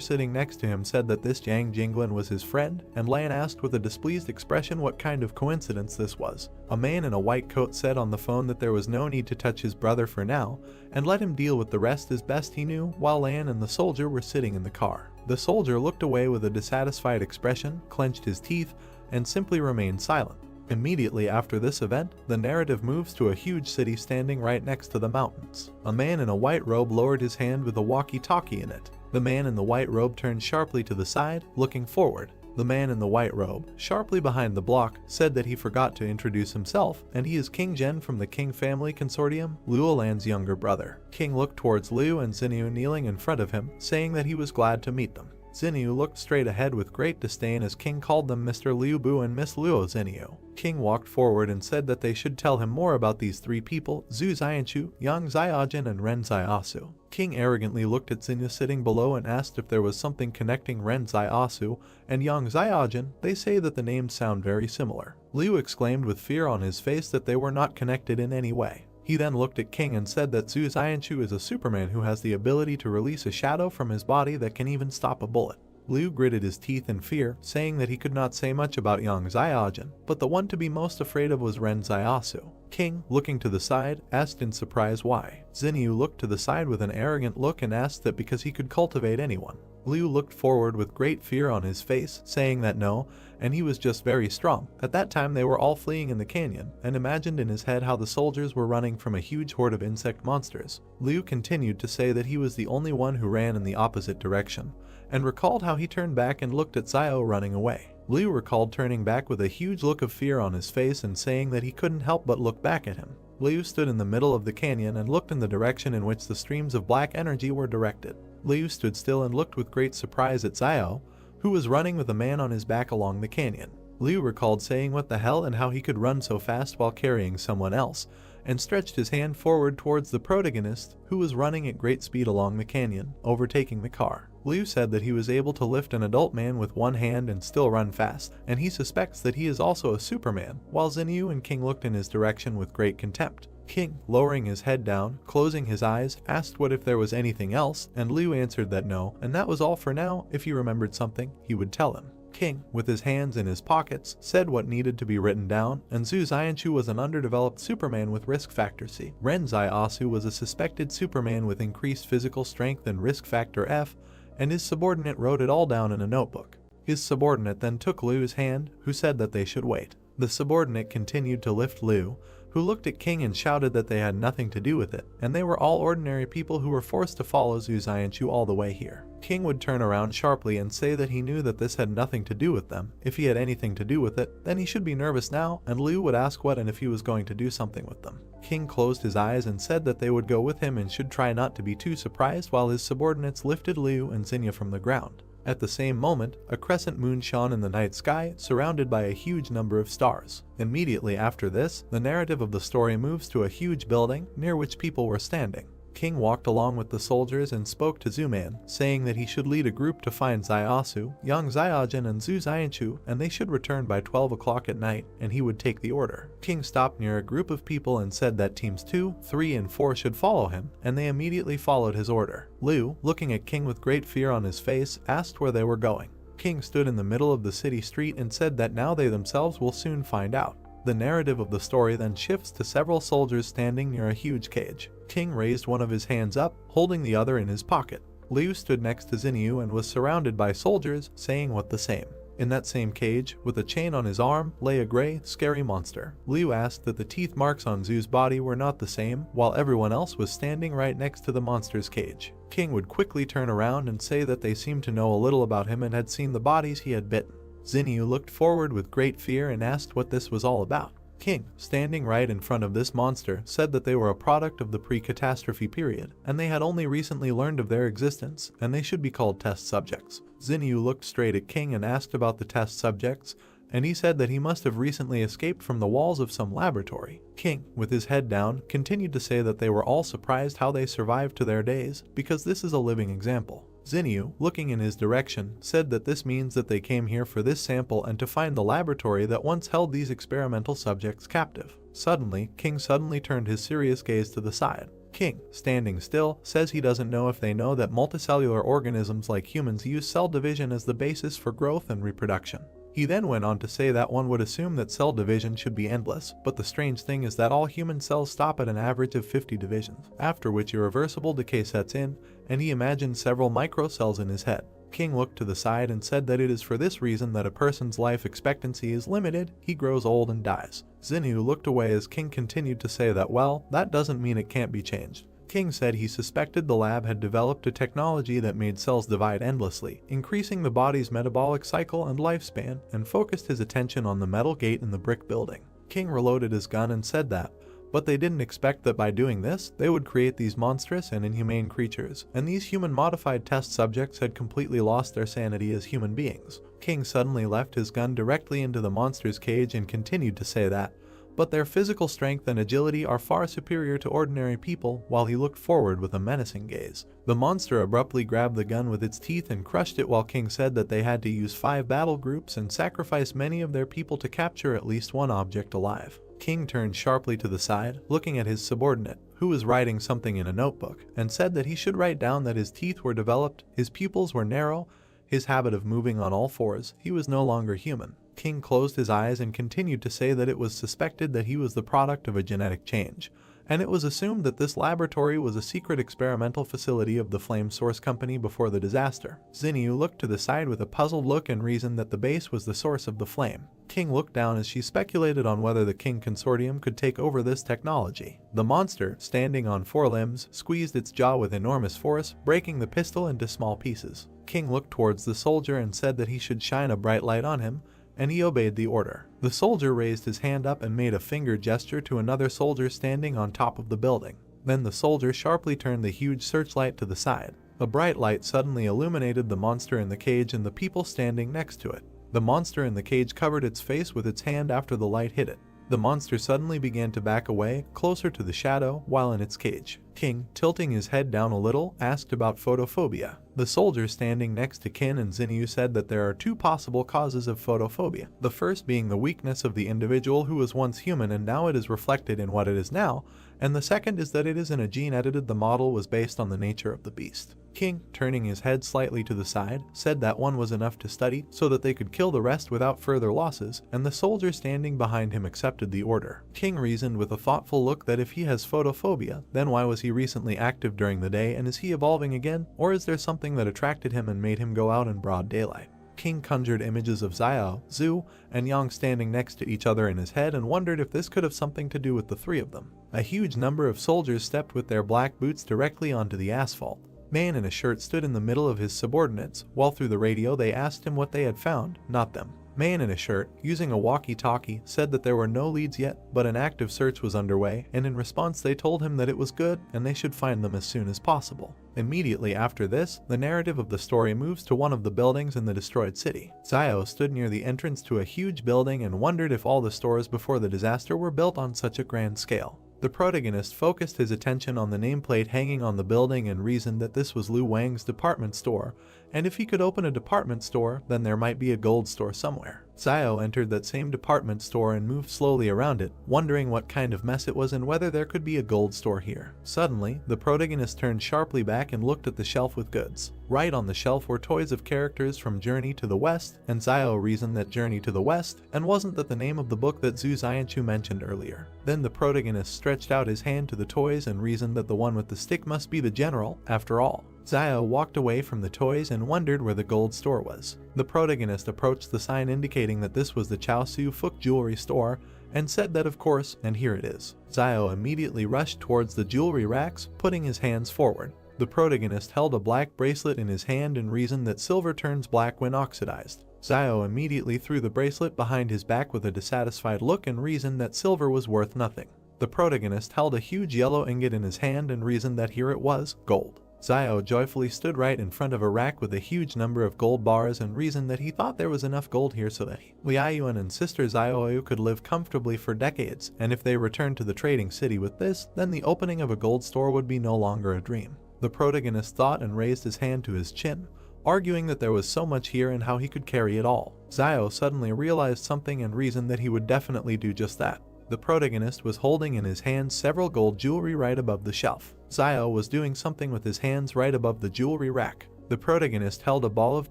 sitting next to him said that this Yang Jinglin was his friend, and Lan asked with a displeased expression what kind of coincidence this was. A man in a white coat said on the phone that there was no need to touch his brother for now, and let him deal with the rest as best he knew, while Lan and the soldier were sitting in the car. The soldier looked away with a dissatisfied expression, clenched his teeth, and simply remained silent. Immediately after this event, the narrative moves to a huge city standing right next to the mountains. A man in a white robe lowered his hand with a walkie-talkie in it. The man in the white robe turned sharply to the side, looking forward. The man in the white robe, sharply behind the block, said that he forgot to introduce himself, and he is King Zhen from the King family consortium, Luo Lan's younger brother. King looked towards Liu and Xinyu kneeling in front of him, saying that he was glad to meet them. Xinyu looked straight ahead with great disdain as King called them Mr. Liu Bu and Miss Luo Xinyu. King walked forward and said that they should tell him more about these three people, Zhu Xianchu, Yang Zaiajin, and Ren Zaiasu. King arrogantly looked at Xinyu sitting below and asked if there was something connecting Ren Zaiasu and Yang Zaiajin. They say that the names sound very similar. Liu exclaimed with fear on his face that they were not connected in any way. He then looked at King and said that Zhu Xianchu is a Superman who has the ability to release a shadow from his body that can even stop a bullet. Liu gritted his teeth in fear, saying that he could not say much about Yang Zaiajin, but the one to be most afraid of was Ren Zaiasu. King, looking to the side, asked in surprise why. Xinyu looked to the side with an arrogant look and asked that because he could cultivate anyone. Liu looked forward with great fear on his face, saying that no, and he was just very strong. At that time they were all fleeing in the canyon, and imagined in his head how the soldiers were running from a huge horde of insect monsters. Liu continued to say that he was the only one who ran in the opposite direction, and recalled how he turned back and looked at Zio running away. Liu recalled turning back with a huge look of fear on his face and saying that he couldn't help but look back at him. Liu stood in the middle of the canyon and looked in the direction in which the streams of black energy were directed. Liu stood still and looked with great surprise at Zio, who was running with a man on his back along the canyon. Liu recalled saying what the hell and how he could run so fast while carrying someone else, and stretched his hand forward towards the protagonist, who was running at great speed along the canyon, overtaking the car. Liu said that he was able to lift an adult man with one hand and still run fast, and he suspects that he is also a Superman, while Xinyu and King looked in his direction with great contempt. King, lowering his head down, closing his eyes, asked what if there was anything else, and Liu answered that no, and that was all for now. If he remembered something, he would tell him. King, with his hands in his pockets, said what needed to be written down, and Zhu Xianchu was an underdeveloped Superman with risk factor C. Ren Zaiasu was a suspected Superman with increased physical strength and risk factor F, and his subordinate wrote it all down in a notebook. His subordinate then took Liu's hand, who said that they should wait. The subordinate continued to lift Liu, who looked at King and shouted that they had nothing to do with it, and they were all ordinary people who were forced to follow Zhu Xianchu all the way here. King would turn around sharply and say that he knew that this had nothing to do with them. If he had anything to do with it, then he should be nervous now, and Liu would ask what and if he was going to do something with them. King closed his eyes and said that they would go with him and should try not to be too surprised while his subordinates lifted Liu and Xinyu from the ground. At the same moment, a crescent moon shone in the night sky, surrounded by a huge number of stars. Immediately after this, the narrative of the story moves to a huge building, near which people were standing. King walked along with the soldiers and spoke to Zuman, saying that he should lead a group to find Zaiasu, Yang Zaiajin, and Zhu Xianchu, and they should return by 12 o'clock at night, and he would take the order. King stopped near a group of people and said that teams 2, 3, and 4 should follow him, and they immediately followed his order. Liu, looking at King with great fear on his face, asked where they were going. King stood in the middle of the city street and said that now they themselves will soon find out. The narrative of the story then shifts to several soldiers standing near a huge cage. King raised one of his hands up, holding the other in his pocket. Liu stood next to Xinyu and was surrounded by soldiers, saying what the same. In that same cage, with a chain on his arm, lay a gray, scary monster. Liu asked that the teeth marks on Zhu's body were not the same, while everyone else was standing right next to the monster's cage. King would quickly turn around and say that they seemed to know a little about him and had seen the bodies he had bitten. Xinyu looked forward with great fear and asked what this was all about. King, standing right in front of this monster, said that they were a product of the pre-catastrophe period, and they had only recently learned of their existence, and they should be called test subjects. Xinyu looked straight at King and asked about the test subjects, and he said that he must have recently escaped from the walls of some laboratory. King, with his head down, continued to say that they were all surprised how they survived to their days, because this is a living example. Xinyu, looking in his direction, said that this means that they came here for this sample and to find the laboratory that once held these experimental subjects captive. Suddenly, King turned his serious gaze to the side. King, standing still, says he doesn't know if they know that multicellular organisms like humans use cell division as the basis for growth and reproduction. He then went on to say that one would assume that cell division should be endless, but the strange thing is that all human cells stop at an average of 50 divisions, after which irreversible decay sets in, and he imagined several microcells in his head. King looked to the side and said that it is for this reason that a person's life expectancy is limited, he grows old and dies. Xinyu looked away as King continued to say that, well, that doesn't mean it can't be changed. King said he suspected the lab had developed a technology that made cells divide endlessly, increasing the body's metabolic cycle and lifespan, and focused his attention on the metal gate in the brick building. King reloaded his gun and said that, but they didn't expect that by doing this, they would create these monstrous and inhumane creatures, and these human-modified test subjects had completely lost their sanity as human beings. King suddenly left his gun directly into the monster's cage and continued to say that, but their physical strength and agility are far superior to ordinary people, while he looked forward with a menacing gaze. The monster abruptly grabbed the gun with its teeth and crushed it, while King said that they had to use 5 battle groups and sacrifice many of their people to capture at least one object alive. King turned sharply to the side, looking at his subordinate, who was writing something in a notebook, and said that he should write down that his teeth were developed, his pupils were narrow, his habit of moving on all fours, he was no longer human. King closed his eyes and continued to say that it was suspected that he was the product of a genetic change, and it was assumed that this laboratory was a secret experimental facility of the Flame Source Company before the disaster. Xinyu looked to the side with a puzzled look and reasoned that the base was the source of the flame. King looked down as she speculated on whether the King Consortium could take over this technology. The monster, standing on 4 limbs, squeezed its jaw with enormous force, breaking the pistol into small pieces. King looked towards the soldier and said that he should shine a bright light on him, and he obeyed the order. The soldier raised his hand up and made a finger gesture to another soldier standing on top of the building. Then the soldier sharply turned the huge searchlight to the side. A bright light suddenly illuminated the monster in the cage and the people standing next to it. The monster in the cage covered its face with its hand after the light hit it. The monster suddenly began to back away, closer to the shadow, while in its cage. King, tilting his head down a little, asked about photophobia. The soldier standing next to Kin and Xinyu said that there are 2 possible causes of photophobia. The first being the weakness of the individual who was once human and now it is reflected in what it is now, and the second is that it is in a gene edited. The model was based on the nature of the beast. King, turning his head slightly to the side, said that one was enough to study so that they could kill the rest without further losses, and the soldier standing behind him accepted the order. King reasoned with a thoughtful look that if he has photophobia, then why was he recently active during the day, and is he evolving again, or is there something that attracted him and made him go out in broad daylight? King conjured images of Xiao, Zhu, and Yang standing next to each other in his head and wondered if this could have something to do with the 3 of them. A huge number of soldiers stepped with their black boots directly onto the asphalt. Man in a shirt stood in the middle of his subordinates, while through the radio they asked him what they had found, not them. Man in a shirt, using a walkie-talkie, said that there were no leads yet, but an active search was underway, and in response they told him that it was good and they should find them as soon as possible. Immediately after this, the narrative of the story moves to one of the buildings in the destroyed city. Xiao stood near the entrance to a huge building and wondered if all the stores before the disaster were built on such a grand scale. The protagonist focused his attention on the nameplate hanging on the building and reasoned that this was Lu Wang's department store, and if he could open a department store, then there might be a gold store somewhere. Zio entered that same department store and moved slowly around it, wondering what kind of mess it was and whether there could be a gold store here. Suddenly, the protagonist turned sharply back and looked at the shelf with goods. Right on the shelf were toys of characters from Journey to the West, and Zio reasoned that Journey to the West, and wasn't that the name of the book that Zhu Xianchu mentioned earlier. Then the protagonist stretched out his hand to the toys and reasoned that the one with the stick must be the general, after all. Zio walked away from the toys and wondered where the gold store was. The protagonist approached the sign indicating that this was the Chao Su Fuk jewelry store and said that of course, and here it is. Zio immediately rushed towards the jewelry racks, putting his hands forward. The protagonist held a black bracelet in his hand and reasoned that silver turns black when oxidized. Zio immediately threw the bracelet behind his back with a dissatisfied look and reasoned that silver was worth nothing. The protagonist held a huge yellow ingot in his hand and reasoned that here it was, gold. Zio joyfully stood right in front of a rack with a huge number of gold bars and reasoned that he thought there was enough gold here so that Liaoyuan and sister Zioyu could live comfortably for decades, and if they returned to the trading city with this, then the opening of a gold store would be no longer a dream. The protagonist thought and raised his hand to his chin, arguing that there was so much here and how he could carry it all. Zio suddenly realized something and reasoned that he would definitely do just that. The protagonist was holding in his hands several gold jewelry right above the shelf. Zio was doing something with his hands right above the jewelry rack. The protagonist held a ball of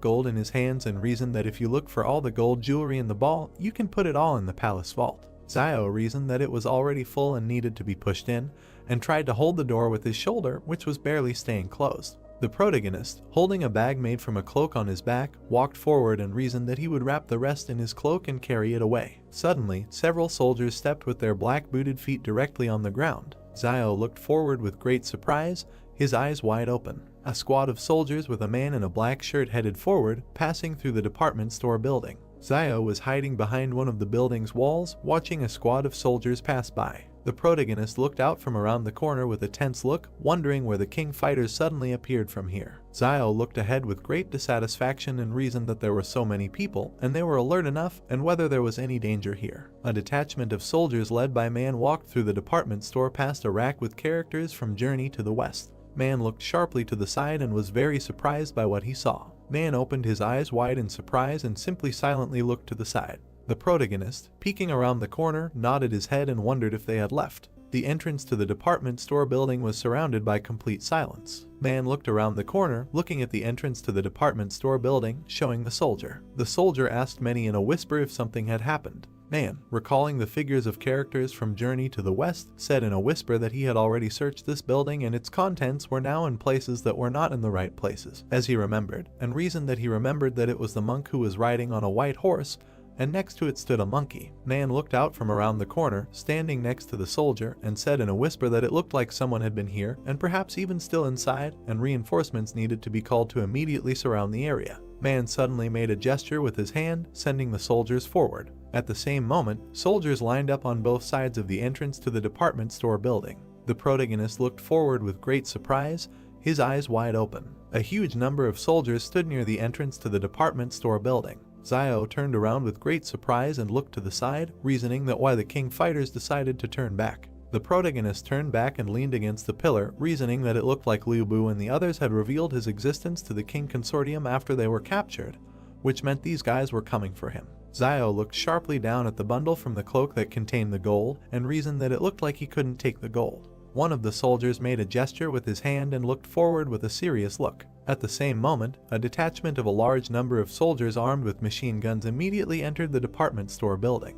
gold in his hands and reasoned that if you look for all the gold jewelry in the ball, you can put it all in the palace vault. Zio reasoned that it was already full and needed to be pushed in, and tried to hold the door with his shoulder, which was barely staying closed. The protagonist, holding a bag made from a cloak on his back, walked forward and reasoned that he would wrap the rest in his cloak and carry it away. Suddenly, several soldiers stepped with their black-booted feet directly on the ground. Zio looked forward with great surprise, his eyes wide open. A squad of soldiers with a man in a black shirt headed forward, passing through the department store building. Zio was hiding behind one of the building's walls, watching a squad of soldiers pass by. The protagonist looked out from around the corner with a tense look, wondering where the king fighters suddenly appeared from here. Zio looked ahead with great dissatisfaction and reasoned that there were so many people, and they were alert enough, and whether there was any danger here. A detachment of soldiers led by Man walked through the department store past a rack with characters from Journey to the West. Man looked sharply to the side and was very surprised by what he saw. Man opened his eyes wide in surprise and simply silently looked to the side. The protagonist, peeking around the corner, nodded his head and wondered if they had left. The entrance to the department store building was surrounded by complete silence. Man looked around the corner, looking at the entrance to the department store building, showing the soldier. The soldier asked Manny in a whisper if something had happened. Man, recalling the figures of characters from Journey to the West, said in a whisper that he had already searched this building and its contents were now in places that were not in the right places, as he remembered, and reasoned that he remembered that it was the monk who was riding on a white horse, and next to it stood a monkey. Man looked out from around the corner, standing next to the soldier, and said in a whisper that it looked like someone had been here, and perhaps even still inside, and reinforcements needed to be called to immediately surround the area. Man suddenly made a gesture with his hand, sending the soldiers forward. At the same moment, soldiers lined up on both sides of the entrance to the department store building. The protagonist looked forward with great surprise, his eyes wide open. A huge number of soldiers stood near the entrance to the department store building. Zio turned around with great surprise and looked to the side, reasoning that why the king fighters decided to turn back. The protagonist turned back and leaned against the pillar, reasoning that it looked like Liu Bu and the others had revealed his existence to the king consortium after they were captured, which meant these guys were coming for him. Zio looked sharply down at the bundle from the cloak that contained the gold and reasoned that it looked like he couldn't take the gold. One of the soldiers made a gesture with his hand and looked forward with a serious look. At the same moment, a detachment of a large number of soldiers armed with machine guns immediately entered the department store building.